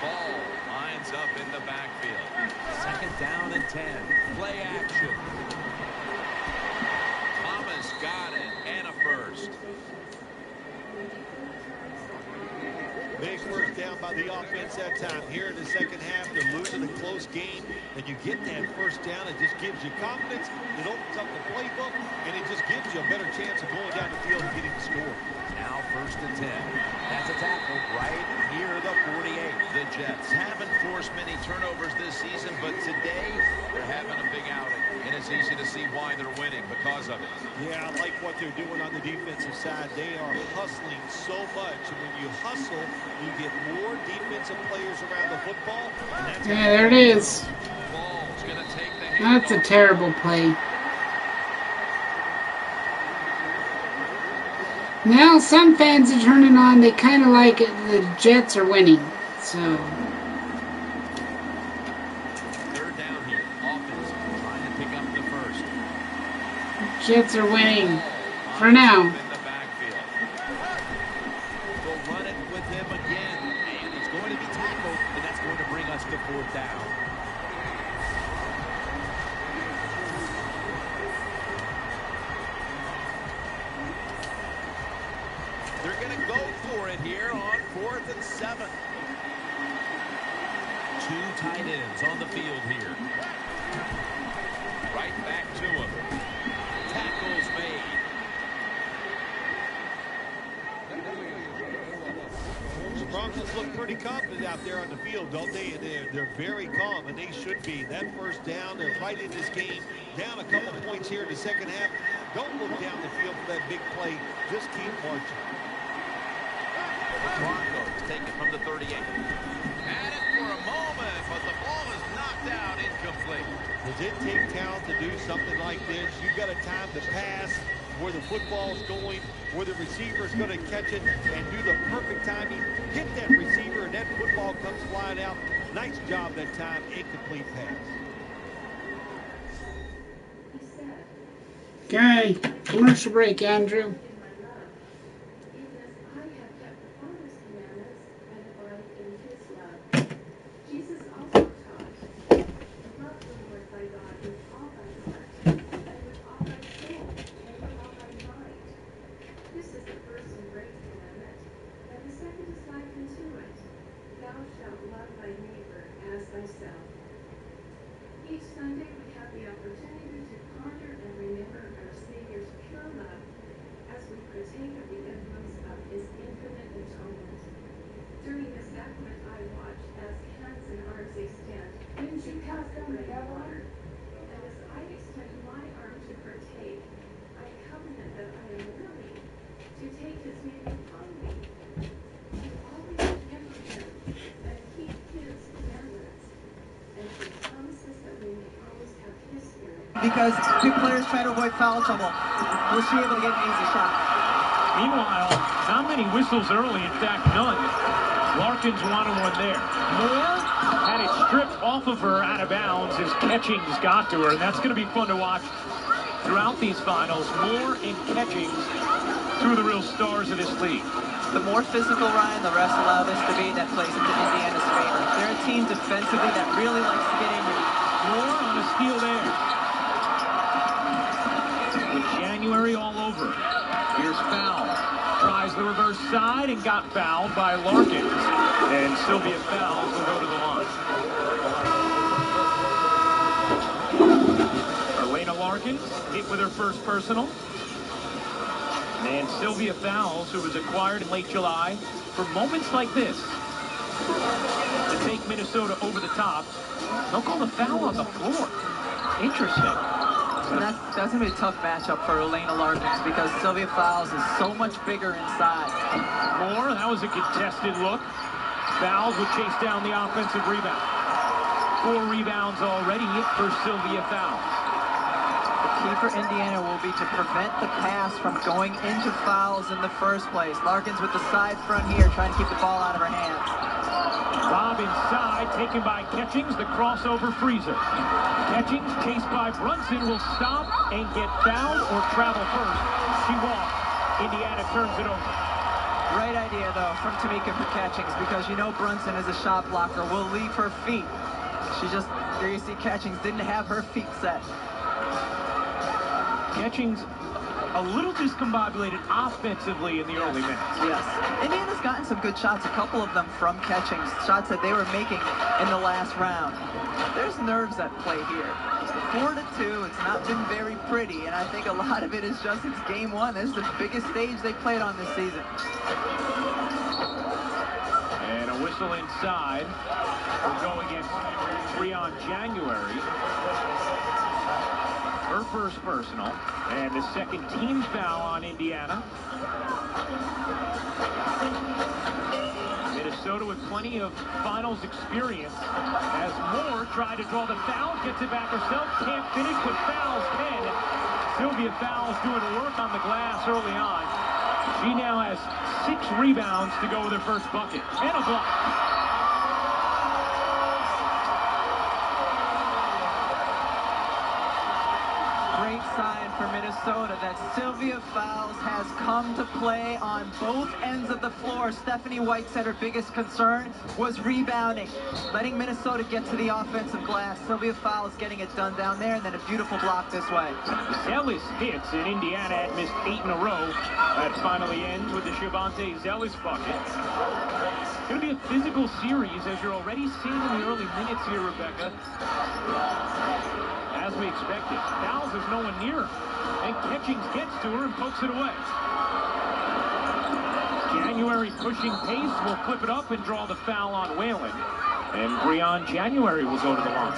Ball lines up in the backfield. Second down and 10. Play action. Thomas got it, and a first. Big first down by the offense that time. Here in the second half, they're losing a close game, and you get that first down. It just gives you confidence. It opens up the playbook, and it just gives you a better chance of going down the field and getting the score. Now first and 10. That's a tackle right near the 48. The Jets haven't forced many turnovers this season, but today they're having a big outing, and it's easy to see why they're winning because of it. Yeah, I like what they're doing on the defensive side. They are hustling so much, and when you hustle, you get more defensive players around the football. And that's Yeah, there it is. That's a terrible play. Now some fans are turning on. They kind of like it. The Jets are winning. So Jets are winning. For now. In the backfield. They'll run it with him again. And he's going to be tackled. And that's going to bring us to 4th down. They're going to go for it here on 4th and 7. 2 tight ends on the field here. Right back to him. Tackles made. The Broncos look pretty confident out there on the field, don't they? And they're very calm, and they should be. That first down, they're right in this game. Down a couple points here in the second half. Don't look down the field for that big play. Just keep marching. Broncos take it from the 38. Had it for a moment, but the ball is knocked out, incomplete. Does it take talent to do something like this? You've got to time the pass where the football's going, where the receiver's going to catch it, and do the perfect timing. Hit that receiver, and that football comes flying out. Nice job that time, incomplete pass. Okay, commercial break, Andrew. Each Sunday we have the opportunity to ponder and remember our Savior's pure love as we partake of the emblems of His infinite atonement. During the sacrament I watch as hands and arms extend into the running water. And as I extend my arm to partake, I covenant that I am willing to take His name upon me, to always remember Him and keep His commandments, and to promises that we may always have His Spirit. Because big players try to avoid foul trouble. Was she able to get an easy shot? Meanwhile, not many whistles early, in fact, none. Larkins wanted one there. Moore had it stripped off of her out of bounds as Catchings got to her, and that's going to be fun to watch throughout these finals. Moore and Catchings, 2 of the real stars of this league. The more physical, Ryan, the refs allow this to be. That plays into Indiana's favor. They're a team defensively that really likes to get in you. Moore on a steal there. With January all over. Here's foul. Tries the reverse side and got fouled by Larkins. And Sylvia Fowles will go to the line. Elena Larkins hit with her first personal. And Sylvia Fowles, who was acquired in late July, for moments like this, to take Minnesota over the top. They'll call the foul on the floor. Interesting. That's going to be a tough matchup for Elena Larkins because Sylvia Fowles is so much bigger inside. Moore, that was a contested look. Fowles would chase down the offensive rebound. 4 rebounds already for Sylvia Fowles. The key for Indiana will be to prevent the pass from going into Fowles in the first place. Larkins with the side front here, trying to keep the ball out of her hands. Bob inside, taken by Catchings, the crossover freezer. Catchings, chased by Brunson, will stop and get fouled or travel first. She walks. Indiana turns it over. Great idea, though, from Tamika for Catchings, because you know Brunson is a shot blocker, will leave her feet. She just, there you see Catchings didn't have her feet set. Catchings a little discombobulated offensively in the early minutes. Yes. Indiana's gotten some good shots, a couple of them from Catchings, shots that they were making in the last round. There's nerves at play here. 4-2, it's not been very pretty, and I think a lot of it is just it's game 1. This is the biggest stage they played on this season. And a whistle inside will go against Breon January. Her first personal, and the second team foul on Indiana. Minnesota with plenty of finals experience as Moore tried to draw the foul, gets it back herself, can't finish, but Fowles can. Sylvia Fowles doing work on the glass early on. She now has 6 rebounds to go with her first bucket, and a block. Great sign for Minnesota. Sylvia Fowles has come to play on both ends of the floor. Stephanie White said her biggest concern was rebounding, letting Minnesota get to the offensive glass. Sylvia Fowles getting it done down there, and then a beautiful block this way. Zealous hits, and Indiana had missed 8 in a row. That finally ends with the Shavonte Zealous bucket. It's going to be a physical series, as you're already seeing in the early minutes here, Rebecca. As we expected, Fowles is no one near her, and Catchings gets to her and pokes it away. January pushing pace will flip it up and draw the foul on Whalen, and Breon January will go to the line.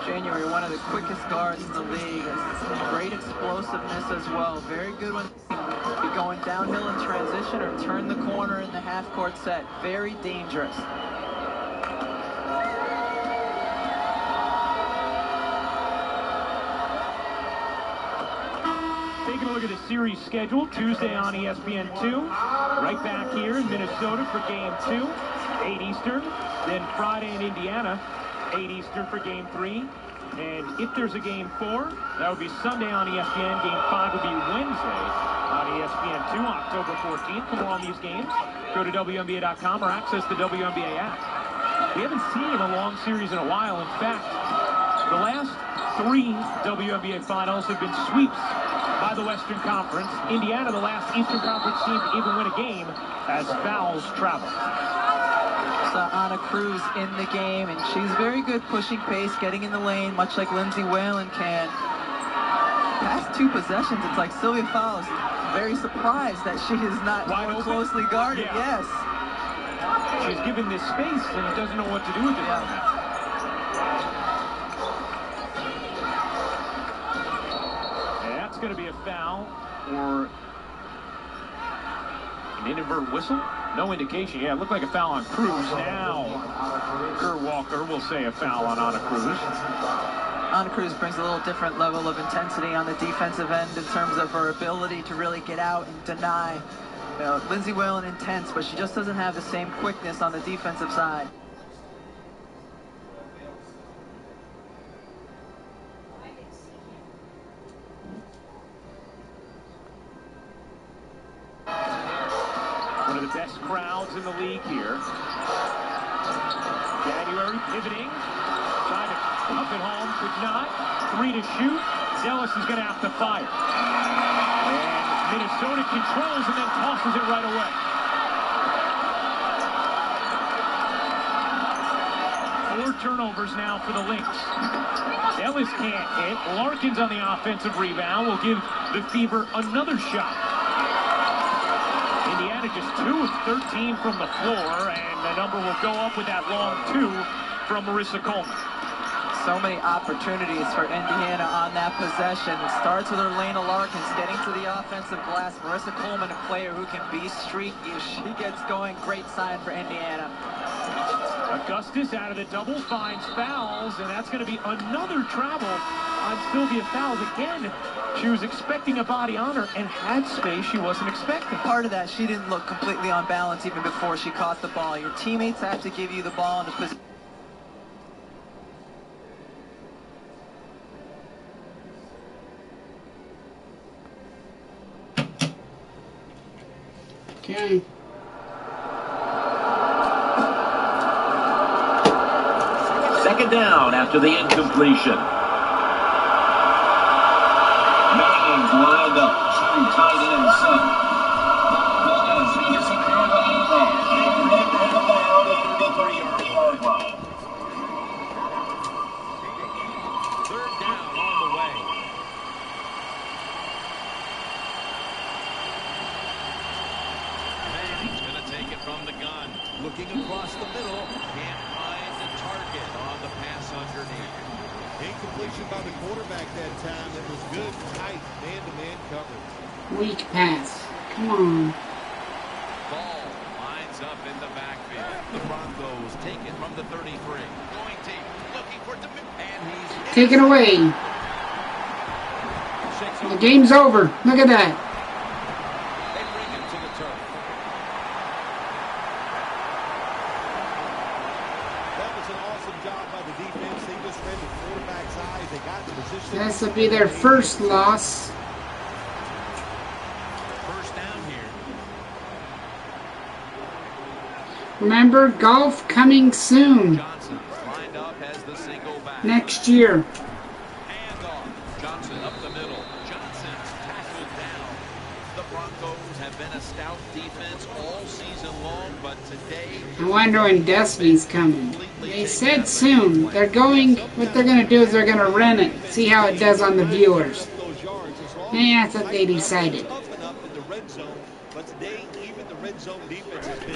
January, one of the quickest guards in the league. Great explosiveness as well. Very good when you're going downhill in transition or turn the corner in the half-court set. Very dangerous. Taking a look at the series schedule, Tuesday on ESPN2. Right back here in Minnesota for Game 2, 8 Eastern. Then Friday in Indiana, 8 Eastern for Game 3. And if there's a Game 4, that would be Sunday on ESPN. Game 5 would be Wednesday on ESPN2, October 14th. For more on these games, go to WNBA.com or access the WNBA app. We haven't seen a long series in a while. In fact, the last 3 WNBA finals have been sweeps by the Western Conference. Indiana, the last Eastern Conference team to even win a game, as Fowles travel. Saw Anna Cruz in the game, and she's very good pushing pace, getting in the lane, much like Lindsay Whalen can. Past 2 possessions, it's like Sylvia Fowles very surprised that she is not more closely guarded. Yeah. Yes. She's given this space and doesn't know what to do with it. Yeah. That's going to be a foul or an inadvertent whistle. No indication. Yeah, it looked like a foul on Cruz. Now, Kerr Walker will say a foul on Anna Cruz. Anna Cruz brings a little different level of intensity on the defensive end in terms of her ability to really get out and deny. You know, Lindsay Whalen intense, but she just doesn't have the same quickness on the defensive side. One of the best crowds in the league here. January pivoting, trying to up it home, could not. 3 to shoot. Zealous is going to have to fire. And Minnesota controls and then tosses it right away. 4 turnovers now for the Lynx. Zealous can't hit. Larkins on the offensive rebound will give the Fever another shot. Indiana just 2 of 13 from the floor, and the number will go up with that long 2 from Marissa Coleman. So many opportunities for Indiana on that possession. It starts with Elena Larkins getting to the offensive glass. Marissa Coleman, a player who can be streaky. If she gets going, great sign for Indiana. Augustus out of the double finds Fowles, and that's going to be another travel on Sylvia Fowles. Again, she was expecting a body on her and had space she wasn't expecting. Part of that, she didn't look completely on balance even before she caught the ball. Your teammates have to give you the ball in a position. Okay. Second down after the incompletion. Mains lined up, 2 tight ends set. He gets a pair of the 33-yard line. Third down on the way. He's going to take it from the gun. Looking across the middle. Can't find the target on the pass underneath. Incompletion by the quarterback that time. It was good, tight, man-to-man coverage. Weak pass. Come on. Ball lines up in the backfield. The Broncos take it from the 33. Going deep. Looking for and he's Taken away. The game's over. Look at that. They bring him to the turf. That was an awesome job by the defense. They just read the quarterback's size. They got in position. This will be their first loss. First down here. Remember, golf coming soon. Johnson's lined up as the single back. Next year. Handoff. Johnson up the middle. Johnson's tackled down. The Broncos have been a stout defense all season long, but today... I wonder when Destiny's coming. They said soon. They're going, what they're going to do is they're going to rent it. See how it does on the viewers. Yeah, that's what they decided.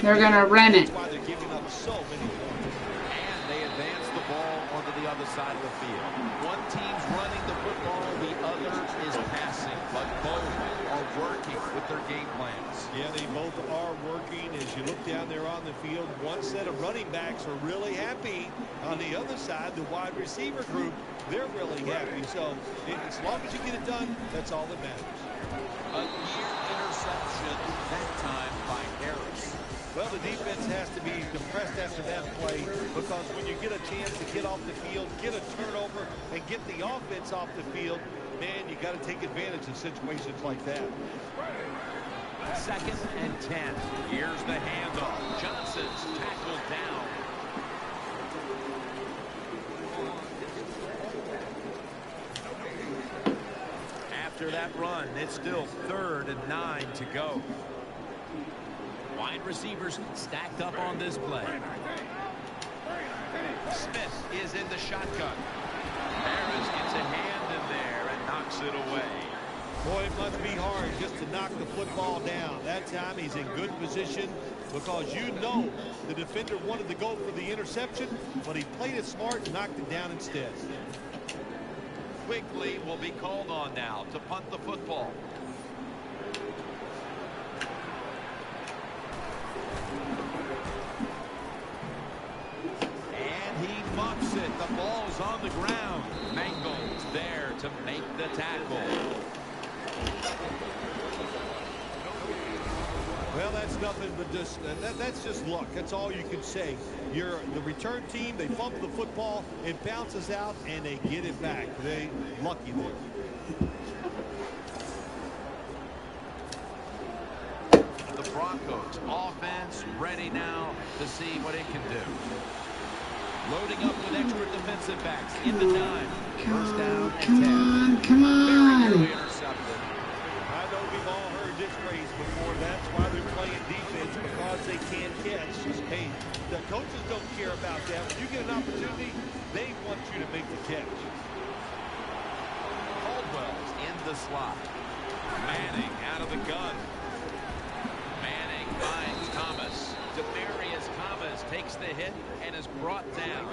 They're going to rent it. And they advance the ball onto the other side of the field. One team's running the football, the other is passing, but both are working with their game plans. Yeah, they both are working. As you look down there on the field, one set of running backs are really happy. On the other side, the wide receiver group, they're really happy. So as long as you get it done, that's all that matters. A near interception, that time by Harris. Well, the defense has to be depressed after that play, because when you get a chance to get off the field, get a turnover, and get the offense off the field, man, you got to take advantage of situations like that. 2nd and 10. Here's the handoff. Johnson's tackled down. After that run, it's still 3rd and 9 to go. Wide receivers stacked up on this play. Smith is in the shotgun. Harris gets a hand in there and knocks it away. Boy, it must be hard just to knock the football down. That time he's in good position, because you know the defender wanted to go for the interception, but he played it smart and knocked it down instead. Quigley will be called on now to punt the football. And he muffs it. The ball's on the ground. Mangold's there to make the tackle. Well, that's nothing but just that's just luck. That's all you can say. You're the return team. They fumble the football, it bounces out, and they get it back. They lucky there. The Broncos offense ready now to see what it can do. Loading up with extra defensive backs in the dime. First down and 10. Come on. Very nearly intercepted. I know we've all heard this phrase before. That's why they're playing defense, because they can't catch. Hey, the coaches don't care about that. When you get an opportunity, they want you to make the catch. Caldwell's in the slot. Manning out of the gun. Manning finds Thomas. Demarius Thomas takes the hit and is brought down.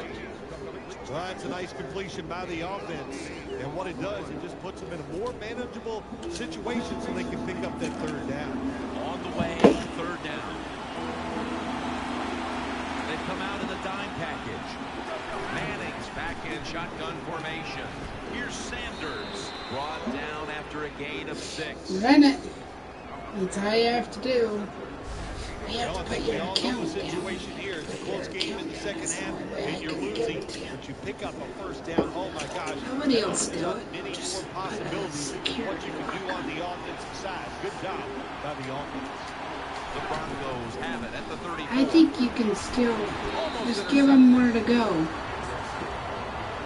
Well, that's a nice completion by the offense. And what it does, it just puts them in a more manageable situation so they can pick up that 3rd down. On the way, 3rd down. They come out in the dime package. Manning's back in shotgun formation. Here's Sanders. Brought down after a gain of 6. Run it. That's all you have to do. You have I to put think we your all know account the situation down. here. It's a close game in the second half, and you're losing, but you pick up a 1st down. Oh, my gosh. Nobody else do it. Many more possibilities of what you can do on the offensive side. Good job by the offense. The Broncos have it at the 34. I think you can still just give them where to go.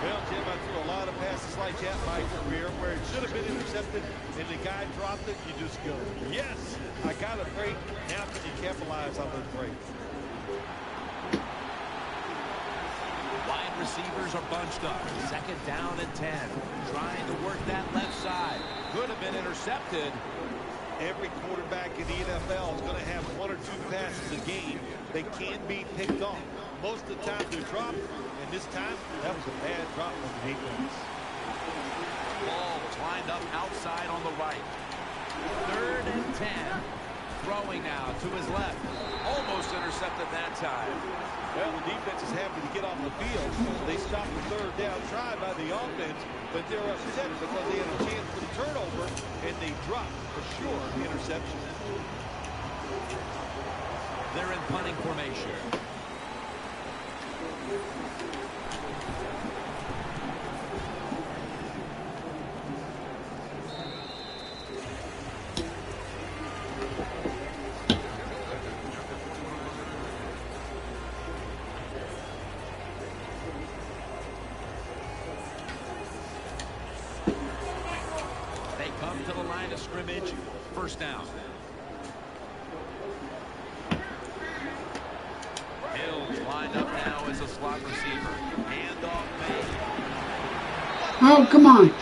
Well, Jim, I threw a lot of passes like that in my career where it should have been intercepted and the guy dropped it. You just go, yes, I got a break. Now can you capitalize on those breaks? Wide receivers are bunched up. 2nd down and 10. Trying to work that left side. Could have been intercepted. Every quarterback in the NFL is going to have 1 or 2 passes a game. They can be picked off. Most of the time they're dropped, and this time that was a bad drop from the defense. Ball's lined up outside on the right. 3rd and 10. Throwing now to his left. Almost intercepted that time. Well, the defense is happy to get off the field. They stopped the 3rd down try by the offense, but they're upset because they had a chance for the turnover, and they dropped, for sure, the interception. They're in punting formation. scrimmage. First down. Hills lined up now as a slot receiver. Handoff made. Oh, come on.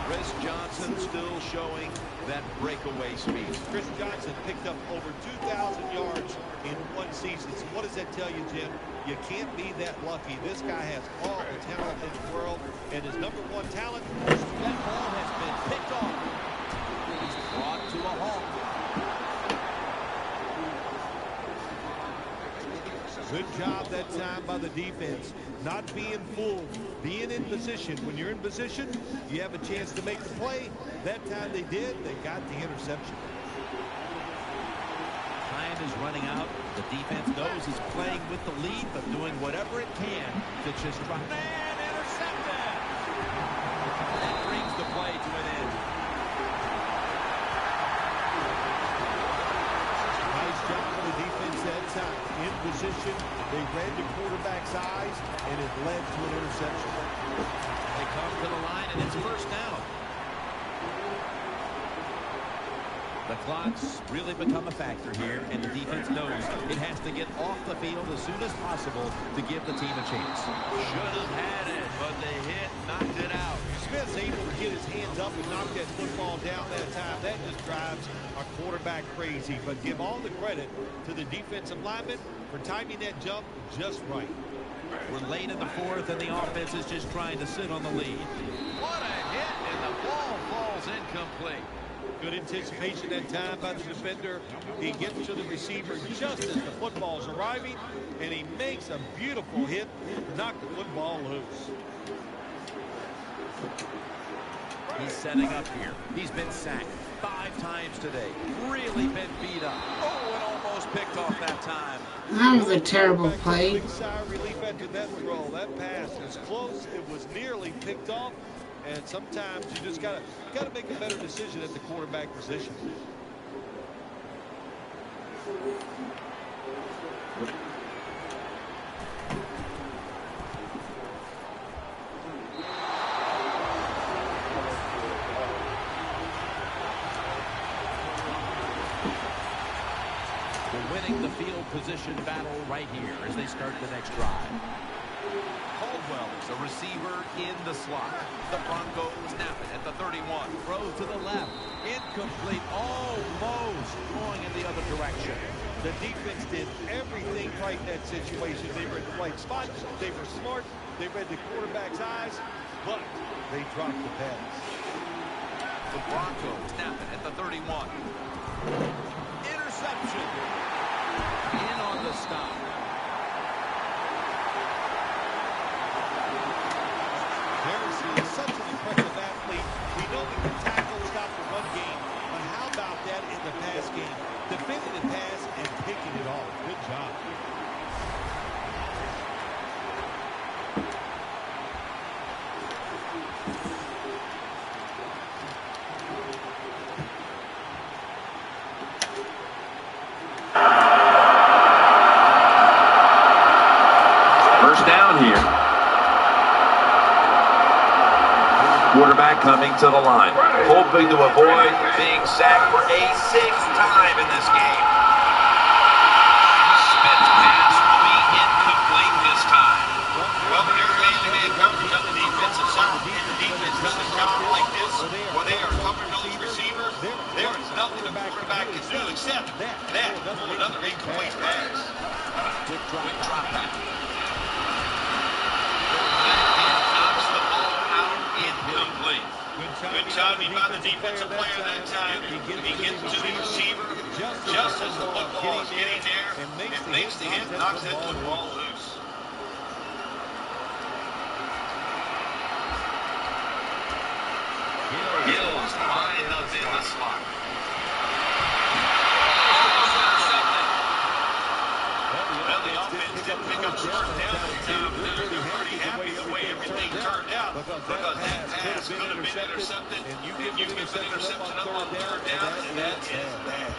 Chris Johnson still showing that breakaway speed. Chris Johnson picked up over 2,000 yards in one season. So what does that tell you, Jim? You can't be that lucky. This guy has all the talent in the world, and his #1 talent, that ball has been picked off. He's brought to a halt. Good job that time by the defense. Not being fooled, being in position. When you're in position, you have a chance to make the play. That time they did. They got the interception. Time is running out. The defense knows he's playing with the lead, but doing whatever it can to just try. Man, intercepted! That brings the play to an end. Nice job for the defense that time. In position, they read the quarterback's eyes, and it led to an interception. They come to the line, and it's first down. The clock's really become a factor here, and the defense knows it has to get off the field as soon as possible to give the team a chance. Should have had it, but the hit knocked it out. Smith's able to get his hands up and knock that football down that time. That just drives our quarterback crazy. But give all the credit to the defensive lineman for timing that jump just right. We're late in the fourth, and the offense is just trying to sit on the lead. What a hit, and the ball falls incomplete. Good anticipation that time by the defender. He gets to the receiver just as the football's arriving, and he makes a beautiful hit to knock the football loose. He's setting up here. He's been sacked 5 times today. Really been beat up. Oh, and almost picked off that time. That was a terrible play. Big sigh of relief after that throw. That pass was close. It was nearly picked off. And sometimes you just gotta make a better decision at the quarterback position. They're winning the field position battle right here as they start the next drive. Caldwell is a receiver in the slot. The Broncos snap it at the 31. Throw to the left. Incomplete. Almost going in the other direction. The defense did everything right in that situation. They were in the right spot. They were smart. They read the quarterback's eyes, but they dropped the pass. The Broncos snap it at the 31. Interception. In on the stop. Harrison is such an impressive athlete. We know he can tackle, stop the run game, but how about that in the pass game? Defending the pass and picking it off. Good job. First down here. Quarterback coming to the line, hoping to avoid being sacked for a 6th time in this game. Smith's pass will be incomplete this time. Well, when you're man-to-man coverage on the defensive side, and the defense does a job like this, where they are covering those receivers, there is nothing the quarterback can do except that. Another incomplete pass. Quick drop back. Incomplete. Good timing by the defensive player that time. He gets to the receiver just as the football is getting there and makes the hit, knocks that football loose. Hills lined up in the slot. Almost intercepted. Well, the offense didn't pick up the first down that time. They're pretty happy the way everything turned out because that pass could have been intercepted, and you give an interception up on 3rd down, and that is bad.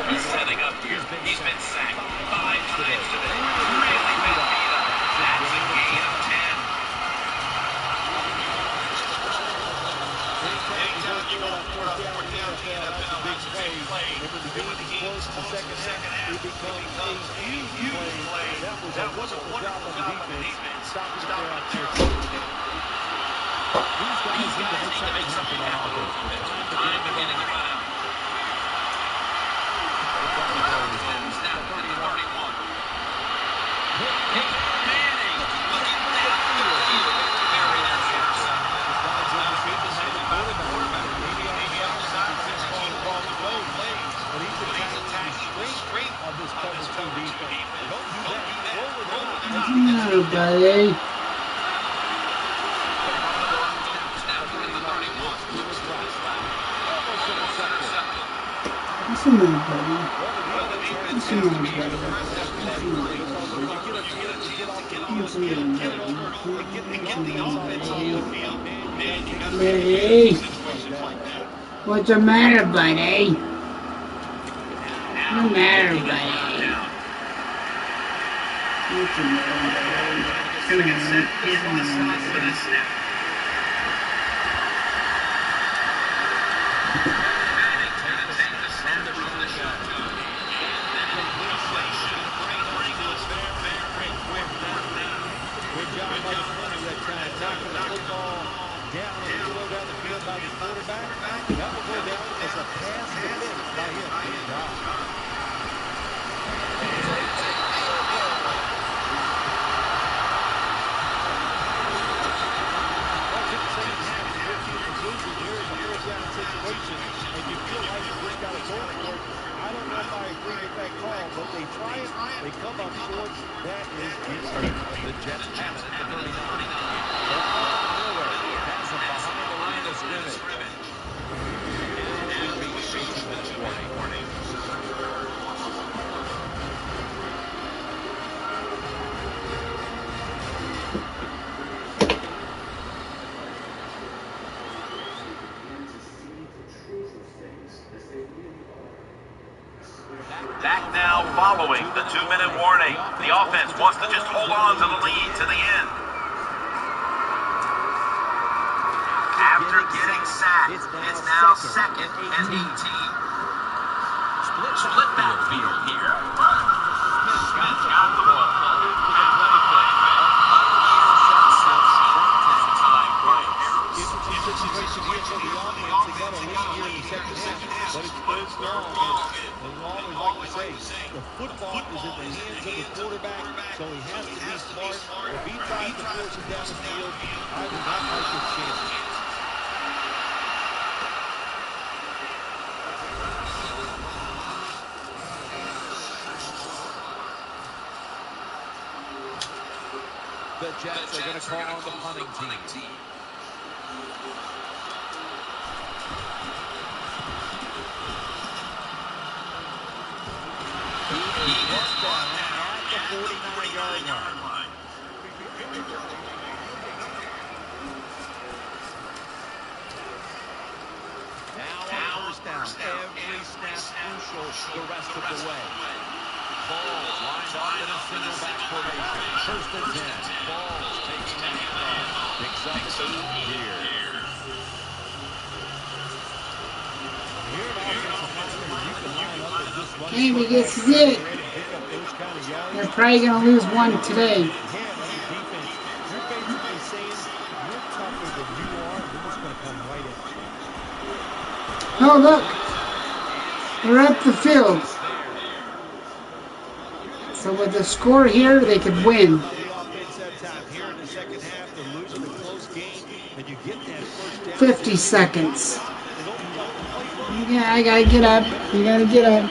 He's setting up here. He's been sacked 5 times. today. Really been beat up. That's a gain of 10. Anytime you go for it on fourth down in the NFL, that's a big play. And when the game is close in the second half, it becomes a huge play. That was a wonderful job on the defense. Stopping there on fourth down. These guys need to make something happen on offense. Time beginning to run out. Snap at the 31. Peyton Manning looking downfield. Very interception. Good decision by the quarterback. Maybe outside of his team called the plays. But he's attacking the strength of this cover 2 defense. Don't do that. Roll it out. No, buddy. Listen to me, buddy. Listen to me, buddy. Buddy. What's the matter, buddy? What's the matter, buddy? What's the matter, buddy? They come up short. That is the Jets have it at the 39. Has them behind the line of scrimmage. And we'll be facing this warning. Back now following the 2-minute warning. The offense wants to just hold on to the lead to the end. After getting sacked, it's now 2nd and 18. Split backfield here. Smith's got the ball. Situation here for the offense. They got a lead here in the second half, but it's first down. And we always like to say, the football is in the hands of the quarterback, so he has to be smart. If he tries to force it down the field, I do not like his chances. The Jets are going to call on the punting team. First down at the 49-yard line. Now on first down. Every snap crucial the rest of the way. Balls lined up in a single back formation. First and 10. Balls taking the handoff. Picks up 2 here. Maybe this is it. They're probably going to lose one today. Oh, look. They're up the field. So with the score here, they could win. 50 seconds. Yeah, I gotta get up. You gotta get up.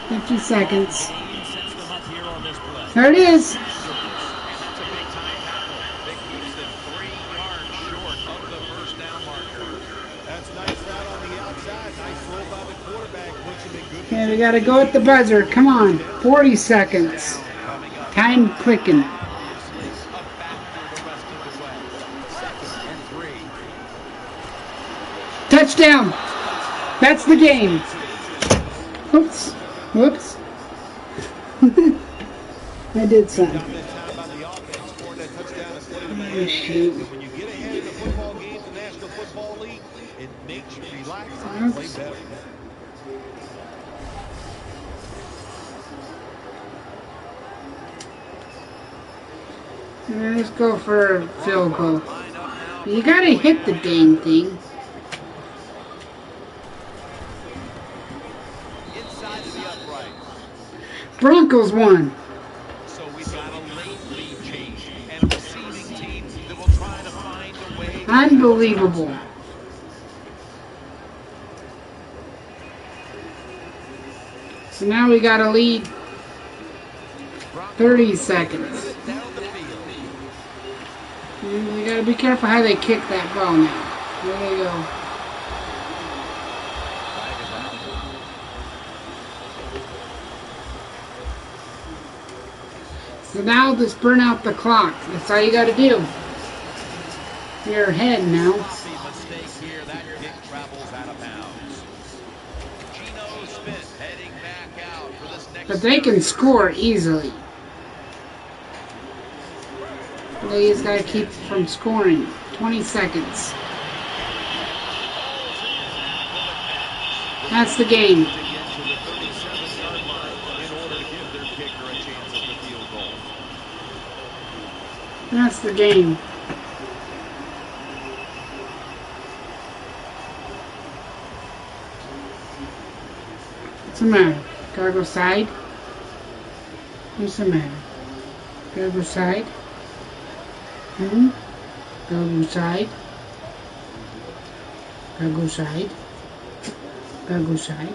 50 seconds. There it is. Okay, we gotta go at the buzzer. Come on. 40 seconds. Time clicking. Touchdown. That's the game. Oops. Whoops. I did some. Dominant time by the offense, scoring that touchdown and putting them ahead. Shoot. And when you get ahead in a football game, the National Football League, it makes you relax and play better. Let's go for a field goal. You gotta hit the dang thing. Inside of the upright. Broncos won. So we've got a late lead change and a receiving team that will try to find a way. Unbelievable. So now we got a lead. 30 seconds. We gotta be careful how they kick that ball now. There they go. So now just burn out the clock. That's all you gotta do. You're ahead now. Mistake here. That kick travels out of bounds. Geno Smith heading back out for this next. But they can score easily. They just gotta keep from scoring. 20 seconds. That's the game. That's the game. What's the matter? Gotta go side? What's the matter? Gotta go side? Gotta go side? Gotta go side? Gotta go side?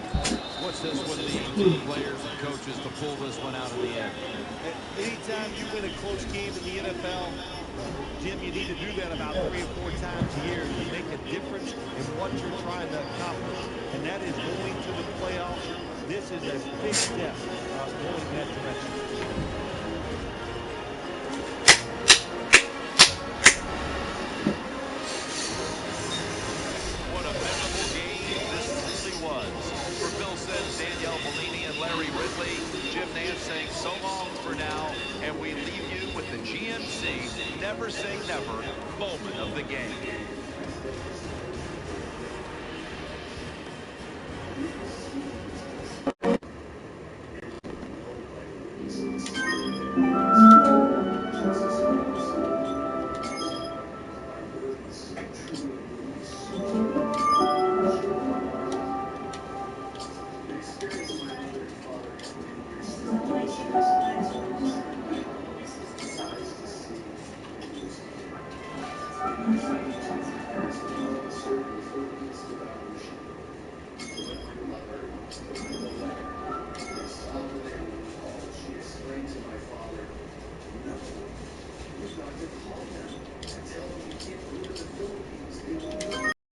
What's this when the two players and coaches to pull this one out in the end? Anytime you win a close game in the NFL, Jim, you need to do that about 3 or 4 times a year to make a difference in what you're trying to accomplish. And that is going to the playoffs. This is a big step going in that direction. What a memorable game this really was. For Bill Sims, Danielle Bellini, and Larry Ridley, Jim Nance saying so long for now, and we leave you with the GMC Never Say Never moment of the game.